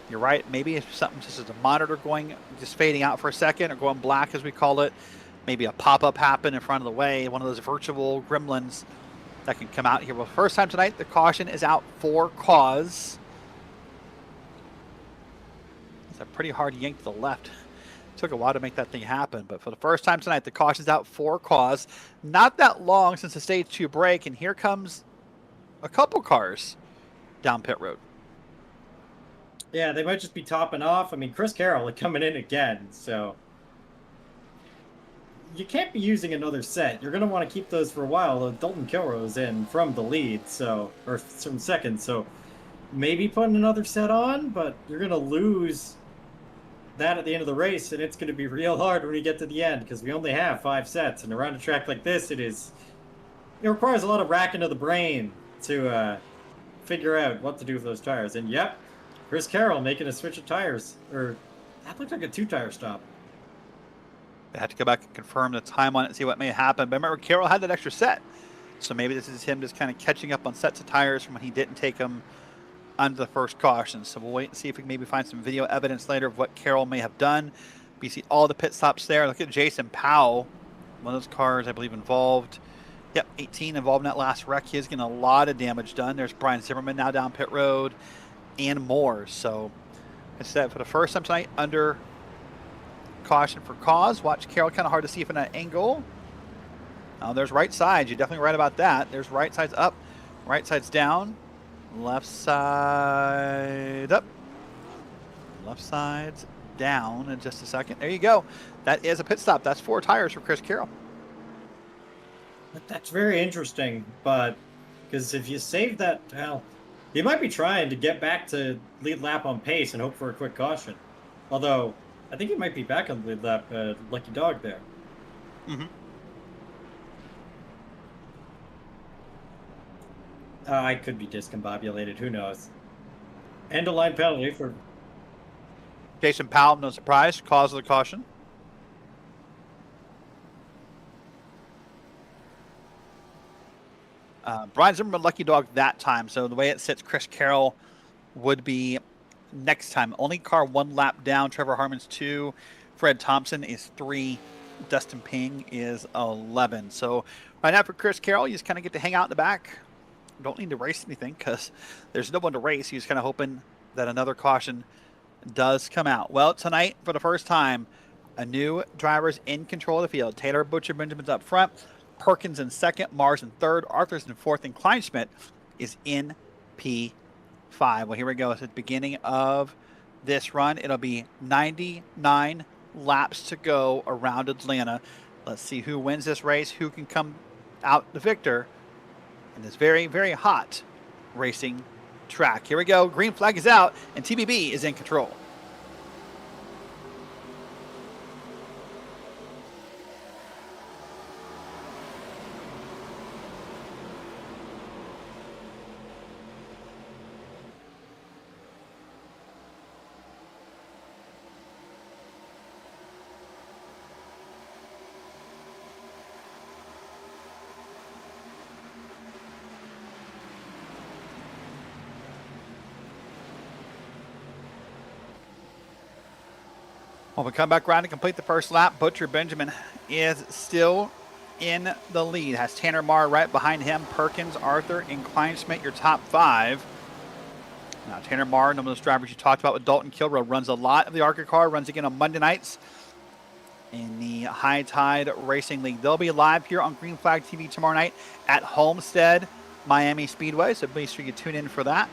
You're right. Maybe if something just as a monitor going, just fading out for a second, or going black as we call it. Maybe a pop-up happened in front of the way. One of those virtual gremlins that can come out here. Well, first time tonight, the caution is out for cause. It's a pretty hard yank to the left. Took a while to make that thing happen, but for the first time tonight, the caution's out for cause. Not that long since the stage 2 break, and here comes a couple cars down pit road. Yeah, they might just be topping off. I mean, Chris Carroll coming in again, so you can't be using another set. You're going to want to keep those for a while, though Dalton Kilroy's in from the lead, or from second, so maybe putting another set on, but you're going to lose that at the end of the race, and it's going to be real hard when we get to the end because we only have 5 sets. And around a track like this, it requires a lot of racking of the brain to figure out what to do with those tires. And yep, Chris Carroll making a switch of tires. Or that looked like a 2-tire stop. They had to go back and confirm the time on it and see what may happen. But remember, Carroll had that extra set. So maybe this is him just kind of catching up on sets of tires from when he didn't take them under the first caution. So we'll wait and see if we can maybe find some video evidence later of what Carroll may have done. We see all the pit stops there. Look at Jason Powell, one of those cars I believe involved. Yep, 18 involved in that last wreck. He's getting a lot of damage done. There's Brian Zimmerman now down pit road and more. So I said for the first time tonight under caution for cause. Watch Carroll, kind of hard to see if in that angle. There's right sides. You're definitely right about that. There's right sides up, right sides down, left side up, left sides down in just a second. There you go. That is a pit stop. That's 4 tires for Chris Carroll. That's very interesting, but because if you save that, well, he might be trying to get back to lead lap on pace and hope for a quick caution. Although, I think he might be back on the lead lap, lucky dog there. Mm-hmm. I could be discombobulated. Who knows? End of line penalty for Jason Powell, no surprise, cause of the caution. Brian Zimmerman, lucky dog that time. So the way it sits, Chris Carroll would be next time. Only car 1 lap down. Trevor Harmon's 2. Fred Thompson is 3. Dustin Ping is 11. So right now for Chris Carroll, you just kind of get to hang out in the back. Don't need to race anything because there's no one to race. He's kind of hoping that another caution does come out. Well, tonight, for the first time, a new driver's in control of the field. Taylor Butcher Benjamin's up front. Perkins in second. Mars in third. Arthur's in fourth. And Kleinschmidt is in P5. Well, here we go. It's at the beginning of this run. It'll be 99 laps to go around Atlanta. Let's see who wins this race, who can come out the victor in this very, very hot racing track. Here we go. Green flag is out, and TBB is in control. When we come back around and complete the first lap, Butcher Benjamin is still in the lead. Has Tanner Marr right behind him. Perkins, Arthur, and Kleinschmidt, your top 5. Now, Tanner Marr, one of those drivers you talked about with Dalton Kilrow, runs a lot of the ARCA car, runs again on Monday nights in the High Tide Racing League. They'll be live here on Green Flag TV tomorrow night at Homestead Miami Speedway, so be sure you tune in for that.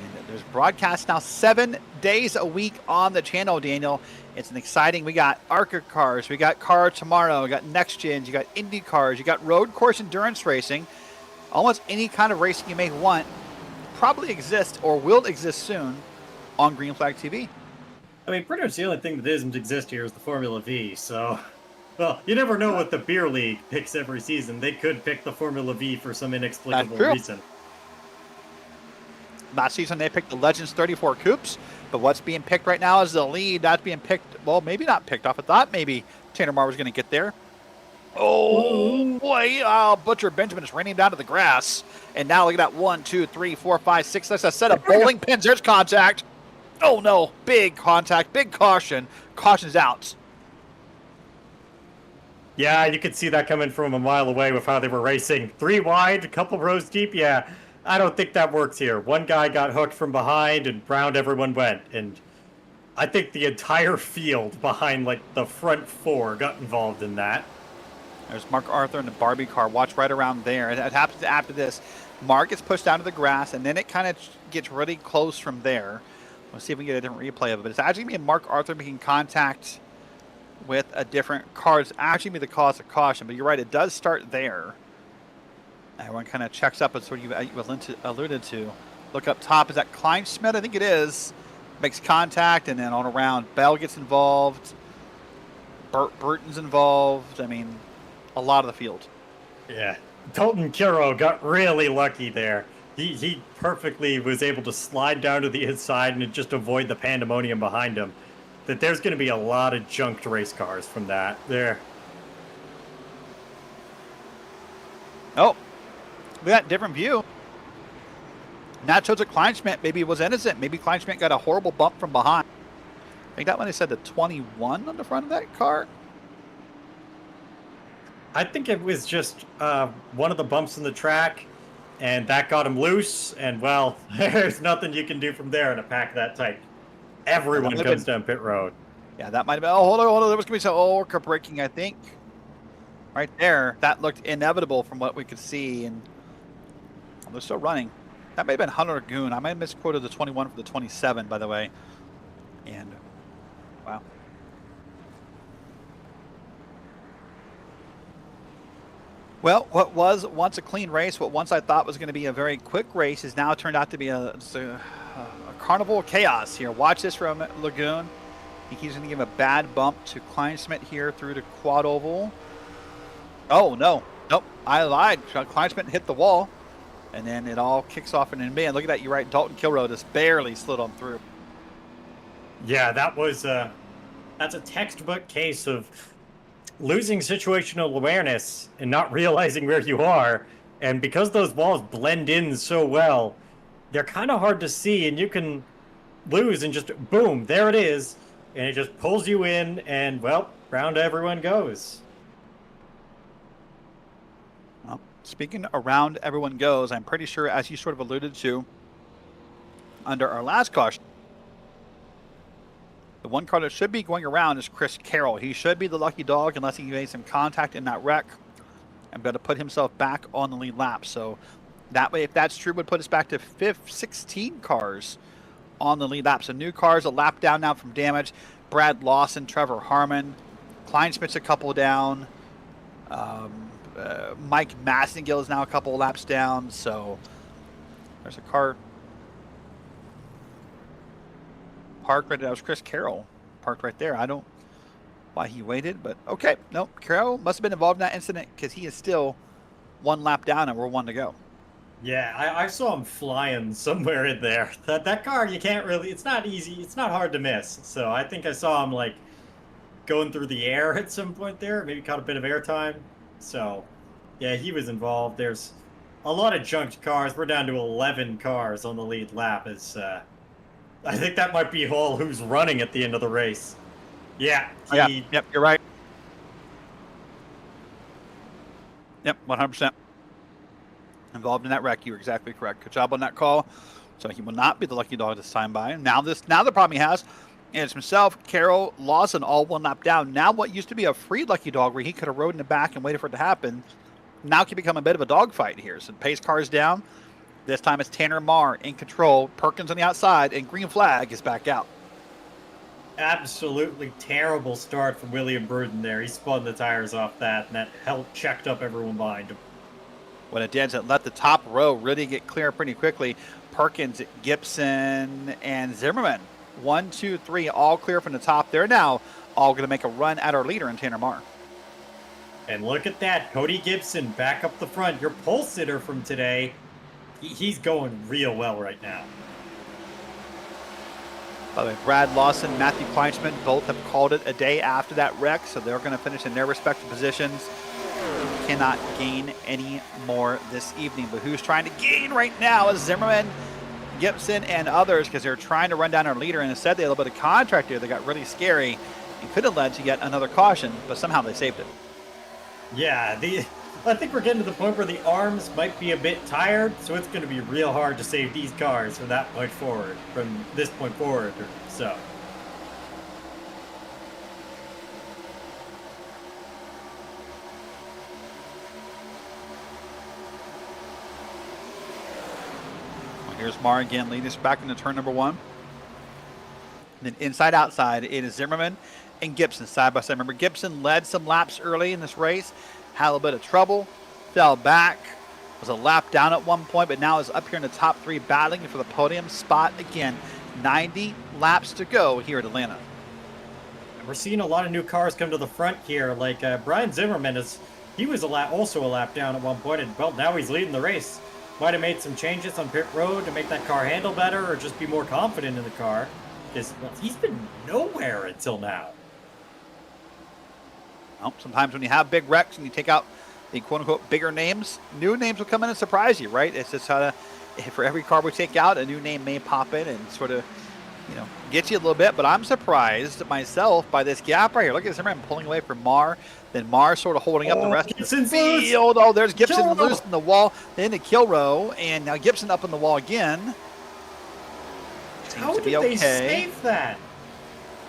And there's broadcasts now 7 days a week on the channel, Daniel. It's an exciting, we got ARCA cars, we got Car Tomorrow, we got Next Gens, you got Indy cars, you got road course endurance racing. Almost any kind of racing you may want probably exists or will exist soon on Green Flag TV. I mean, pretty much the only thing that doesn't exist here is the Formula V, so... Well, you never know what the Beer League picks every season. They could pick the Formula V for some inexplicable reason. Last season they picked the Legends 34 Coupes, but what's being picked right now is the lead. That's being picked, well, maybe not picked off. I thought maybe Tanner Marr was going to get there. Oh, boy. Butcher Benjamin is raining down to the grass. And now look at that. 1, 2, 3, 4, 5, 6. That's a set of bowling pins. There's contact. Oh, no. Big contact. Big caution. Caution's out. Yeah, you could see that coming from a mile away with how they were racing. 3 wide, a couple rows deep. Yeah, I don't think that works here. One guy got hooked from behind and round everyone went. And I think the entire field behind, like, the front 4 got involved in that. There's Mark Arthur in the Barbie car. Watch right around there. It happens after this. Mark gets pushed down to the grass, and then it kind of gets really close from there. Let's see if we can get a different replay of it. But it's actually me and Mark Arthur making contact with a different car. It's actually be the cause of caution, but you're right. It does start there. Everyone kind of checks up. It's what you alluded to. Look up top. Is that Kleinschmidt? I think it is. makes contact, and then on around, Bell gets involved. Burton's involved. I mean, a lot of the field. Yeah. Dalton Kiro got really lucky there. He perfectly was able to slide down to the inside and just avoid the pandemonium behind him. That there's going to be a lot of junked race cars from that there. Oh, we got a different view. And that shows that Kleinschmidt maybe was innocent. Maybe Kleinschmidt got a horrible bump from behind. I think that one they said the 21 on the front of that car. I think it was just one of the bumps in the track, and that got him loose. And, well, there's nothing you can do from there in a pack that tight. Everyone comes down pit road. Yeah, that might have been. Oh, hold on. There was going to be some ARCA braking, I think. Right there. That looked inevitable from what we could see. And they're still running. That may have been Hunter Lagoon. I might have misquoted the 21 for the 27, by the way. And, wow. Well, what was once a clean race, what once I thought was going to be a very quick race, has now turned out to be a carnival of chaos here. Watch this from Lagoon. I think he's going to give a bad bump to Kleinschmidt here through the quad oval. Oh, no. Nope, I lied. Kleinschmidt hit the wall. And then it all kicks off. And man, look at that. You're right. Dalton Kilroe just barely slid on through. Yeah, that was that's a textbook case of losing situational awareness and not realizing where you are. And because those walls blend in so well, they're kind of hard to see. And you can lose and just, boom, there it is. And it just pulls you in. And, well, round everyone goes. Well, speaking around everyone goes, I'm pretty sure, as you sort of alluded to, under our last caution, the one car that should be going around is Chris Carroll. He should be the lucky dog unless he made some contact in that wreck and better put himself back on the lead lap. So that way, if that's true, would put us back to 16 cars on the lead lap. So new cars a lap down now from damage. Brad Lawson, Trevor Harmon, Kleinschmidt's a couple down. Mike Massengill is now a couple laps down. So there's a car parked right there. That was Chris Carroll parked right there. I don't know why he waited, but okay. No, Carroll must have been involved in that incident because he is still one lap down and we're one to go. Yeah, I saw him flying somewhere in there. That car, you can't really, it's not easy, it's not hard to miss. So I think I saw him like going through the air at some point there, maybe caught a bit of air time. So yeah, he was involved. There's a lot of junked cars. We're down to 11 cars on the lead lap. I think that might be all who's running at the end of the race. Yeah. Yep, you're right. Yep, 100%. Involved in that wreck. You were exactly correct. Good job on that call. So he will not be the lucky dog this time by. Now the problem he has is himself, Carroll, Lawson, all one lap down. Now what used to be a free lucky dog where he could have rode in the back and waited for it to happen, now can become a bit of a dogfight here. So pace car's down. This time it's Tanner Marr in control, Perkins on the outside, and green flag is back out. Absolutely terrible start from William Burden there. He spun the tires off that, and that helped checked up everyone behind him. What it did is it let the top row really get clear pretty quickly. Perkins, Gibson, and Zimmerman. 1, 2, 3, all clear from the top. They're now all going to make a run at our leader in Tanner Marr. And look at that. Cody Gibson back up the front. Your pole sitter from today. He's going real well right now. By the way, Brad Lawson, Matthew Kleinschmidt both have called it a day after that wreck, so they're going to finish in their respective positions. Cannot gain any more this evening. But who's trying to gain right now is Zimmerman, Gibson, and others, because they're trying to run down our leader. And instead, they had a little bit of contact here that got really scary and could have led to yet another caution, but somehow they saved it. Yeah, I think we're getting to the point where the arms might be a bit tired, so it's going to be real hard to save these cars from that point forward, from this point forward. So. Here's Marr again, leading us back into turn number 1. And then inside outside, it is Zimmerman and Gibson side by side. Remember, Gibson led some laps early in this race, had a little bit of trouble, fell back, was a lap down at one point, but now is up here in the top 3 battling for the podium spot again. 90 laps to go here at Atlanta. We're seeing a lot of new cars come to the front here. Like Brian Zimmerman he was also a lap down at one point, and well, now he's leading the race. Might have made some changes on pit road to make that car handle better, or just be more confident in the car. Because well, he's been nowhere until now. Well, sometimes when you have big wrecks and you take out the quote-unquote bigger names, new names will come in and surprise you, right? It's just for every car we take out, a new name may pop in and sort of, get you a little bit. But I'm surprised myself by this gap right here. Look at Zimmerman pulling away from Marr. Then Marr sort of holding up the rest of the field. Oh, there's Gibson loose in the wall. Then to Kilrow. And now Gibson up in the wall again. How did they save that?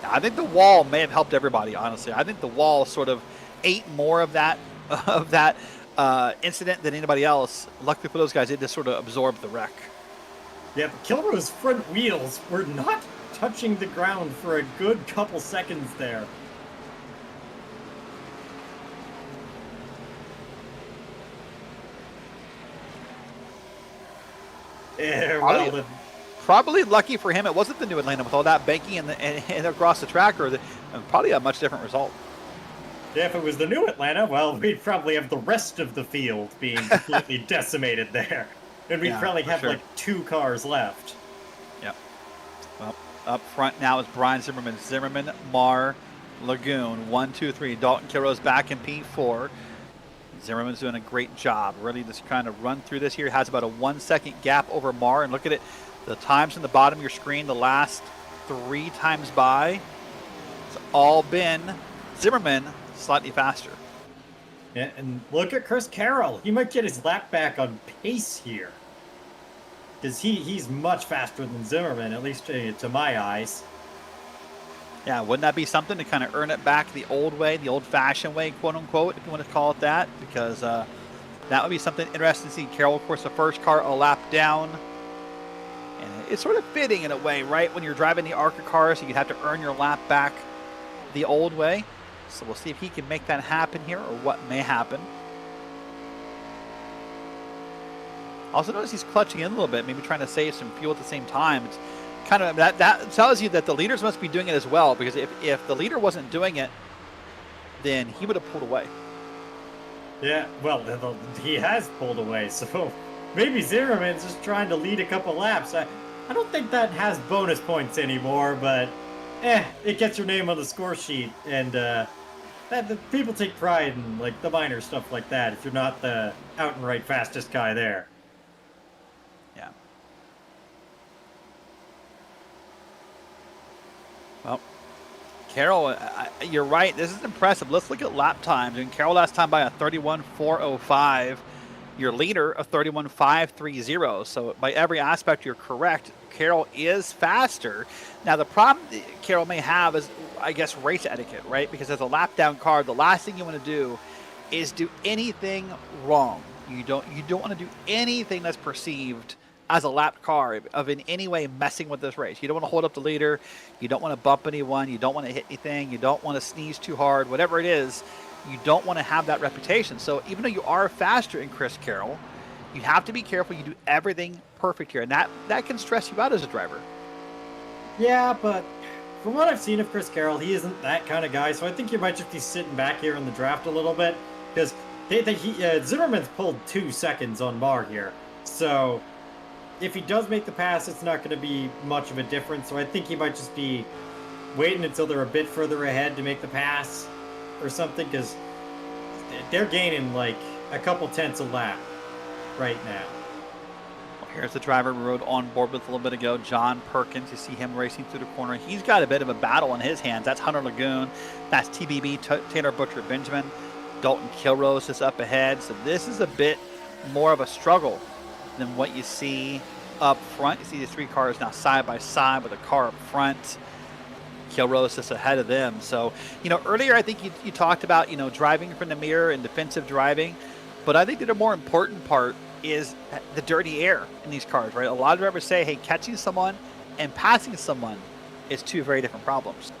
I think the wall may have helped everybody, honestly. I think the wall sort of ate more of that incident than anybody else. Luckily for those guys, it just sort of absorbed the wreck. Yeah, but Kilro's front wheels were not touching the ground for a good couple seconds there. Yeah, probably lucky for him, it wasn't the new Atlanta with all that banking and across the track, probably a much different result. Yeah, if it was the new Atlanta, well, we'd probably have the rest of the field being completely decimated there. And we'd probably have like 2 cars left. Yep. Well, up front now is Brian Zimmerman. Zimmerman, Marr, Lagoon. 1, 2, 3. Dalton Kilro's back in P4. Zimmerman's doing a great job. Really just kind of run through this here. Has about a 1-second gap over Marr. And look at it. The times in the bottom of your screen, the last 3 times by, it's all been Zimmerman slightly faster. Yeah, and look at Chris Carroll. He might get his lap back on pace here. Because he's much faster than Zimmerman, at least to my eyes. Yeah, wouldn't that be something to kind of earn it back the old way, the old-fashioned way, quote-unquote, if you want to call it that? Because that would be something interesting to see. Carroll, of course, the first car a lap down. And it's sort of fitting in a way, right? When you're driving the ARCA cars, you have to earn your lap back the old way. So we'll see if he can make that happen here, or what may happen. Also notice he's clutching in a little bit, maybe trying to save some fuel at the same time. It's kind of that tells you that the leaders must be doing it as well, because if the leader wasn't doing it, then he would have pulled away. Yeah, well, he has pulled away, so maybe Zimmerman's just trying to lead a couple laps. I don't think that has bonus points anymore, but it gets your name on the score sheet, and the people take pride in like the minor stuff like that if you're not the out and right fastest guy there. Yeah. Well, Carroll, you're right. This is impressive. Let's look at lap times. And Carroll last time by a 31.405. Your leader a 31.530. So by every aspect, you're correct. Carroll is faster. Now the problem Carroll may have is, I guess, race etiquette, right? Because as a lap down car, the last thing you want to do is do anything wrong. You don't want to do anything that's perceived as a lapped car of in any way messing with this race. You don't want to hold up the leader. You don't want to bump anyone. You don't want to hit anything. You don't want to sneeze too hard. Whatever it is, you don't want to have that reputation. So even though you are faster in Chris Carroll, you have to be careful. You do everything perfect here, and that can stress you out as a driver. Yeah, but from what I've seen of Chris Carroll, he isn't that kind of guy. So I think you might just be sitting back here in the draft a little bit, because Zimmerman's pulled 2 seconds on Marr here. So if he does make the pass, it's not going to be much of a difference. So I think he might just be waiting until they're a bit further ahead to make the pass or something, because they're gaining like a couple tenths a lap right now. Well, here's the driver we rode on board with a little bit ago, John Perkins. You see him racing through the corner. He's got a bit of a battle in his hands. That's Hunter Lagoon. That's TBB, Taylor Butcher Benjamin. Dalton Kilrose is up ahead. So this is a bit more of a struggle than what you see up front. You see these 3 cars now side by side with a car up front. Kilrose is ahead of them. So, earlier I think you talked about, driving from the mirror and defensive driving. But I think that a more important part is the dirty air in these cars, right? A lot of drivers say, hey, catching someone and passing someone is 2 very different problems.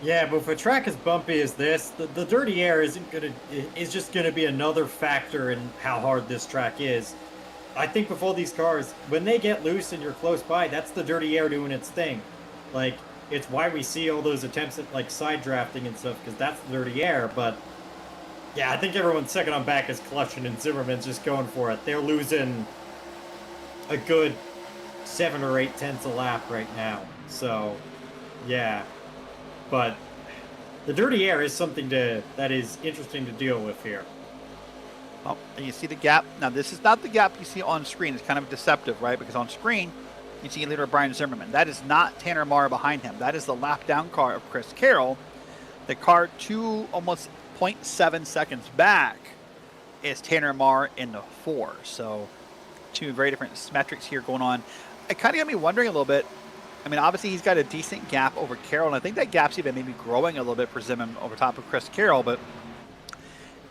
Yeah, but if a track as bumpy as this, the dirty air is just gonna be another factor in how hard this track is. I think with all these cars, when they get loose and you're close by, that's the dirty air doing its thing. Like, it's why we see all those attempts at like side drafting and stuff, because that's the dirty air. But yeah, I think everyone's second on back is clutching, and Zimmerman's just going for it. They're losing a good 7 or 8 tenths a lap right now. So yeah, but the dirty air is something that is interesting to deal with here. Oh, and you see the gap. Now, this is not the gap you see on screen. It's kind of deceptive, right? Because on screen, you see leader Brian Zimmerman. That is not Tanner Marr behind him. That is the lap down car of Chris Carroll. The car almost 0.7 seconds back is Tanner Marr in the 4. So 2 very different metrics here going on. It kind of got me wondering a little bit. I mean, obviously he's got a decent gap over Carroll, and I think that gap's even maybe growing a little bit for Zimmerman over top of Chris Carroll. But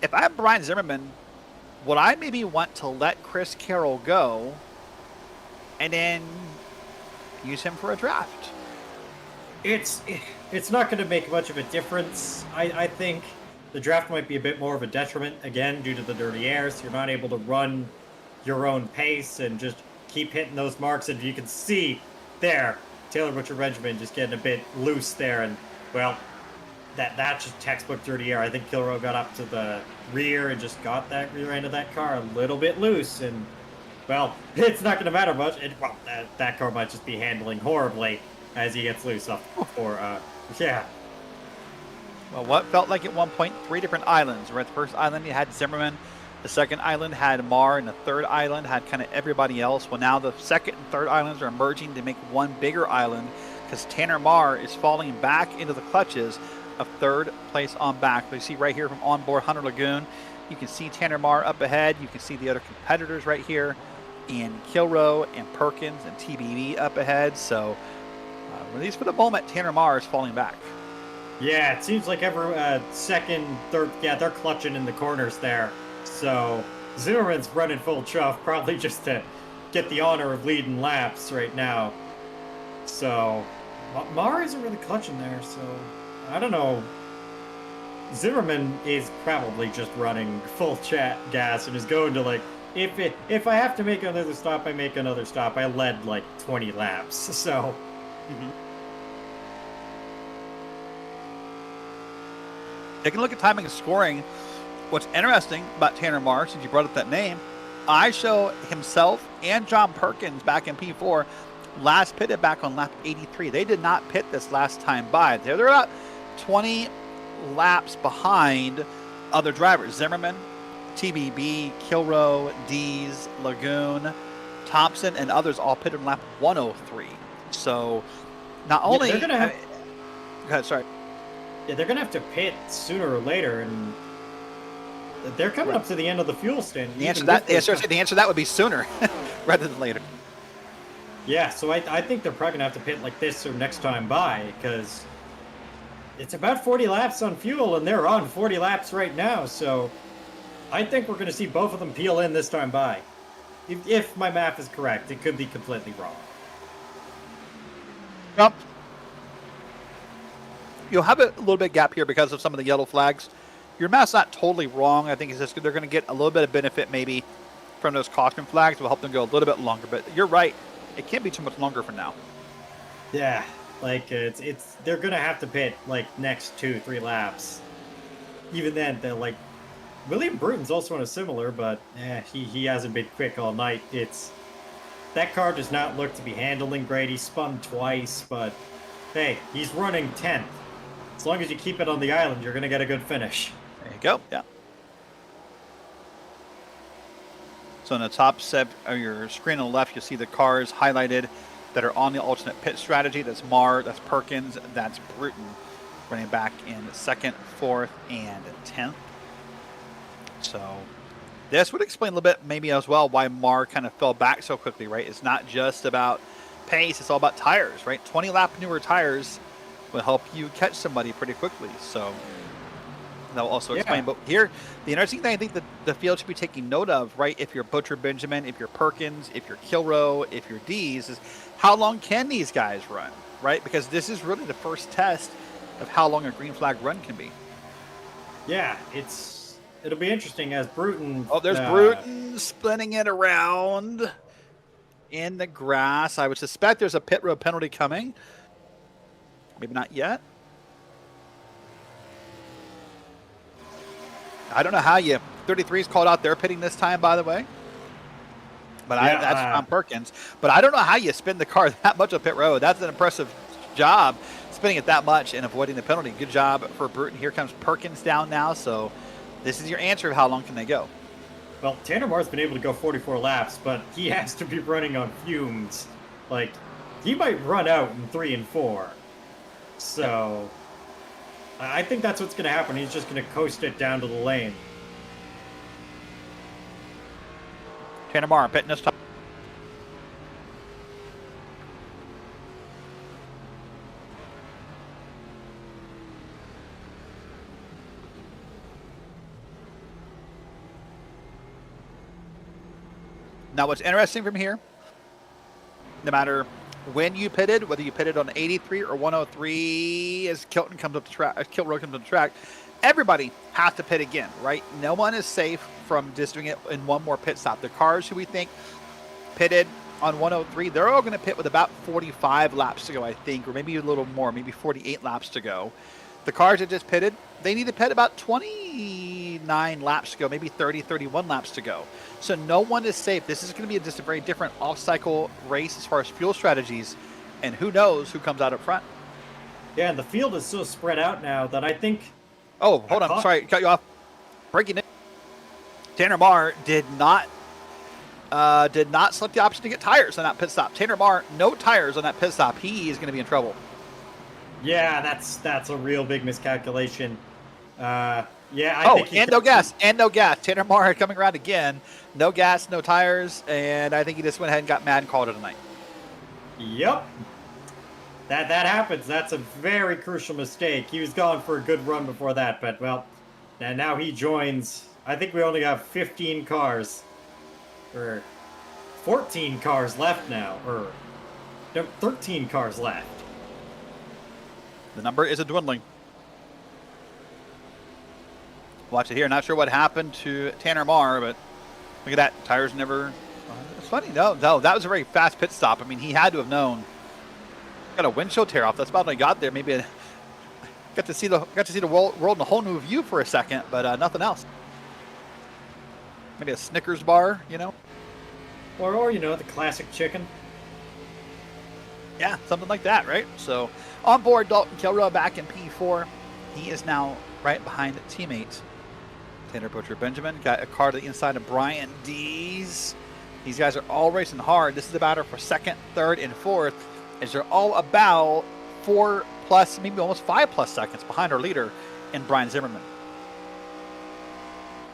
if I'm Brian Zimmerman, would I maybe want to let Chris Carroll go and then use him for a draft? It's not going to make much of a difference. I think the draft might be a bit more of a detriment, again, due to the dirty air, so you're not able to run your own pace and just keep hitting those marks. And you can see there, Taylor Butcher-Benjamin just getting a bit loose there. And, well, that's just textbook dirty air. I think Kilroe got up to the rear and just got that rear end of that car a little bit loose. And, well, it's not going to matter much. That car might just be handling horribly as he gets loose off. Yeah. Well, what felt like at one point 3 different islands. Where at the first island you had Zimmerman, the second island had Marr, and the third island had kind of everybody else. Well, now the second and third islands are merging to make one bigger island because Tanner Marr is falling back into the clutches of third place on back. You see right here from onboard Hunter Lagoon, you can see Tanner Marr up ahead. You can see the other competitors right here in Kilroe and Perkins and TBB up ahead. So at least for the moment, Tanner Marr is falling back. Yeah, it seems like every second, third, they're clutching in the corners there. So Zimmerman's running full chuff, probably just to get the honor of leading laps right now. So Marr isn't really clutching there, so I don't know. Zimmerman is probably just running full gas and is going to, like, if I have to make another stop, I make another stop. I led like 20 laps, so. Taking a look at timing and scoring, what's interesting about Tanner Marr, since you brought up that name, I show himself and John Perkins back in P4 last pitted back on lap 83. They did not pit this last time by. They're about 20 laps behind other drivers. Zimmerman, TBB, Kilroe, Dees, Lagoon, Thompson, and others all pitted in lap 103. So not only... they're gonna have... Go ahead, sorry. Yeah, they're going to have to pit sooner or later, and they're coming up to the end of the fuel stand. The answer to that would be sooner rather than later. Yeah, so I think they're probably going to have to pit like this or next time by, because it's about 40 laps on fuel, and they're on 40 laps right now, so I think we're going to see both of them peel in this time by. If my math is correct, it could be completely wrong. Yep. You'll have a little bit gap here because of some of the yellow flags. Your math's not totally wrong. I think it's just they're going to get a little bit of benefit maybe from those caution flags. Will help them go a little bit longer. But you're right. It can't be too much longer for now. Yeah, like it's they're going to have to pit like next 2-3 laps. Even then, they're like William Bruton's also on a similar, but he hasn't been quick all night. That car does not look to be handling great. He spun twice, but hey, he's running 10th. As long as you keep it on the island, you're going to get a good finish. There you go. Yeah. So on the top set of your screen on the left, you'll see the cars highlighted that are on the alternate pit strategy. That's Marr, that's Perkins, that's Bruton, running back in 2nd, 4th, and 10th. So this would explain a little bit maybe as well why Marr kind of fell back so quickly, right? It's not just about pace, it's all about tires, right? 20 lap newer tires will help you catch somebody pretty quickly. So that will also explain. But here, the interesting thing I think that the field should be taking note of, right? If you're Butcher Benjamin, if you're Perkins, if you're Kilroe, if you're Dees, is how long can these guys run, right? Because this is really the first test of how long a green flag run can be. Yeah, it'll be interesting as Bruton. Oh, there's Bruton spinning it around in the grass. I would suspect there's a pit road penalty coming. Maybe not yet. I don't know how you. 33's called out their pitting this time, by the way. But Yeah, that's on Perkins. But I don't know how you spin the car that much on pit road. That's an impressive job, spinning it that much and avoiding the penalty. Good job for Bruton. Here comes Perkins down now. So this is your answer of how long can they go. Well, Tanner Marr's been able to go 44 laps, but he has to be running on fumes. Like, he might run out in 3 and 4. So I think that's what's going to happen. He's just going to coast it down to the lane. Tanner Marr pitting this time. Now, what's interesting from here, no matter when you pitted, whether you pitted on 83 or 103, as Kilton comes up the track, as Kilroy comes up the track, everybody has to pit again, right? No one is safe from just doing it in one more pit stop. The cars who we think pitted on 103, they're all going to pit with about 45 laps to go, I think, or maybe a little more, maybe 48 laps to go. The cars that just pitted, they need to pit about 29 laps to go, maybe 30, 31 laps to go. So no one is safe. This is going to be just a very different off-cycle race as far as fuel strategies, and who knows who comes out up front. Yeah, and the field is so spread out now that I think... Oh, hold on. Sorry, cut you off. Breaking it. Tanner Marr did not select the option to get tires on that pit stop. Tanner Marr, no tires on that pit stop. He is going to be in trouble. Yeah, that's a real big miscalculation. I think and no gas. Tanner Marr coming around again. No gas, no tires, and I think he just went ahead and got mad and called it a night. Yep. That happens. That's a very crucial mistake. He was going for a good run before that, but, well, and now he joins. I think we only have 15 cars. Or 14 cars left now. Or no, 13 cars left. The number is a dwindling. Watch it here. Not sure what happened to Tanner Marr, but look at that. Tires never... It's funny. No, that was a very fast pit stop. I mean, he had to have known. Got a windshield tear off. That's about when I got there. Maybe got to see the world in a whole new view for a second, but nothing else. Maybe a Snickers bar, you know? Or you know, the classic chicken. Yeah, something like that, right? So on board, Dalton Kilroy back in P4. He is now right behind teammate Tanner Butcher Benjamin. Got a car to the inside of Brian Dees. These guys are all racing hard. This is the battle for second, third, and fourth, as they're all about 4+, maybe almost 5+ seconds behind our leader in Brian Zimmerman.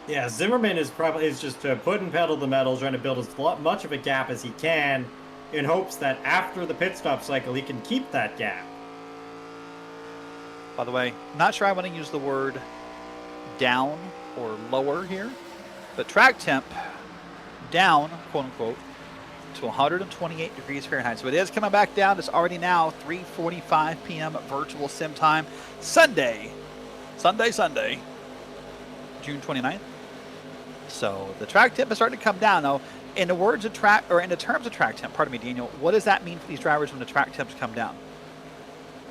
Yeah, Zimmerman is just putting pedal to the metal, trying to build as much of a gap as he can, in hopes that after the pit stop cycle he can keep that gap. By the way, not sure I want to use the word down or lower here, but track temp down, quote unquote, to 128 degrees Fahrenheit. So it is coming back down. It's already now 3:45 p.m. virtual sim time. Sunday, June 29th. So the track temp is starting to come down. Now, in the terms of track temp, pardon me, Daniel, what does that mean for these drivers when the track temps come down?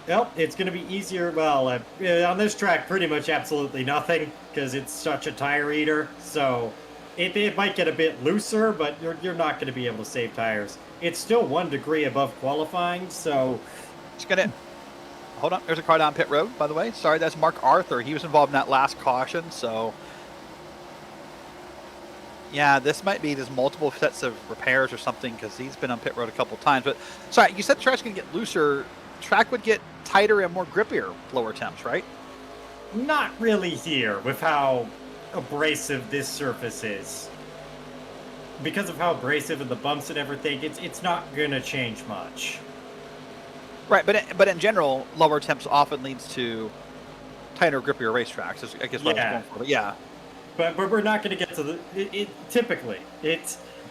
Well, it's going to be easier. Well, on this track, pretty much absolutely nothing, because it's such a tire eater. So it might get a bit looser, but you're not going to be able to save tires. It's still 1 degree above qualifying, so... It's going to... Hold on. There's a car down pit road, by the way. Sorry, that's Mark Arthur. He was involved in that last caution, so... Yeah, this might be just multiple sets of repairs or something, because he's been on pit road a couple times. But, sorry, you said the track's going to get looser. Track would get tighter and more grippier lower temps, right? Not really here, with how abrasive this surface is. Because of how abrasive and the bumps and everything, it's not going to change much. Right, but in general, lower temps often leads to tighter, grippier racetracks, is I guess what I was going for. But yeah. But we're not going to get to the... Typically,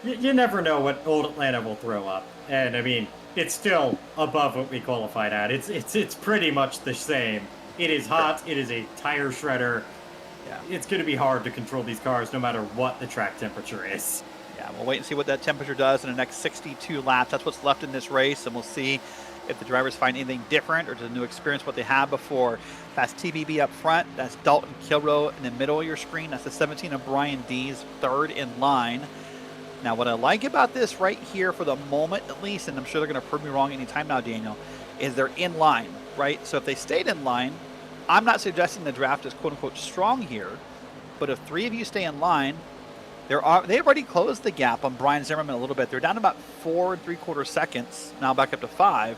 you never know what Old Atlanta will throw up. And, I mean, it's still above what we qualified at. It's pretty much the same. It is hot. It is a tire shredder. it's going to be hard to control these cars no matter what the track temperature is. Yeah, we'll wait and see what that temperature does in the next 62 laps. That's what's left in this race, and we'll see if the drivers find anything different or does a new experience what they had before. That's TBB up front. That's Dalton Kilrow in the middle of your screen. That's the 17 of Brian Dees, third in line. Now, what I like about this right here for the moment at least, and I'm sure they're going to prove me wrong anytime now, Daniel, is they're in line, right? So if they stayed in line, I'm not suggesting the draft is quote-unquote strong here, but if three of you stay in line, they've already closed the gap on Brian Zimmerman a little bit. They're down about 4 3/4 seconds, now back up to 5.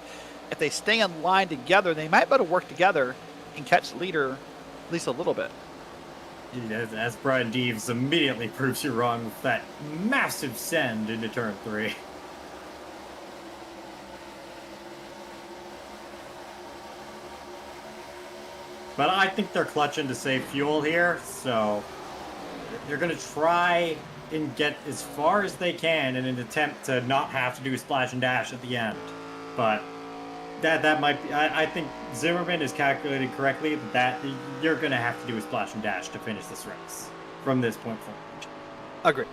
If they stay in line together, they might be able to work together and catch the leader at least a little bit. As Brian Deeves immediately proves you wrong with that massive send into turn 3. But I think they're clutching to save fuel here, so they're going to try and get as far as they can in an attempt to not have to do a splash and dash at the end. But that might be, I think Zimmerman is calculated correctly that you're going to have to do a splash and dash to finish this race from this point forward. Agree.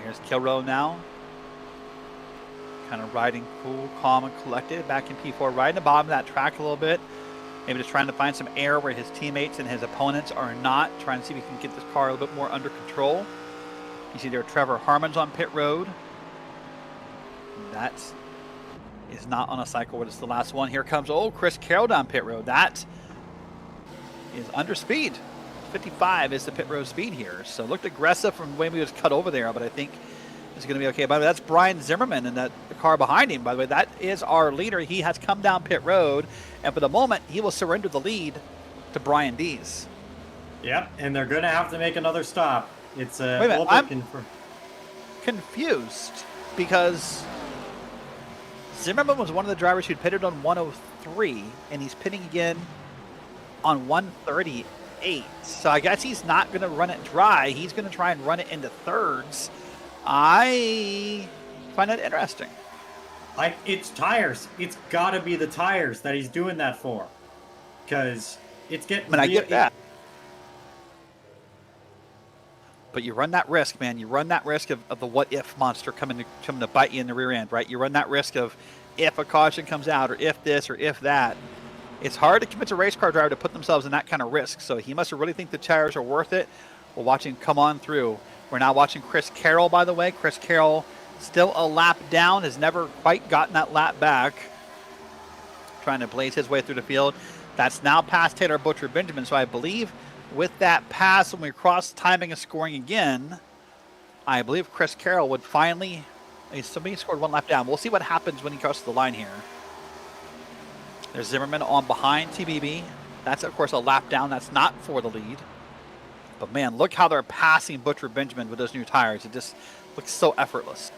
Here's Kilrow now. Kind of riding cool, calm, and collected back in P4, riding the bottom of that track a little bit. Maybe just trying to find some air where his teammates and his opponents are not. Trying to see if he can get this car a little bit more under control. You see there Trevor Harmon's on pit road. That is not on a cycle, but it's the last one. Here comes Chris Carroll down pit road. That is under speed. 55 is the pit road speed here. So looked aggressive from the way we was cut over there, but I think it's going to be okay. By the way, that's Brian Zimmerman and the car behind him. By the way, that is our leader. He has come down pit road, and for the moment, he will surrender the lead to Brian Dees. Yep, and they're going to have to make another stop. It's Wait a minute, I'm confused because Zimmerman was one of the drivers who'd pitted on 103, and he's pitting again on 138. So I guess he's not going to run it dry. He's going to try and run it into thirds. I find that interesting. It's tires. It's got to be the tires that he's doing that for. Because it's getting... I get that. But you run that risk, man. You run that risk of the what-if monster coming to bite you in the rear end, right? You run that risk of if a caution comes out or if this or if that. It's hard to convince a race car driver to put themselves in that kind of risk. So he must really think the tires are worth it. We'll watch him come on through. We're now watching Chris Carroll, by the way. Chris Carroll still a lap down, has never quite gotten that lap back. Trying to blaze his way through the field. That's now past Taylor Butcher Benjamin. So I believe with that pass, when we cross timing and scoring again, I believe Chris Carroll would finally... Somebody scored one lap down. We'll see what happens when he crosses the line here. There's Zimmerman on behind TBB. That's, of course, a lap down. That's not for the lead. But, man, look how they're passing Butcher Benjamin with those new tires. It just looks so effortless.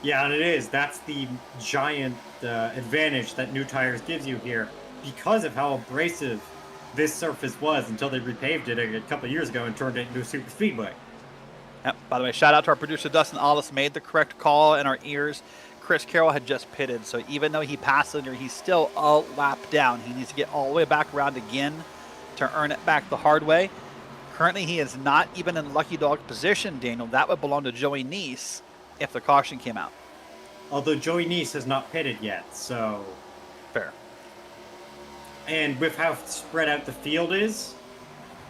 Yeah, and it is. That's the giant advantage that new tires gives you here because of how abrasive this surface was until they repaved it a couple of years ago and turned it into a super speedway. Yep. By the way, shout out to our producer, Dustin. Ollis made the correct call in our ears. Chris Carroll had just pitted, so even though he passed under, he's still a lap down. He needs to get all the way back around again to earn it back the hard way. Currently, he is not even in lucky dog position, Daniel. That would belong to Joey Neese if the caution came out. Although Joey Neese has not pitted yet, so... Fair. And with how spread out the field is,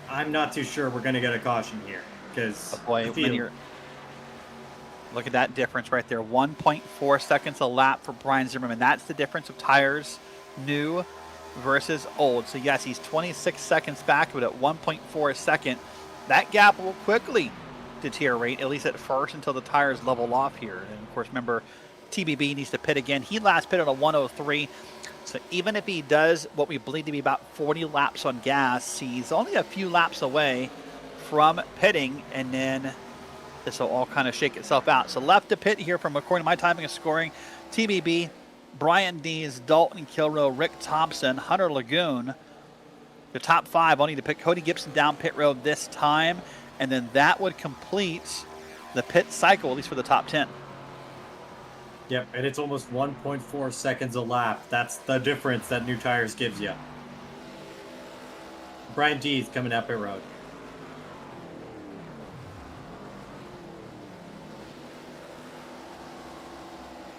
I'm not too sure we're going to get a caution here. Because look at that difference right there. 1.4 seconds a lap for Brian Zimmerman. That's the difference of tires new versus old. So, yes, he's 26 seconds back, but at 1.4 a second, that gap will quickly deteriorate, at least at first, until the tires level off here. And, of course, remember, TBB needs to pit again. He last pitted on a 103. So even if he does what we believe to be about 40 laps on gas, he's only a few laps away from pitting, and then this will all kind of shake itself out. So left to pit here from, according to my timing of scoring, TBB, Brian Dees, Dalton Kilrow, Rick Thompson, Hunter Lagoon. The top 5 will need to pick Cody Gibson down pit road this time, and then that would complete the pit cycle, at least for the top 10. Yep, and it's almost 1.4 seconds a lap. That's the difference that new tires gives you. Brian D's coming up pit road.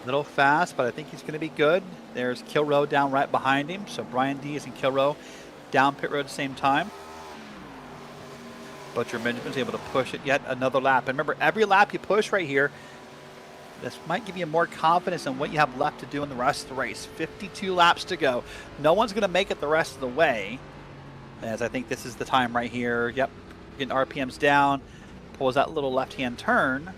Little fast, but I think he's going to be good. There's Kilrow down right behind him. So Brian D is in Kilrow down pit road at the same time. Butcher Benjamin's able to push it yet another lap. And remember, every lap you push right here, this might give you more confidence in what you have left to do in the rest of the race. 52 laps to go. No one's going to make it the rest of the way, as I think this is the time right here. Yep, getting RPMs down, pulls that little left-hand turn,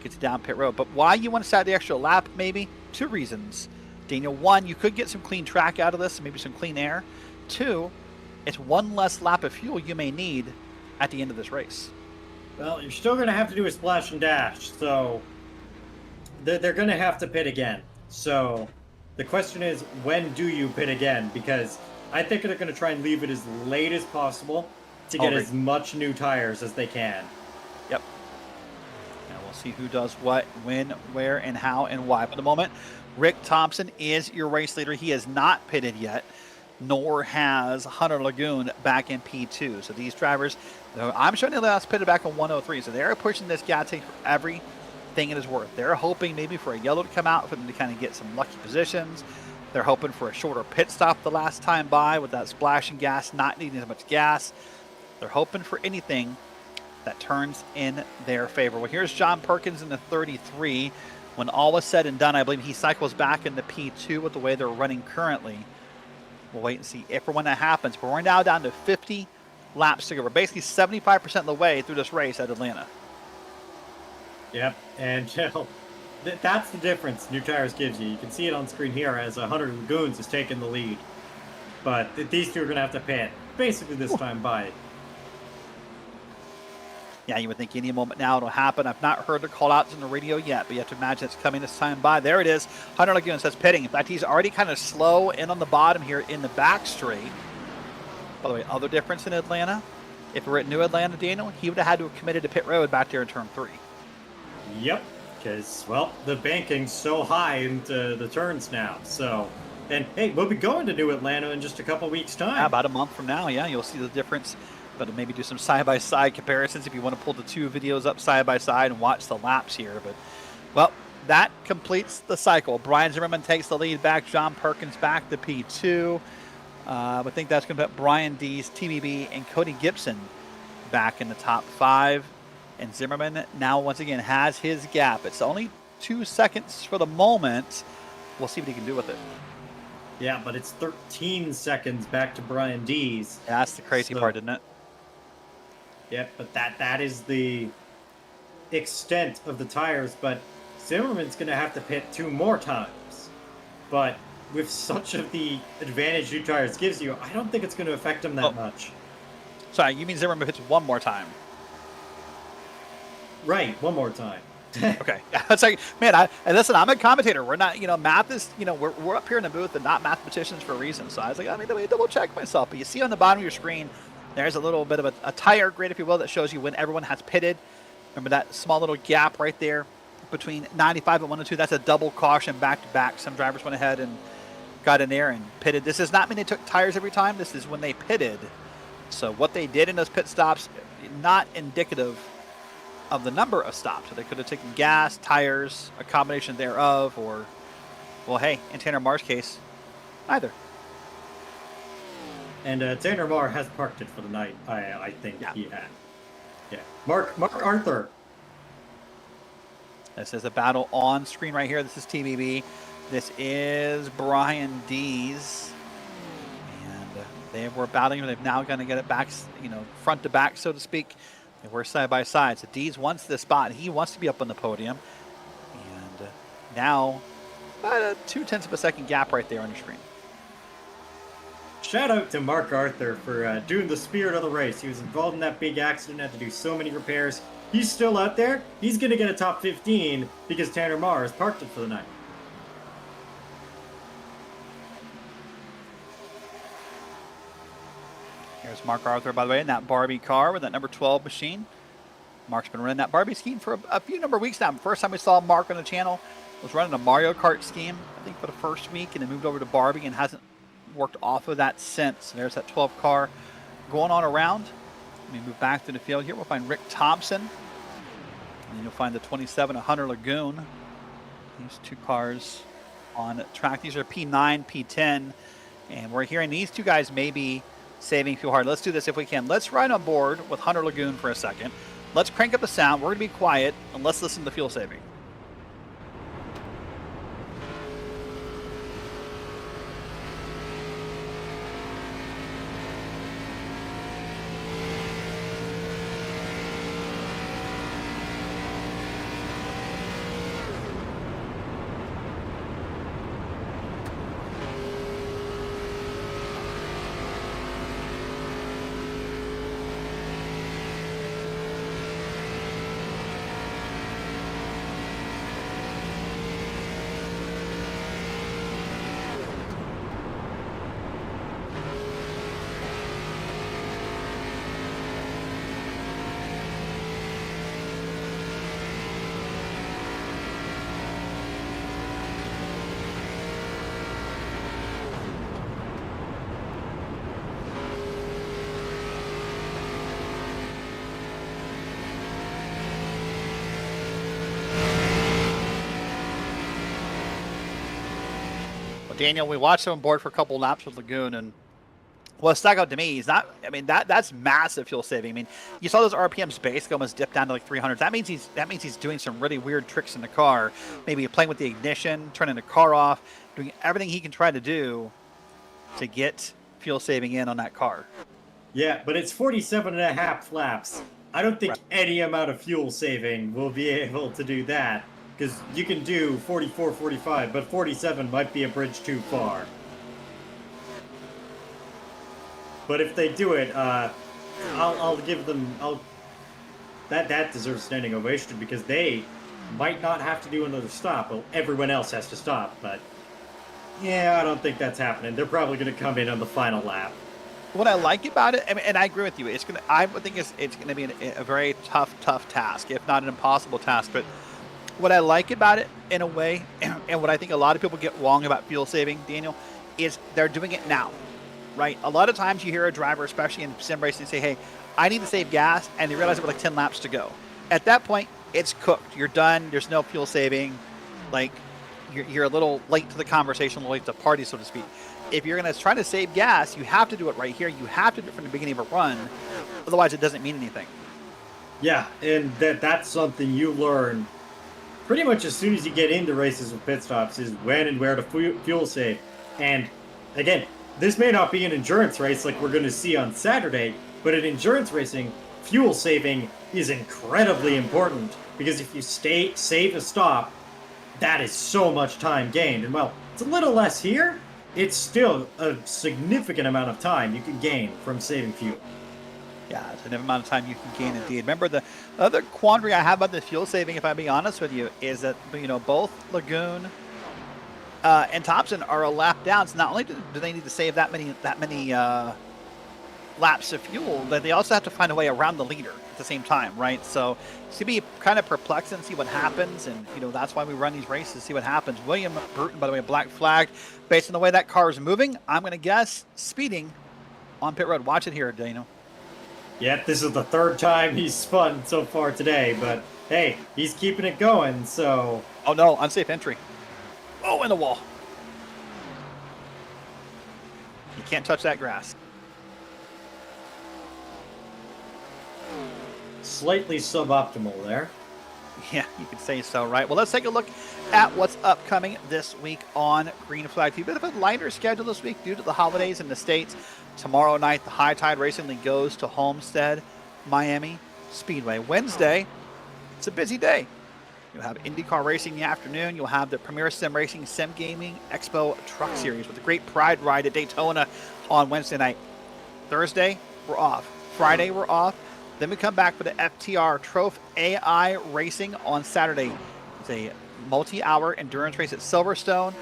gets it down pit road. But why you want to start the extra lap, maybe? 2 reasons, Daniel. 1, you could get some clean track out of this, maybe some clean air. 2, it's 1 less lap of fuel you may need at the end of this race. Well, you're still going to have to do a splash and dash, so they're going to have to pit again. So the question is, when do you pit again? Because I think they're going to try and leave it as late as possible to get as much new tires as they can. Yep. And we'll see who does what, when, where, and how, and why. For the moment, Rick Thompson is your race leader. He has not pitted yet, nor has Hunter Lagoon back in P2. So these drivers, I'm sure they last pitted back on 103. So they're pushing this guy to for everything it is worth. They're hoping maybe for a yellow to come out for them to kind of get some lucky positions. They're hoping for a shorter pit stop the last time by with that splashing gas, not needing as much gas. They're hoping for anything that turns in their favor. Well, here's John Perkins in the 33. When all is said and done, I believe he cycles back into P2 with the way they're running currently. We'll wait and see if or when that happens. But we're now down to 50 laps to go. We're basically 75% of the way through this race at Atlanta. Yep, and that's the difference new tires gives you. You can see it on screen here as Hunter Lagoons is taking the lead. But these two are going to have to pit basically this time by. Yeah, you would think any moment now it'll happen. I've not heard the call-outs on the radio yet, but you have to imagine it's coming this time by. There it is. Hunter Lagoon says pitting. In fact, he's already kind of slow in on the bottom here in the back straight. By the way, other difference in Atlanta, if we were at New Atlanta, Daniel, he would have had to have committed to pit road back there in turn 3. Yep, because, well, the banking's so high into the turns now. So, and hey, we'll be going to New Atlanta in just a couple weeks' time. Yeah, about a month from now, yeah, you'll see the difference. But maybe do some side-by-side comparisons if you want to pull the 2 videos up side-by-side and watch the laps here. But, well, that completes the cycle. Brian Zimmerman takes the lead back. John Perkins back to P2. I think that's going to put Brian D's, TBB, and Cody Gibson back in the top 5. And Zimmerman now, once again, has his gap. It's only 2 seconds for the moment. We'll see what he can do with it. Yeah, but it's 13 seconds back to Brian D's. Yeah, that's the crazy part, isn't it? Yep, but that is the extent of the tires. But Zimmerman's going to have to pit 2 more times. But with such of the advantage new tires gives you, I don't think it's going to affect him that much. Sorry, you mean Zimmerman pits 1 more time? Right, 1 more time. Okay. It's like, man, and listen, I'm a commentator. We're not, math is, we're up here in the booth and not mathematicians for a reason. So I was like, let me double check myself. But you see on the bottom of your screen, there's a little bit of a tire grid, if you will, that shows you when everyone has pitted. Remember that small little gap right there between 95 and 102? That's a double caution back to back. Some drivers went ahead and got in there and pitted. This does not mean they took tires every time. This is when they pitted. So what they did in those pit stops, not indicative of the number of stops. So they could have taken gas, tires, a combination thereof, or, well, hey, in Tanner Marr's case, neither. And Tanner Marr has parked it for the night, I think he had. Yeah. Mark Arthur. This is a battle on screen right here. This is TBB. This is Brian D's. And they were battling. They've now going to get it back, front to back, so to speak. And we're side by side. So Dees wants this spot. He wants to be up on the podium. And now, about a 0.2 of a second gap right there on your screen. Shout out to Mark Arthur for doing the spirit of the race. He was involved in that big accident, had to do so many repairs. He's still out there. He's going to get a top 15 because Tanner Marr has parked it for the night. There's Mark Arthur, by the way, in that Barbie car with that number 12 machine. Mark's been running that Barbie scheme for a few number of weeks now. First time we saw Mark on the channel was running a Mario Kart scheme, I think, for the first week, and then moved over to Barbie and hasn't worked off of that since. There's that 12 car going on around. Let me move back to the field here. We'll find Rick Thompson. And then you'll find the 27, a Hunter Lagoon. These two cars on track. These are P9, P10. And we're hearing these two guys may be saving fuel hard. Let's do this if we can. Let's ride on board with Hunter Lagoon for a second. Let's crank up the sound. We're going to be quiet, and let's listen to fuel saving. Daniel, we watched him on board for a couple laps with Lagoon, and what stuck out to me is not, I mean, that's massive fuel saving. I mean, you saw those RPMs basically almost dip down to like 300. That means he's doing some really weird tricks in the car. Maybe playing with the ignition, turning the car off, doing everything he can try to do to get fuel saving in on that car. Yeah, but it's 47.5 laps. I don't think any amount of fuel saving will be able to do that. Because you can do 44, 45, but 47 might be a bridge too far. But if they do it, I'll give them. That deserves standing ovation because they might not have to do another stop. Well, everyone else has to stop, but yeah, I don't think that's happening. They're probably going to come in on the final lap. What I like about it, and I agree with you, I think it's gonna be a very tough task, if not an impossible task, but. What I like about it, in a way, and what I think a lot of people get wrong about fuel saving, Daniel, is they're doing it now, right? A lot of times you hear a driver, especially in sim racing, say, hey, I need to save gas, and they realize it with like 10 laps to go. At that point, it's cooked. You're done. There's no fuel saving. Like, you're a little late to the conversation, a little late to the party, so to speak. If you're going to try to save gas, you have to do it right here. You have to do it from the beginning of a run. Otherwise, it doesn't mean anything. Yeah, and that's something you learn pretty much as soon as you get into races with pit stops is when and where to fuel save. And again, this may not be an endurance race like we're going to see on Saturday, but in endurance racing, fuel saving is incredibly important because if you save a stop, that is so much time gained. And well, it's a little less here. It's still a significant amount of time you can gain from saving fuel. Yeah, it's an amount of time you can gain indeed. Remember, the other quandary I have about the fuel saving, if I'm being honest with you, is that, you know, both Lagoon and Thompson are a lap down. So not only do they need to save that many laps of fuel, but they also have to find a way around the leader at the same time, right? So it's going to be kind of perplexing and see what happens. And, you know, that's why we run these races, see what happens. William Bruton, by the way, black flagged. Based on the way that car is moving, I'm going to guess speeding on pit road. Watch it here, Daniel. Yeah, this is the third time he's spun so far today, but hey, he's keeping it going, so... Oh no, unsafe entry. Oh, in the wall. You can't touch that grass. Slightly suboptimal there. Yeah, you could say so, right? Well, let's take a look at what's upcoming this week on Green Flag TV. A bit of a lighter schedule this week due to the holidays in the States. Tomorrow night, the High Tide Racing League goes to Homestead, Miami Speedway. Wednesday, it's a busy day. You'll have IndyCar racing in the afternoon. You'll have the Premier Sim Racing Sim Gaming Expo Truck Series with the Great Pride Ride at Daytona on Wednesday night. Thursday, we're off. Friday, we're off. Then we come back for the FTR Trophy AI Racing on Saturday. It's a multi-hour endurance race at Silverstone.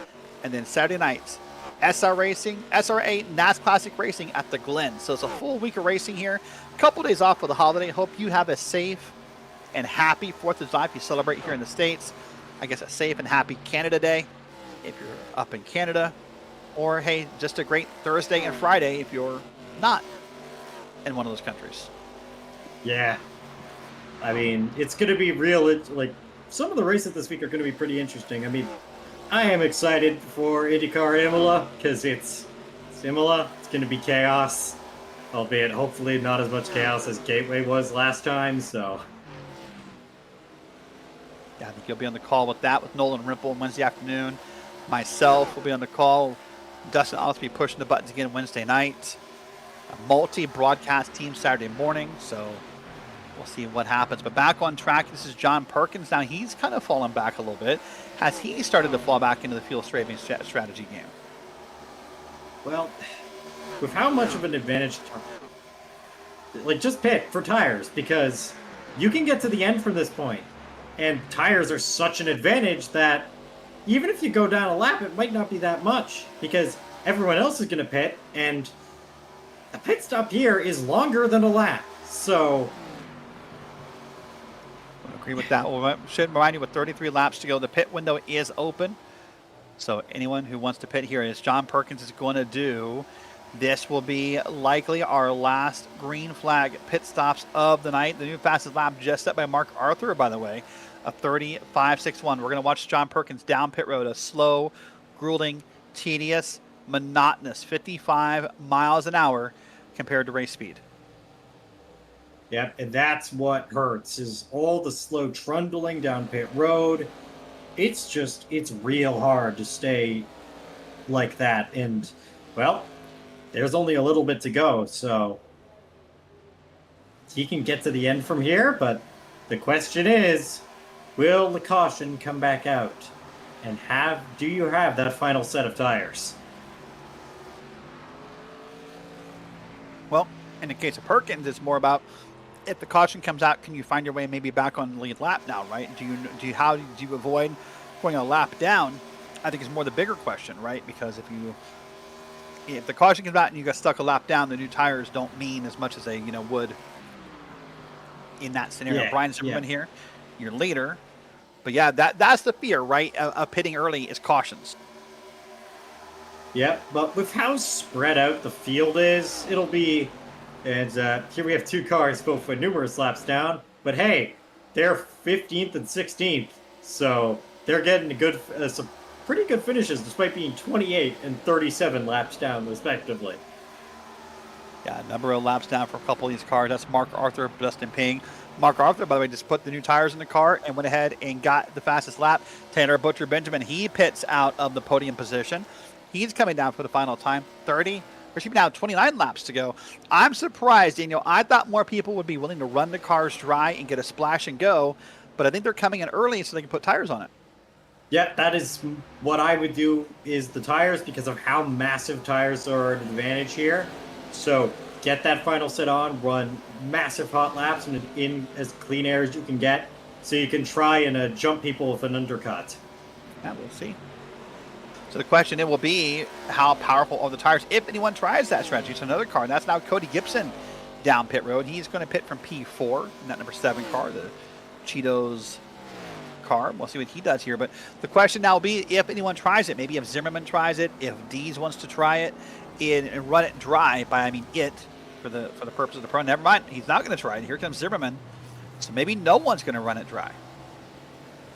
And then Saturday nights, SRA NAS Classic Racing at the Glen. So it's a full week of racing here. A couple days off for the holiday. Hope you have a safe and happy 4th of July if you celebrate here in the States. I guess a safe and happy Canada Day if you're up in Canada. Or, hey, just a great Thursday and Friday if you're not in one of those countries. Yeah. I mean, it's going to be real. Like, some of the races this week are going to be pretty interesting. I mean, I am excited for IndyCar Imola because it's Imola. It's going to be chaos, albeit hopefully not as much chaos as Gateway was last time. So, yeah, I think you'll be on the call with that with Nolan Rimple on Wednesday afternoon. Myself will be on the call. Dustin Ollis will be pushing the buttons again Wednesday night. A multi-broadcast team Saturday morning, so we'll see what happens. But back on track, this is John Perkins. Now he's kind of fallen back a little bit. Has he started to fall back into the fuel saving strategy game? well, with how much of an advantage, like, just pit for tires, because you can get to the end from this point, and tires are such an advantage that even if you go down a lap, it might not be that much, because everyone else is going to pit, and a pit stop here is longer than a lap. So I agree with that. Well, should remind you with 33 laps to go, the pit window is open. So anyone who wants to pit here, as John Perkins is going to do, this will be likely our last green flag pit stops of the night. The new fastest lap just set by Mark Arthur, by the way, a 35.61. We're going to watch John Perkins down pit road, a slow, grueling, tedious, monotonous 55 miles an hour compared to race speed. yeah, and that's what hurts, is all the slow trundling down pit road. It's real hard to stay like that. And, well, there's only a little bit to go, so he can get to the end from here, but the question is, will the caution come back out? And do you have that final set of tires? Well, in the case of Perkins, it's more about if the caution comes out, can you find your way maybe back on the lead lap now, right? How do you avoid going a lap down? I think is more the bigger question, right? Because if the caution comes out and you got stuck a lap down, the new tires don't mean as much as they would in that scenario. Yeah, Brian Zimmerman here, you're later, but yeah, that's the fear, right? Of pitting early is cautions. Yeah, but with how spread out the field is, it'll be. And here we have two cars, both with numerous laps down. But hey, they're 15th and 16th, so they're getting some pretty good finishes, despite being 28 and 37 laps down, respectively. Yeah, a number of laps down for a couple of these cars. That's Mark Arthur, Dustin Ping. Mark Arthur, by the way, just put the new tires in the car and went ahead and got the fastest lap. Tanner Butcher Benjamin, he pits out of the podium position. He's coming down for the final time, 29 laps to go. I'm surprised, Daniel. I thought more people would be willing to run the cars dry and get a splash and go, but I think they're coming in early so they can put tires on it. Yeah, that is what I would do, is the tires, because of how massive tires are an advantage here. So get that final set on, run massive hot laps and in as clean air as you can get, so you can try and jump people with an undercut. Yeah, we'll see. So the question, it will be, how powerful are the tires if anyone tries that strategy? It's another car, and that's now Cody Gibson down pit road. He's going to pit from P4 in that number 7 car, the Cheetos car. We'll see what he does here. But the question now will be if anyone tries it. Maybe if Zimmerman tries it, if Dees wants to try it and run it dry for the purpose of the pro. Never mind, he's not going to try it. Here comes Zimmerman. So maybe no one's going to run it dry.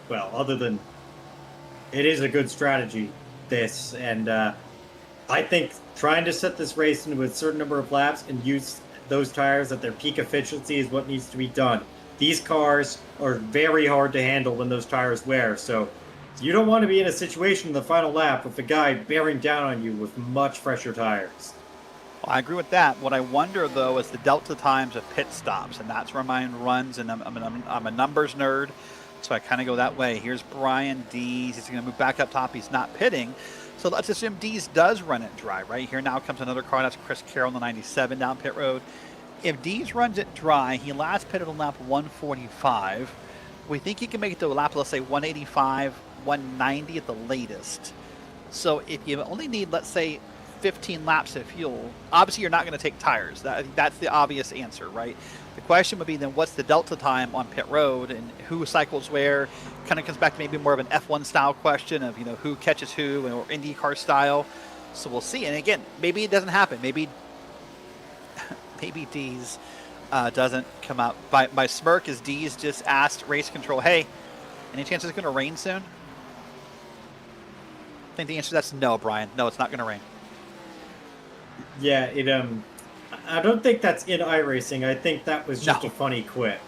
Well, other than it is a good strategy, this, and I think trying to set this race into a certain number of laps and use those tires at their peak efficiency is what needs to be done. These cars are very hard to handle when those tires wear, so you don't want to be in a situation in the final lap with the guy bearing down on you with much fresher tires. Well, I agree with that. What I wonder, though, is the delta times of pit stops, and that's where mine runs, and I'm a numbers nerd, so I kind of go that way. Here's Brian Dees. He's going to move back up top. He's not pitting. So let's assume Dees does run it dry. Right here now comes another car. That's Chris Carroll on the 97 down pit road. If Dees runs it dry, he last pitted on lap 145. We think he can make it to a lap, let's say 185, 190 at the latest. So if you only need, let's say, 15 laps of fuel, obviously you're not going to take tires. That's the obvious answer, right? The question would be then what's the delta time on pit road and who cycles where? Kind of comes back to maybe more of an F1 style question of, who catches who, or IndyCar style. So we'll see. And again, maybe it doesn't happen. Maybe Dees doesn't come out. By smirk, is Dees just asked race control, hey, any chance it's going to rain soon? I think the answer to that's no, Brian. No, it's not going to rain. Yeah, I don't think that's in iRacing. I think that was just a funny quip.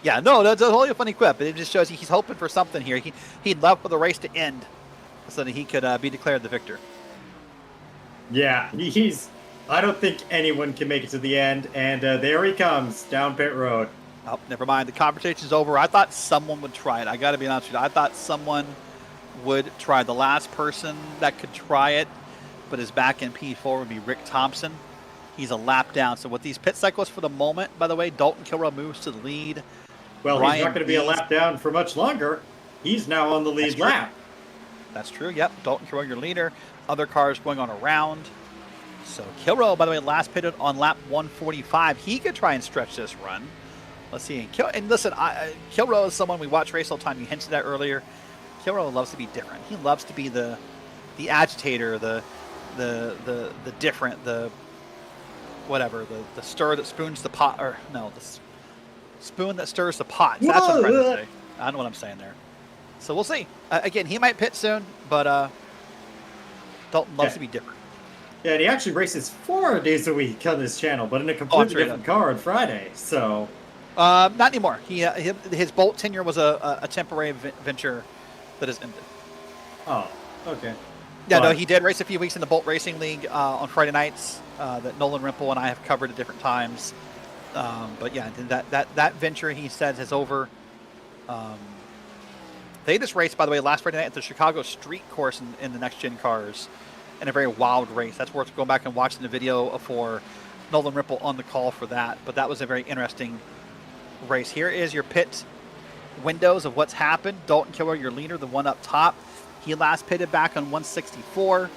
Yeah, no, that's only a funny quip. It just shows he's hoping for something here. He'd love for the race to end so that he could be declared the victor. Yeah, I don't think anyone can make it to the end, and there he comes down pit road. Oh, never mind. The conversation's over. I thought someone would try it. I got to be honest with you. I thought someone would try. The last person that could try it but is back in P4 would be Rick Thompson. He's a lap down. So with these pit cyclists for the moment, by the way, Dalton Kilrow moves to the lead. Well, he's not going to be a lap down for much longer. He's now on the lead lap. That's true. Yep. Dalton Kilrow, your leader. Other cars going on around. So Kilrow, by the way, last pitted on lap 145. He could try and stretch this run. Let's see. And listen, Kilrow is someone we watch race all the time. You hinted at earlier. Kilrow loves to be different. He loves to be the agitator, the different, the whatever, the stir that spoons the pot, or no, the spoon that stirs the pot. That's what I'm trying to say. I don't know what I'm saying there. So we'll see. Again, he might pit soon, but Dalton loves to be different. Yeah, and he actually races 4 days a week on this channel, but in a completely different car on Friday. So, not anymore. His Bolt tenure was a temporary venture that has ended. Oh, okay. Yeah, no, he did race a few weeks in the Bolt Racing League on Friday nights that Nolan Rimple and I have covered at different times. But yeah, that venture he says is over. They just raced, by the way, last Friday night at the Chicago Street Course in the next gen cars, in a very wild race. That's worth going back and watching the video for Nolan Rimple on the call for that. But that was a very interesting race. Here is your pit windows of what's happened. Dalton Kilrow, your leader, the one up top. He last pitted back on 164.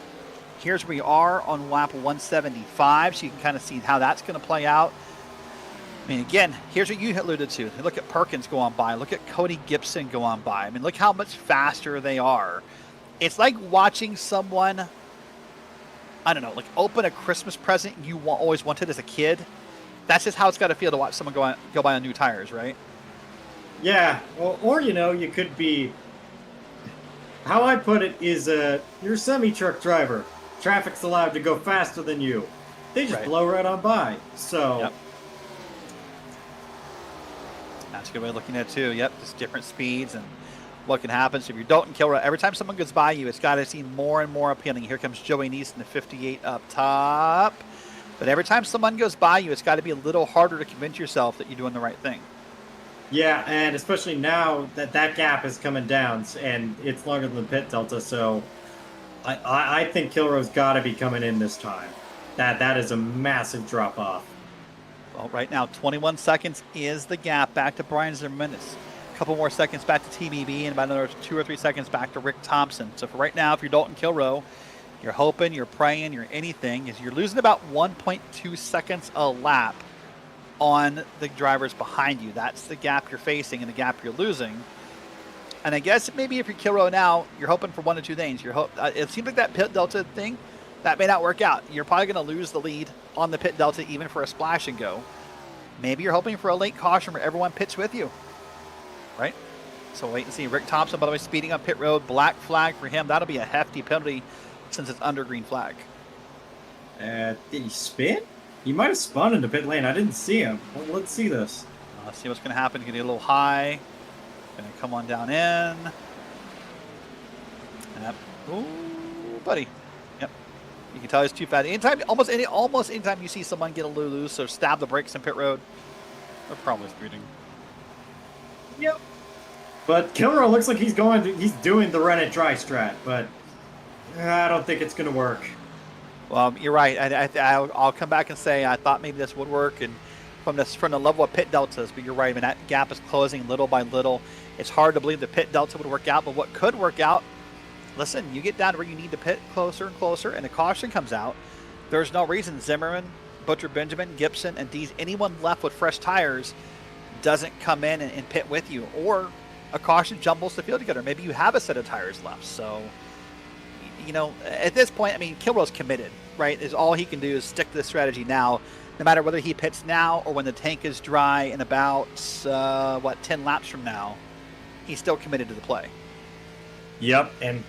Here's where we are on lap 175, so you can kind of see how that's going to play out. I mean, again, here's what you alluded to. Look at Perkins go on by. Look at Cody Gibson go on by. I mean, look how much faster they are. It's like watching someone, I don't know, like open a Christmas present you always wanted as a kid. That's just how it's got to feel to watch someone go by on new tires, right? Yeah, or you could be, how I put it is, you're a semi-truck driver. Traffic's allowed to go faster than you. They just blow right on by. So, yep. That's a good way of looking at it too. Yep, just different speeds and what can happen. So if you're Dalton Kilrow, every time someone goes by you, it's got to seem more and more appealing. Here comes Joey Neeson, the 58 up top. But every time someone goes by you, it's got to be a little harder to convince yourself that you're doing the right thing. Yeah, and especially now that gap is coming down, and it's longer than the pit delta, so I think Kilrow's got to be coming in this time. That is a massive drop-off. Well, right now, 21 seconds is the gap back to Brian Zimmerman. It's a couple more seconds back to TBB, and about another 2 or 3 seconds back to Rick Thompson. So for right now, if you're Dalton Kilrow, you're hoping, you're praying, you're anything, is you're losing about 1.2 seconds a lap on the drivers behind you. That's the gap you're facing and the gap you're losing. And I guess maybe if you're Kilrow now, you're hoping for one of two things. It seems like that pit delta thing, that may not work out. You're probably going to lose the lead on the pit delta even for a splash and go. Maybe you're hoping for a late caution where everyone pits with you, right? So wait and see. Rick Thompson, by the way, speeding up pit road. Black flag for him. That'll be a hefty penalty since it's under green flag. Did he spin? He might have spun into pit lane. I didn't see him. Well, let's see this. Let's see what's going to happen. Going to get a little high. Going to come on down in. Yep. Ooh, buddy. Yep. You can tell he's too fat. Almost anytime you see someone get a little loose or stab the brakes in pit road, they're probably speeding. Yep. But Kilrow looks like he's doing the run it dry strat, but I don't think it's going to work. Well, you're right. I'll come back and say I thought maybe this would work, and from the level of pit deltas. But you're right. I mean, that gap is closing little by little. It's hard to believe the pit delta would work out, but what could work out listen, you get down to where you need to pit closer and closer, and a caution comes out. There's no reason Zimmerman, Butcher Benjamin, Gibson, and Dees, anyone left with fresh tires, doesn't come in and pit with you, or a caution jumbles the field together. Maybe you have a set of tires left. So, you know, at this point, I mean, Kilroe's committed, right? Is all he can do is stick to the strategy now, no matter whether he pits now or when the tank is dry in about 10 laps from now. He's still committed to the play. Yep, and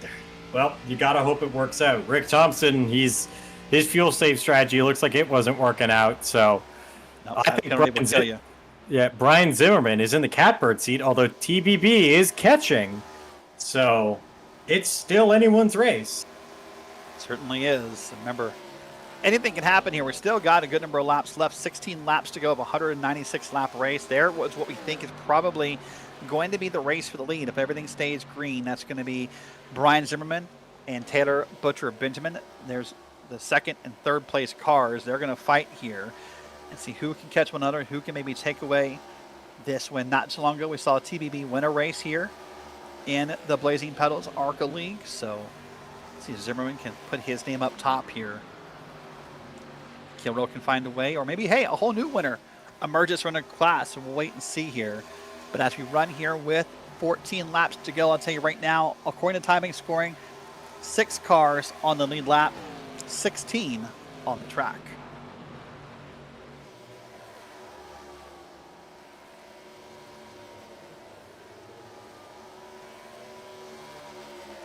well, you gotta hope it works out. Rick Thompson, his fuel save strategy looks like it wasn't working out. So No, I think Brian Zimmerman is in the catbird seat, although TBB is catching. So it's still anyone's race. Certainly is. Remember, anything can happen here. We still got a good number of laps left. 16 laps to go of a 196 lap race. There was what we think is probably going to be the race for the lead. If everything stays green, that's going to be Brian Zimmerman and Taylor Butcher Benjamin. There's the second and third place cars. They're going to fight here and see who can catch one another, who can maybe take away this win. Not too long ago, we saw TBB win a race here in the Blazing Pedals ARCA League. So let's see if Zimmerman can put his name up top here. Kilroe can find a way, or maybe, hey, a whole new winner emerges from the class. We'll wait and see here. But as we run here with 14 laps to go, I'll tell you right now, according to timing scoring, 6 cars on the lead lap, 16 on the track.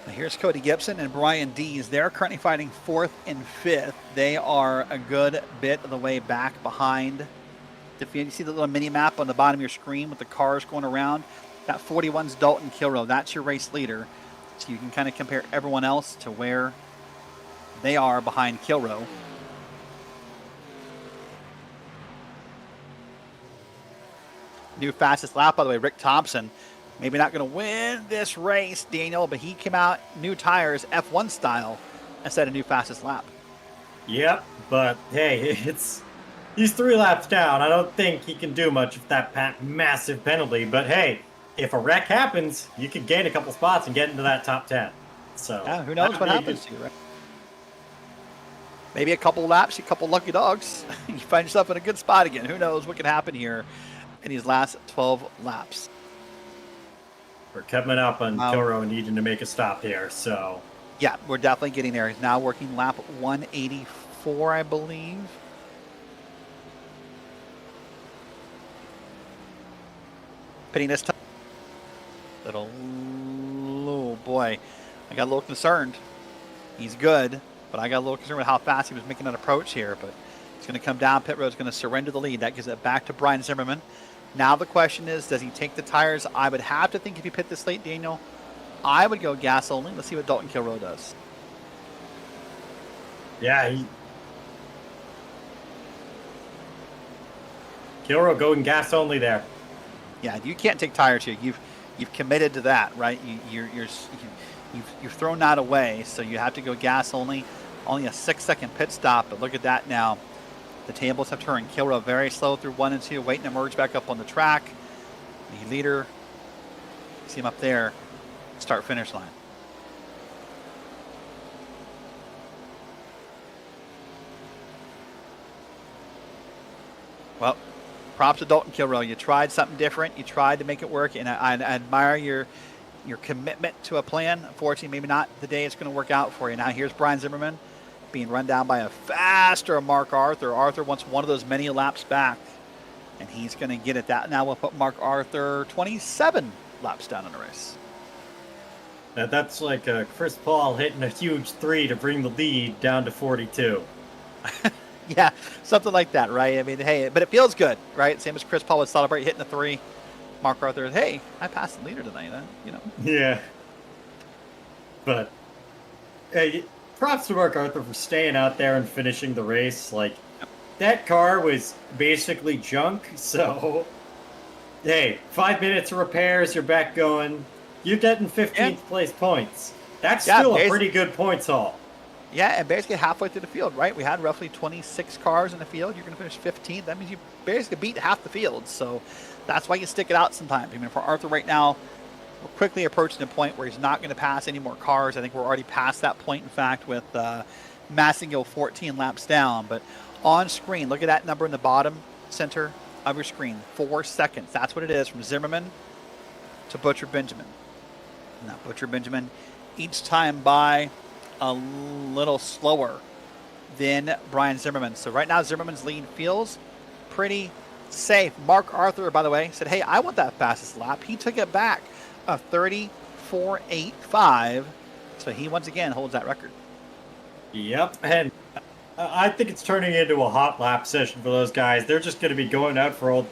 Now here's Cody Gibson and Brian Dees. They're currently fighting 4th and 5th. They are a good bit of the way back behind. If you see the little mini map on the bottom of your screen with the cars going around, that 41's Dalton Kilroe. That's your race leader. So you can kind of compare everyone else to where they are behind Kilroe. New fastest lap, by the way, Rick Thompson. Maybe not going to win this race, Daniel, but he came out new tires, F1 style, and set a new fastest lap. Yep, but hey, he's 3 laps down. I don't think he can do much with that massive penalty. But hey, if a wreck happens, you could gain a couple spots and get into that top 10. So yeah, who knows what happens to you, right? Maybe a couple laps, a couple lucky dogs. You find yourself in a good spot again. Who knows what can happen here in these last 12 laps. We're coming up on Kilroe needing to make a stop here. So yeah, we're definitely getting there. He's now working lap 184, I believe. Pitting this time. Oh boy, I got a little concerned. He's good, but I got a little concerned with how fast he was making an approach here. But it's going to come down. Pit road's going to surrender the lead. That gives it back to Brian Zimmerman. Now the question is, does he take the tires? I would have to think if you pit this late, Daniel, I would go gas only. Let's see what Dalton Kilroe does. Yeah, Kilroe going gas only there. Yeah, you can't take tires here. You've committed to that, right? You've thrown that away, so you have to go gas only. Only a 6-second pit stop, but look at that now. The tables have turned. Kilroe very slow through 1 and 2, waiting to merge back up on the track. The leader, see him up there, start finish line. Well, props to Dalton Kilroe. You tried something different. You tried to make it work, and I admire your commitment to a plan. Unfortunately, maybe not the day it's going to work out for you. Now here's Brian Zimmerman being run down by a faster Mark Arthur. Arthur wants one of those many laps back, and he's going to get it. That now will put Mark Arthur 27 laps down in the race. That's like Chris Paul hitting a huge 3 to bring the lead down to 42. Yeah, something like that, right? I mean, hey, but it feels good, right? Same as Chris Paul would celebrate hitting a 3. Mark Arthur, hey, I passed the leader tonight, you know. Yeah. But hey, props to Mark Arthur for staying out there and finishing the race. Like, that car was basically junk, so hey, 5 minutes of repairs, you're back going. You're getting 15th place points. That's still a pretty good points haul. Yeah, and basically halfway through the field, right? We had roughly 26 cars in the field. You're going to finish 15th. That means you basically beat half the field. So that's why you stick it out sometimes. I mean, for Arthur right now, quickly approaching the point where he's not going to pass any more cars. I think we're already past that point, in fact, with Massingill 14 laps down. But on screen, look at that number in the bottom center of your screen, 4 seconds. That's what it is from Zimmerman to Butcher Benjamin. Now, Butcher Benjamin each time by a little slower than Brian Zimmerman. So right now, Zimmerman's lead feels pretty safe. Mark Arthur, by the way, said, hey, I want that fastest lap. He took it back, a 34.85. So he once again holds that record. Yep, and I think it's turning into a hot lap session for those guys. They're just going to be going out for old.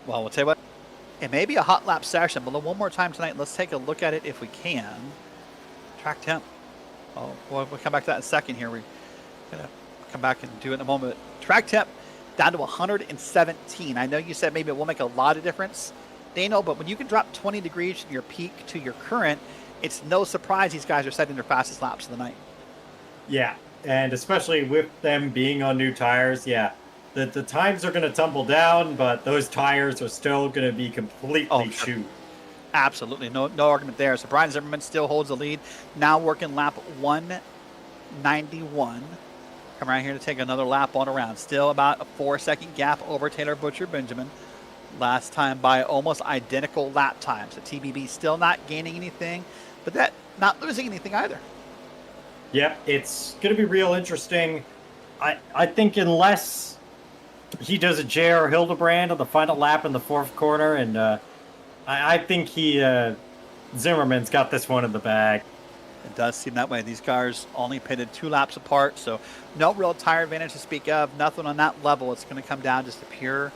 Well, we'll tell you what, it may be a hot lap session, but one more time tonight, let's take a look at it if we can. Track temp. Oh, we'll come back to that in a second here. We're going to come back and do it in a moment. Track temp down to 117. I know you said maybe it will make a lot of difference, Daniel, but when you can drop 20 degrees from your peak to your current, it's no surprise these guys are setting their fastest laps of the night. Yeah, and especially with them being on new tires, yeah. The times are going to tumble down, but those tires are still going to be completely chewed. Absolutely, no argument there. So Brian Zimmerman still holds the lead. Now working lap 191. Come around here to take another lap on around. Still about a 4-second gap over Taylor Butcher Benjamin. Last time by almost identical lap times. So TBB still not gaining anything, but that not losing anything either. Yeah, it's going to be real interesting. I think unless he does a J.R. Hildebrand on the final lap in the fourth corner, and I think Zimmerman's got this one in the bag. It does seem that way. These cars only pitted 2 laps apart, so no real tire advantage to speak of. Nothing on that level. It's going to come down just to pure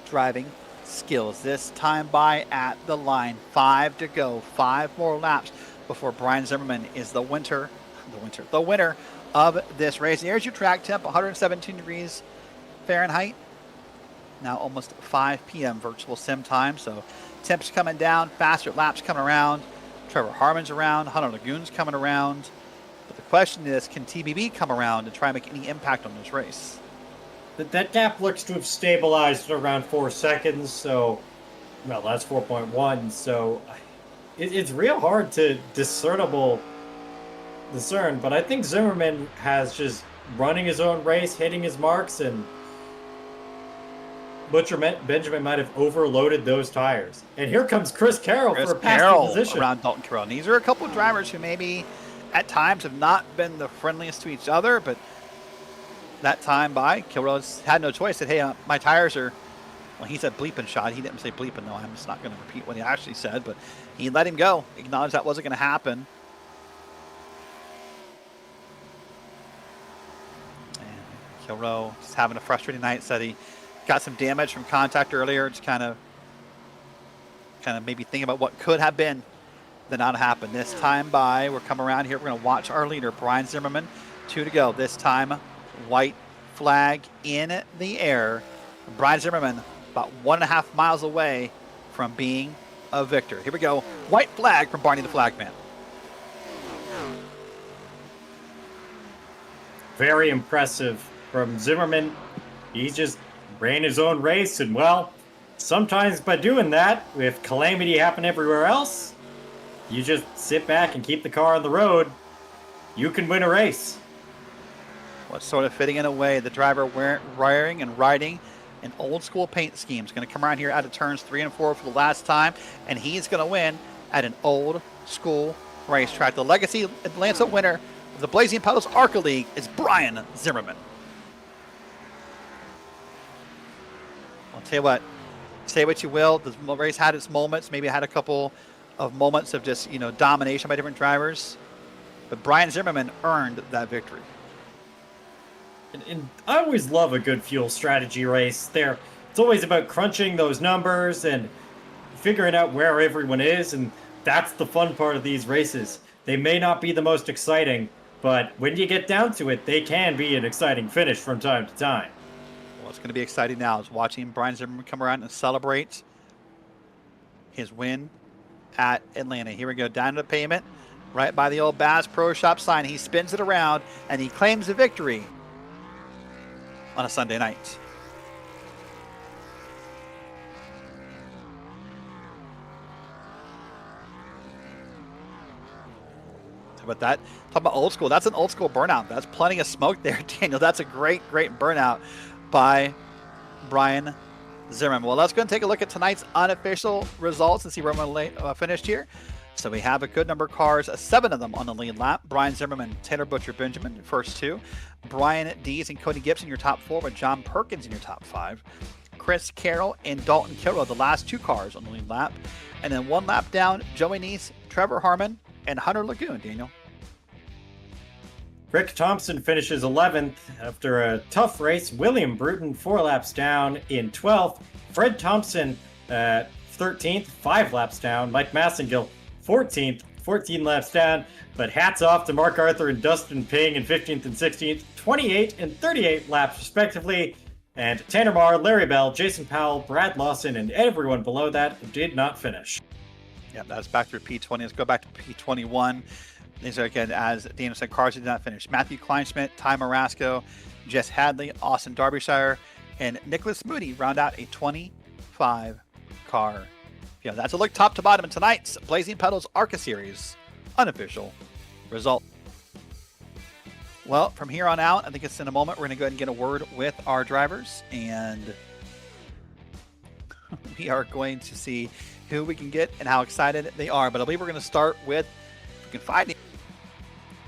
driving skills. This time by at the line. 5 to go. 5 more laps before Brian Zimmerman is the winner of this race. There's your track temp, 117 degrees Fahrenheit. Now almost 5 p.m. virtual sim time, so temps coming down, faster laps coming around. Trevor Harmon's around, Hunter Lagoon's coming around. But the question is, can TBB come around and try and make any impact on this race? That gap looks to have stabilized at around 4 seconds, so, well, that's 4.1, so it's real hard to discern, but I think Zimmerman has just running his own race, hitting his marks, and Butcher Benjamin might have overloaded those tires. And here comes Chris Carroll for a past position around Dalton Carroll. And these are a couple of drivers who maybe at times have not been the friendliest to each other, but that time by, Carroll's had no choice. Said, hey, my tires are, well, he said bleeping shot. He didn't say bleeping, though. I'm just not going to repeat what he actually said, but he let him go. Acknowledged that wasn't going to happen. And Carroll just having a frustrating night. Said he got some damage from contact earlier. Just kind of maybe thinking about what could have been that not happened. This time by, we're coming around here. We're going to watch our leader, Brian Zimmerman. 2 to go. This time, white flag in the air. Brian Zimmerman about 1.5 miles away from being a victor. Here we go. White flag from Barney the Flagman. Very impressive from Zimmerman. He just ran his own race, and well, sometimes by doing that, if calamity happened everywhere else, you just sit back and keep the car on the road, you can win a race. Well, sort of fitting in a way, the driver wearing and riding an old school paint scheme is going to come around here out of turns 3 and 4 for the last time, and he's going to win at an old school racetrack. The Legacy Atlanta winner of the Blazing Pedals ARCA League is Brian Zimmerman. I'll tell you what, say what you will, the race had its moments, maybe it had a couple of moments of just, domination by different drivers, but Brian Zimmerman earned that victory. And I always love a good fuel strategy race. It's always about crunching those numbers and figuring out where everyone is, and that's the fun part of these races. They may not be the most exciting, but when you get down to it, they can be an exciting finish from time to time. What's going to be exciting now is watching Brian Zimmerman come around and celebrate his win at Atlanta. Here we go, down to the pavement, right by the old Bass Pro Shop sign. He spins it around, and he claims the victory on a Sunday night. But that, talk about old school, that's an old school burnout. That's plenty of smoke there, Daniel. That's a great burnout by Brian Zimmerman. Well, let's go and take a look at tonight's unofficial results and see where everyone finished here. So we have a good number of cars, 7 of them on the lead lap. Brian Zimmerman, Taylor Butcher Benjamin, your first 2. Brian Dees and Cody Gibson, your top 4, with John Perkins in your top 5. Chris Carroll and Dalton Kilroy, the last 2 cars on the lead lap. And then 1 lap down, Joey Neese, Trevor Harmon, and Hunter Lagoon, Daniel. Rick Thompson finishes 11th after a tough race. William Bruton 4 laps down in 12th. Fred Thompson 13th, 5 laps down. Mike Massengill 14th, 14 laps down. But hats off to Mark Arthur and Dustin Ping in 15th and 16th, 28 and 38 laps respectively. And Tanner Marr, Larry Bell, Jason Powell, Brad Lawson, and everyone below that did not finish. Yeah, that's back through P20. Let's go back to P21. These are, again, as Daniel said, cars that did not finish. Matthew Kleinschmidt, Ty Marasco, Jess Hadley, Austin Derbyshire, and Nicholas Moody round out a 25-car. Yeah, that's a look top to bottom in tonight's Blazing Pedals ARCA Series unofficial result. Well, from here on out, I think it's in a moment, we're going to go ahead and get a word with our drivers, and we are going to see who we can get and how excited they are. But I believe we're going to start with, if we can find it,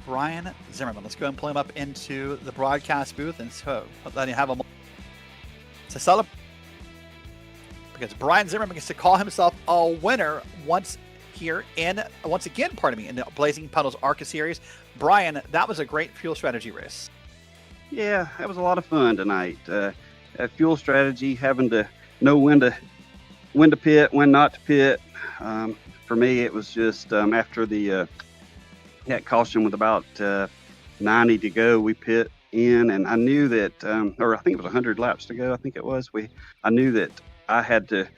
Brian Zimmerman. Let's go and pull him up into the broadcast booth and so let him have a moment to celebrate, because Brian Zimmerman gets to call himself a winner once again, in the Blazing Pedals ARCA Series. Brian, that was a great fuel strategy race. Yeah, that was a lot of fun tonight. Fuel strategy, having to know when to pit, when not to pit. For me, it was just after that caution with about 90 to go, we pit in, and I knew that, or I think it was 100 laps to go. I knew that I had to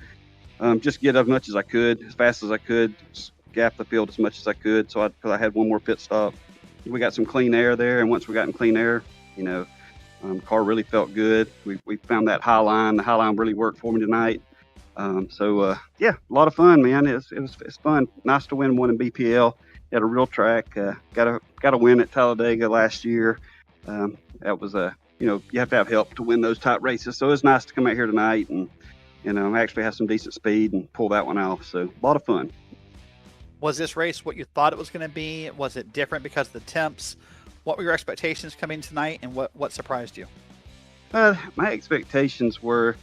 just get as much as I could, as fast as I could, just gap the field as much as I could. So I had one more pit stop. We got some clean air there, and once we got in clean air, car really felt good. We found that high line. The high line really worked for me tonight. Yeah, a lot of fun, man. It's fun. Nice to win one in BPL at a real track. Got a win at Talladega last year. That was you have to have help to win those type races. So it was nice to come out here tonight and actually have some decent speed and pull that one off. So a lot of fun. Was this race what you thought it was going to be? Was it different because of the temps? What were your expectations coming tonight, and what surprised you? My expectations were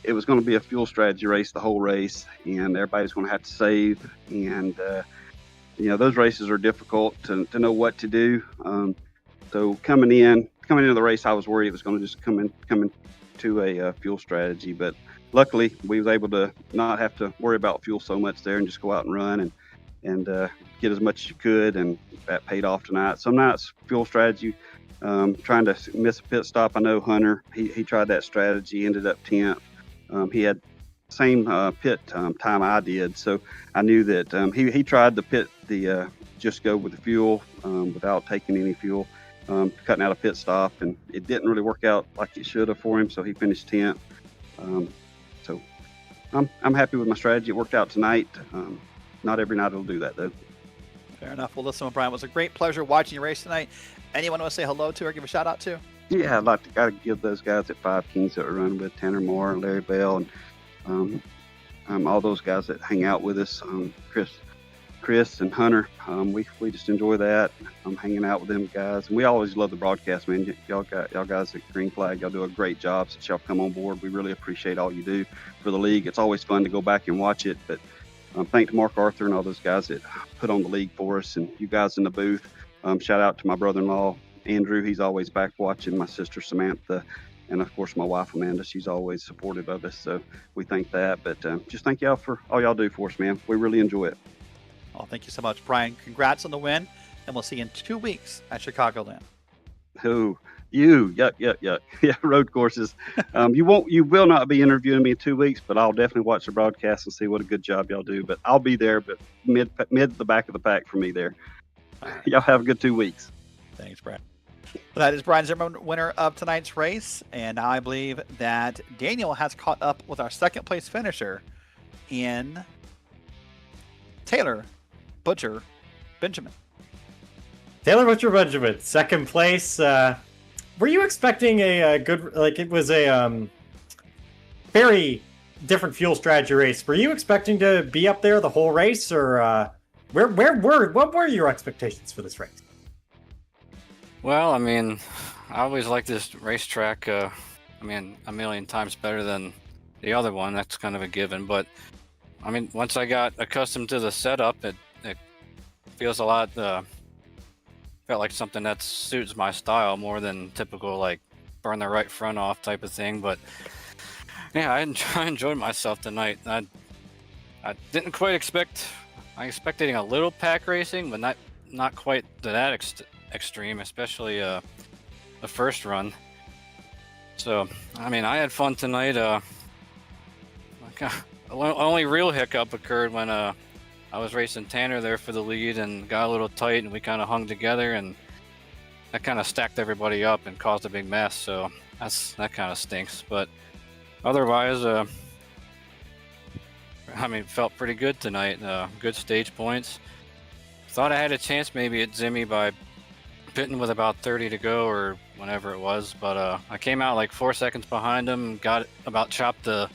it was going to be a fuel strategy race the whole race, and everybody's going to have to save. And those races are difficult to know what to do. So coming into the race, I was worried it was going to just come into a fuel strategy, but luckily we was able to not have to worry about fuel so much there and just go out and run and get as much as you could, and that paid off tonight. Some nights fuel strategy, trying to miss a pit stop. I know Hunter, he tried that strategy, ended up 10th. He had same pit time I did, so I knew that he tried the pit just go with the fuel without taking any fuel, cutting out a pit stop, and it didn't really work out like it should have for him, so he finished 10th. So I'm happy with my strategy. It worked out tonight. Not every night it'll do that, though. Fair enough. Well, listen, Brian, it was a great pleasure watching you race tonight. Anyone want to say hello to or give a shout out to? Yeah, I'd like to give those guys at Five Kings that were running with, Tanner Moore, Larry Bell, and all those guys that hang out with us, Chris and Hunter. We just enjoy that. I'm hanging out with them guys, and we always love the broadcast, man. Y'all guys at Green Flag, y'all do a great job since y'all come on board. We really appreciate all you do for the league. It's always fun to go back and watch it, but thank to Mark Arthur and all those guys that put on the league for us, and you guys in the booth. Shout out to my brother-in-law, Andrew. He's always back watching. My sister, Samantha, and of course my wife, Amanda. She's always supportive of us, so we thank that. But just thank y'all for all y'all do for us, man. We really enjoy it. Oh, thank you so much, Brian. Congrats on the win, and we'll see you in 2 weeks at Chicagoland. Yuck. Yeah, road courses. You will not be interviewing me in 2 weeks, but I'll definitely watch the broadcast and see what a good job y'all do. But I'll be there, but mid the back of the pack for me there. Y'all have a good 2 weeks. Thanks, Brian. Well, that is Brian Zimmerman, winner of tonight's race, and now I believe that Daniel has caught up with our second place finisher in Taylor Butcher Benjamin. Taylor, what's your budget? Second place. Were you expecting a good, like it was a very different fuel strategy race? Were you expecting to be up there the whole race, or what were your expectations for this race? Well, I mean, I always like this racetrack. I mean, a million times better than the other one. That's kind of a given. But I mean, once I got accustomed to the setup, it feels a lot. Felt like something that suits my style more than typical like burn the right front off type of thing. But yeah, I enjoyed myself tonight. I didn't quite expect. I expected a little pack racing, but not quite to that extreme, especially the first run. So I mean, I had fun tonight. Only real hiccup occurred when I was racing Tanner there for the lead and got a little tight, and we kind of hung together, and that kind of stacked everybody up and caused a big mess. So that kind of stinks. But otherwise, I mean, felt pretty good tonight. Good stage points. Thought I had a chance maybe at Zimmy by pitting with about 30 to go or whenever it was, but I came out like 4 seconds behind him, got about chopped the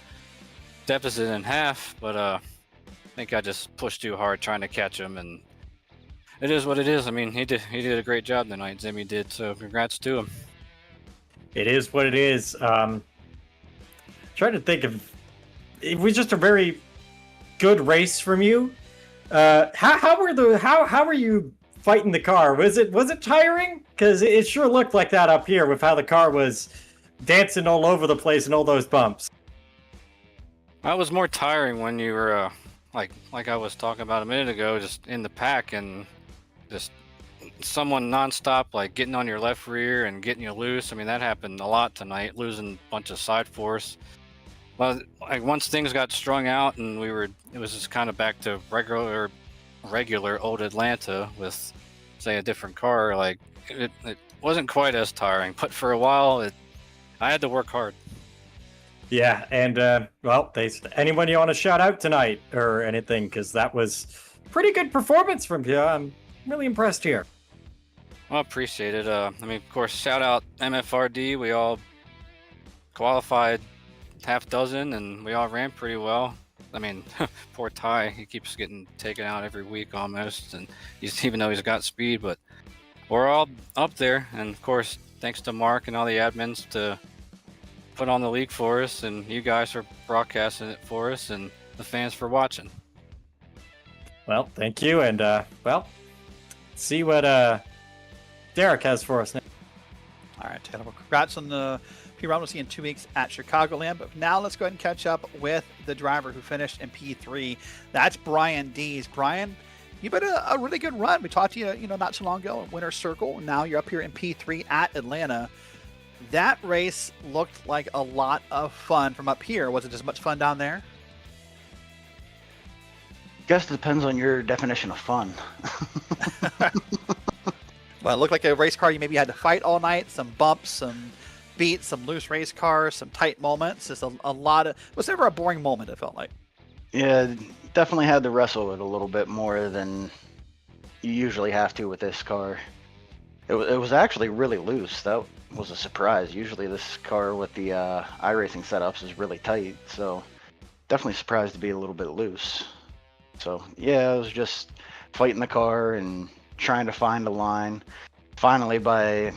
deficit in half, but I think I just pushed too hard trying to catch him, and it is what it is. I mean, he did a great job tonight. Zimmy did, so congrats to him. It is what it is. Trying to think of, it was just a very good race from you. How were you fighting the car? Was it tiring? Because it sure looked like that up here with how the car was dancing all over the place and all those bumps. That was more tiring when you were like I was talking about a minute ago, just in the pack and just someone nonstop like getting on your left rear and getting you loose. I mean, that happened a lot tonight, losing a bunch of side force. Well, like once things got strung out and it was just kind of back to regular old Atlanta with, say, a different car. Like it wasn't quite as tiring, but for a while, I had to work hard. Yeah, and well, anyone you want to shout out tonight or anything? Because that was pretty good performance from you. I'm really impressed here. Well, appreciate it. I mean, of course, shout out MFRD. We all qualified half dozen, and we all ran pretty well. I mean, poor Ty, he keeps getting taken out every week almost, and even though he's got speed, but we're all up there. And of course, thanks to Mark and all the admins to put on the league for us, and you guys for broadcasting it for us, and the fans for watching. Well, thank you, and well, see what Derrick has for us now. All right, Taylor. Well, congrats on the P-Run. We'll see you in 2 weeks at Chicagoland. But now let's go ahead and catch up with the driver who finished in P3. That's Brian Dees. Brian, you've been a really good run. We talked to you, not too long ago in Winner's Circle. Now you're up here in P3 at Atlanta. That race looked like a lot of fun from up here. Was it as much fun down there? Guess it depends on your definition of fun. Well, it looked like a race car you maybe had to fight all night. Some bumps, some beats, some loose race cars, some tight moments. Just a lot of. Was never a boring moment, it felt like. Yeah, definitely had to wrestle it a little bit more than you usually have to with this car. It was actually really loose. That was a surprise. Usually this car with the iRacing setups is really tight, so definitely surprised to be a little bit loose. So yeah, I was just fighting the car and trying to find a line. Finally, by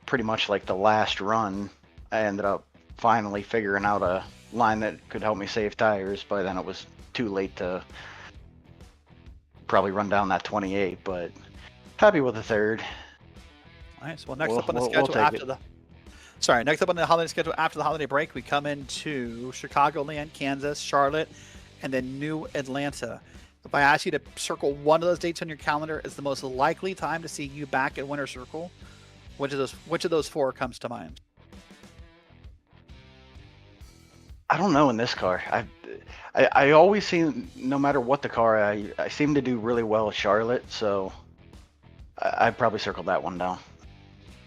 pretty much like the last run, I ended up finally figuring out a line that could help me save tires. By then it was too late to probably run down that 28, but happy with the third. Nice. Well, next up on the schedule next up on the holiday schedule after the holiday break, we come into Chicagoland, Kansas, Charlotte, and then New Atlanta. If I ask you to circle one of those dates on your calendar as the most likely time to see you back at Winner's Circle, which of those four comes to mind? I don't know in this car. I always seem, no matter what the car, I seem to do really well at Charlotte, so I'd probably circle that one down.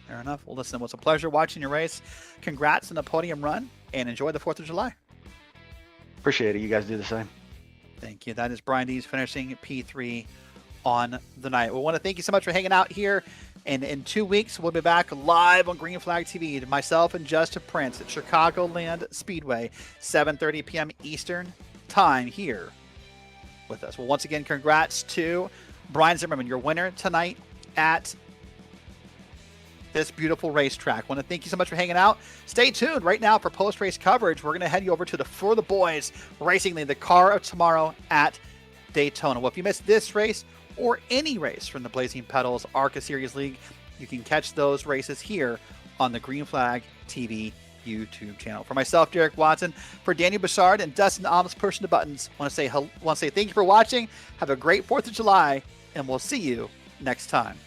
Fair enough. Well, listen, it was a pleasure watching your race. Congrats on the podium run, and enjoy the 4th of July. Appreciate it. You guys do the same. Thank you. That is Brian Dees finishing P3 on the night. We want to thank you so much for hanging out here. And in 2 weeks, we'll be back live on Green Flag TV. Myself and Justin Prince at Chicagoland Speedway, 7:30 p.m. Eastern time here with us. Well, once again, congrats to Brian Zimmerman, your winner tonight at this beautiful racetrack. Want to thank you so much for hanging out. Stay tuned right now for post-race coverage. We're going to head you over to the For the Boys Racing League, the car of tomorrow at Daytona. Well, if you missed this race or any race from the Blazing Pedals ARCA Series League, you can catch those races here on the Green Flag TV YouTube channel. For myself, Derrick Watson, for Daniel Bouchard and Dustin Ollis pushing the buttons, want to say thank you for watching. Have a great 4th of July, and we'll see you next time.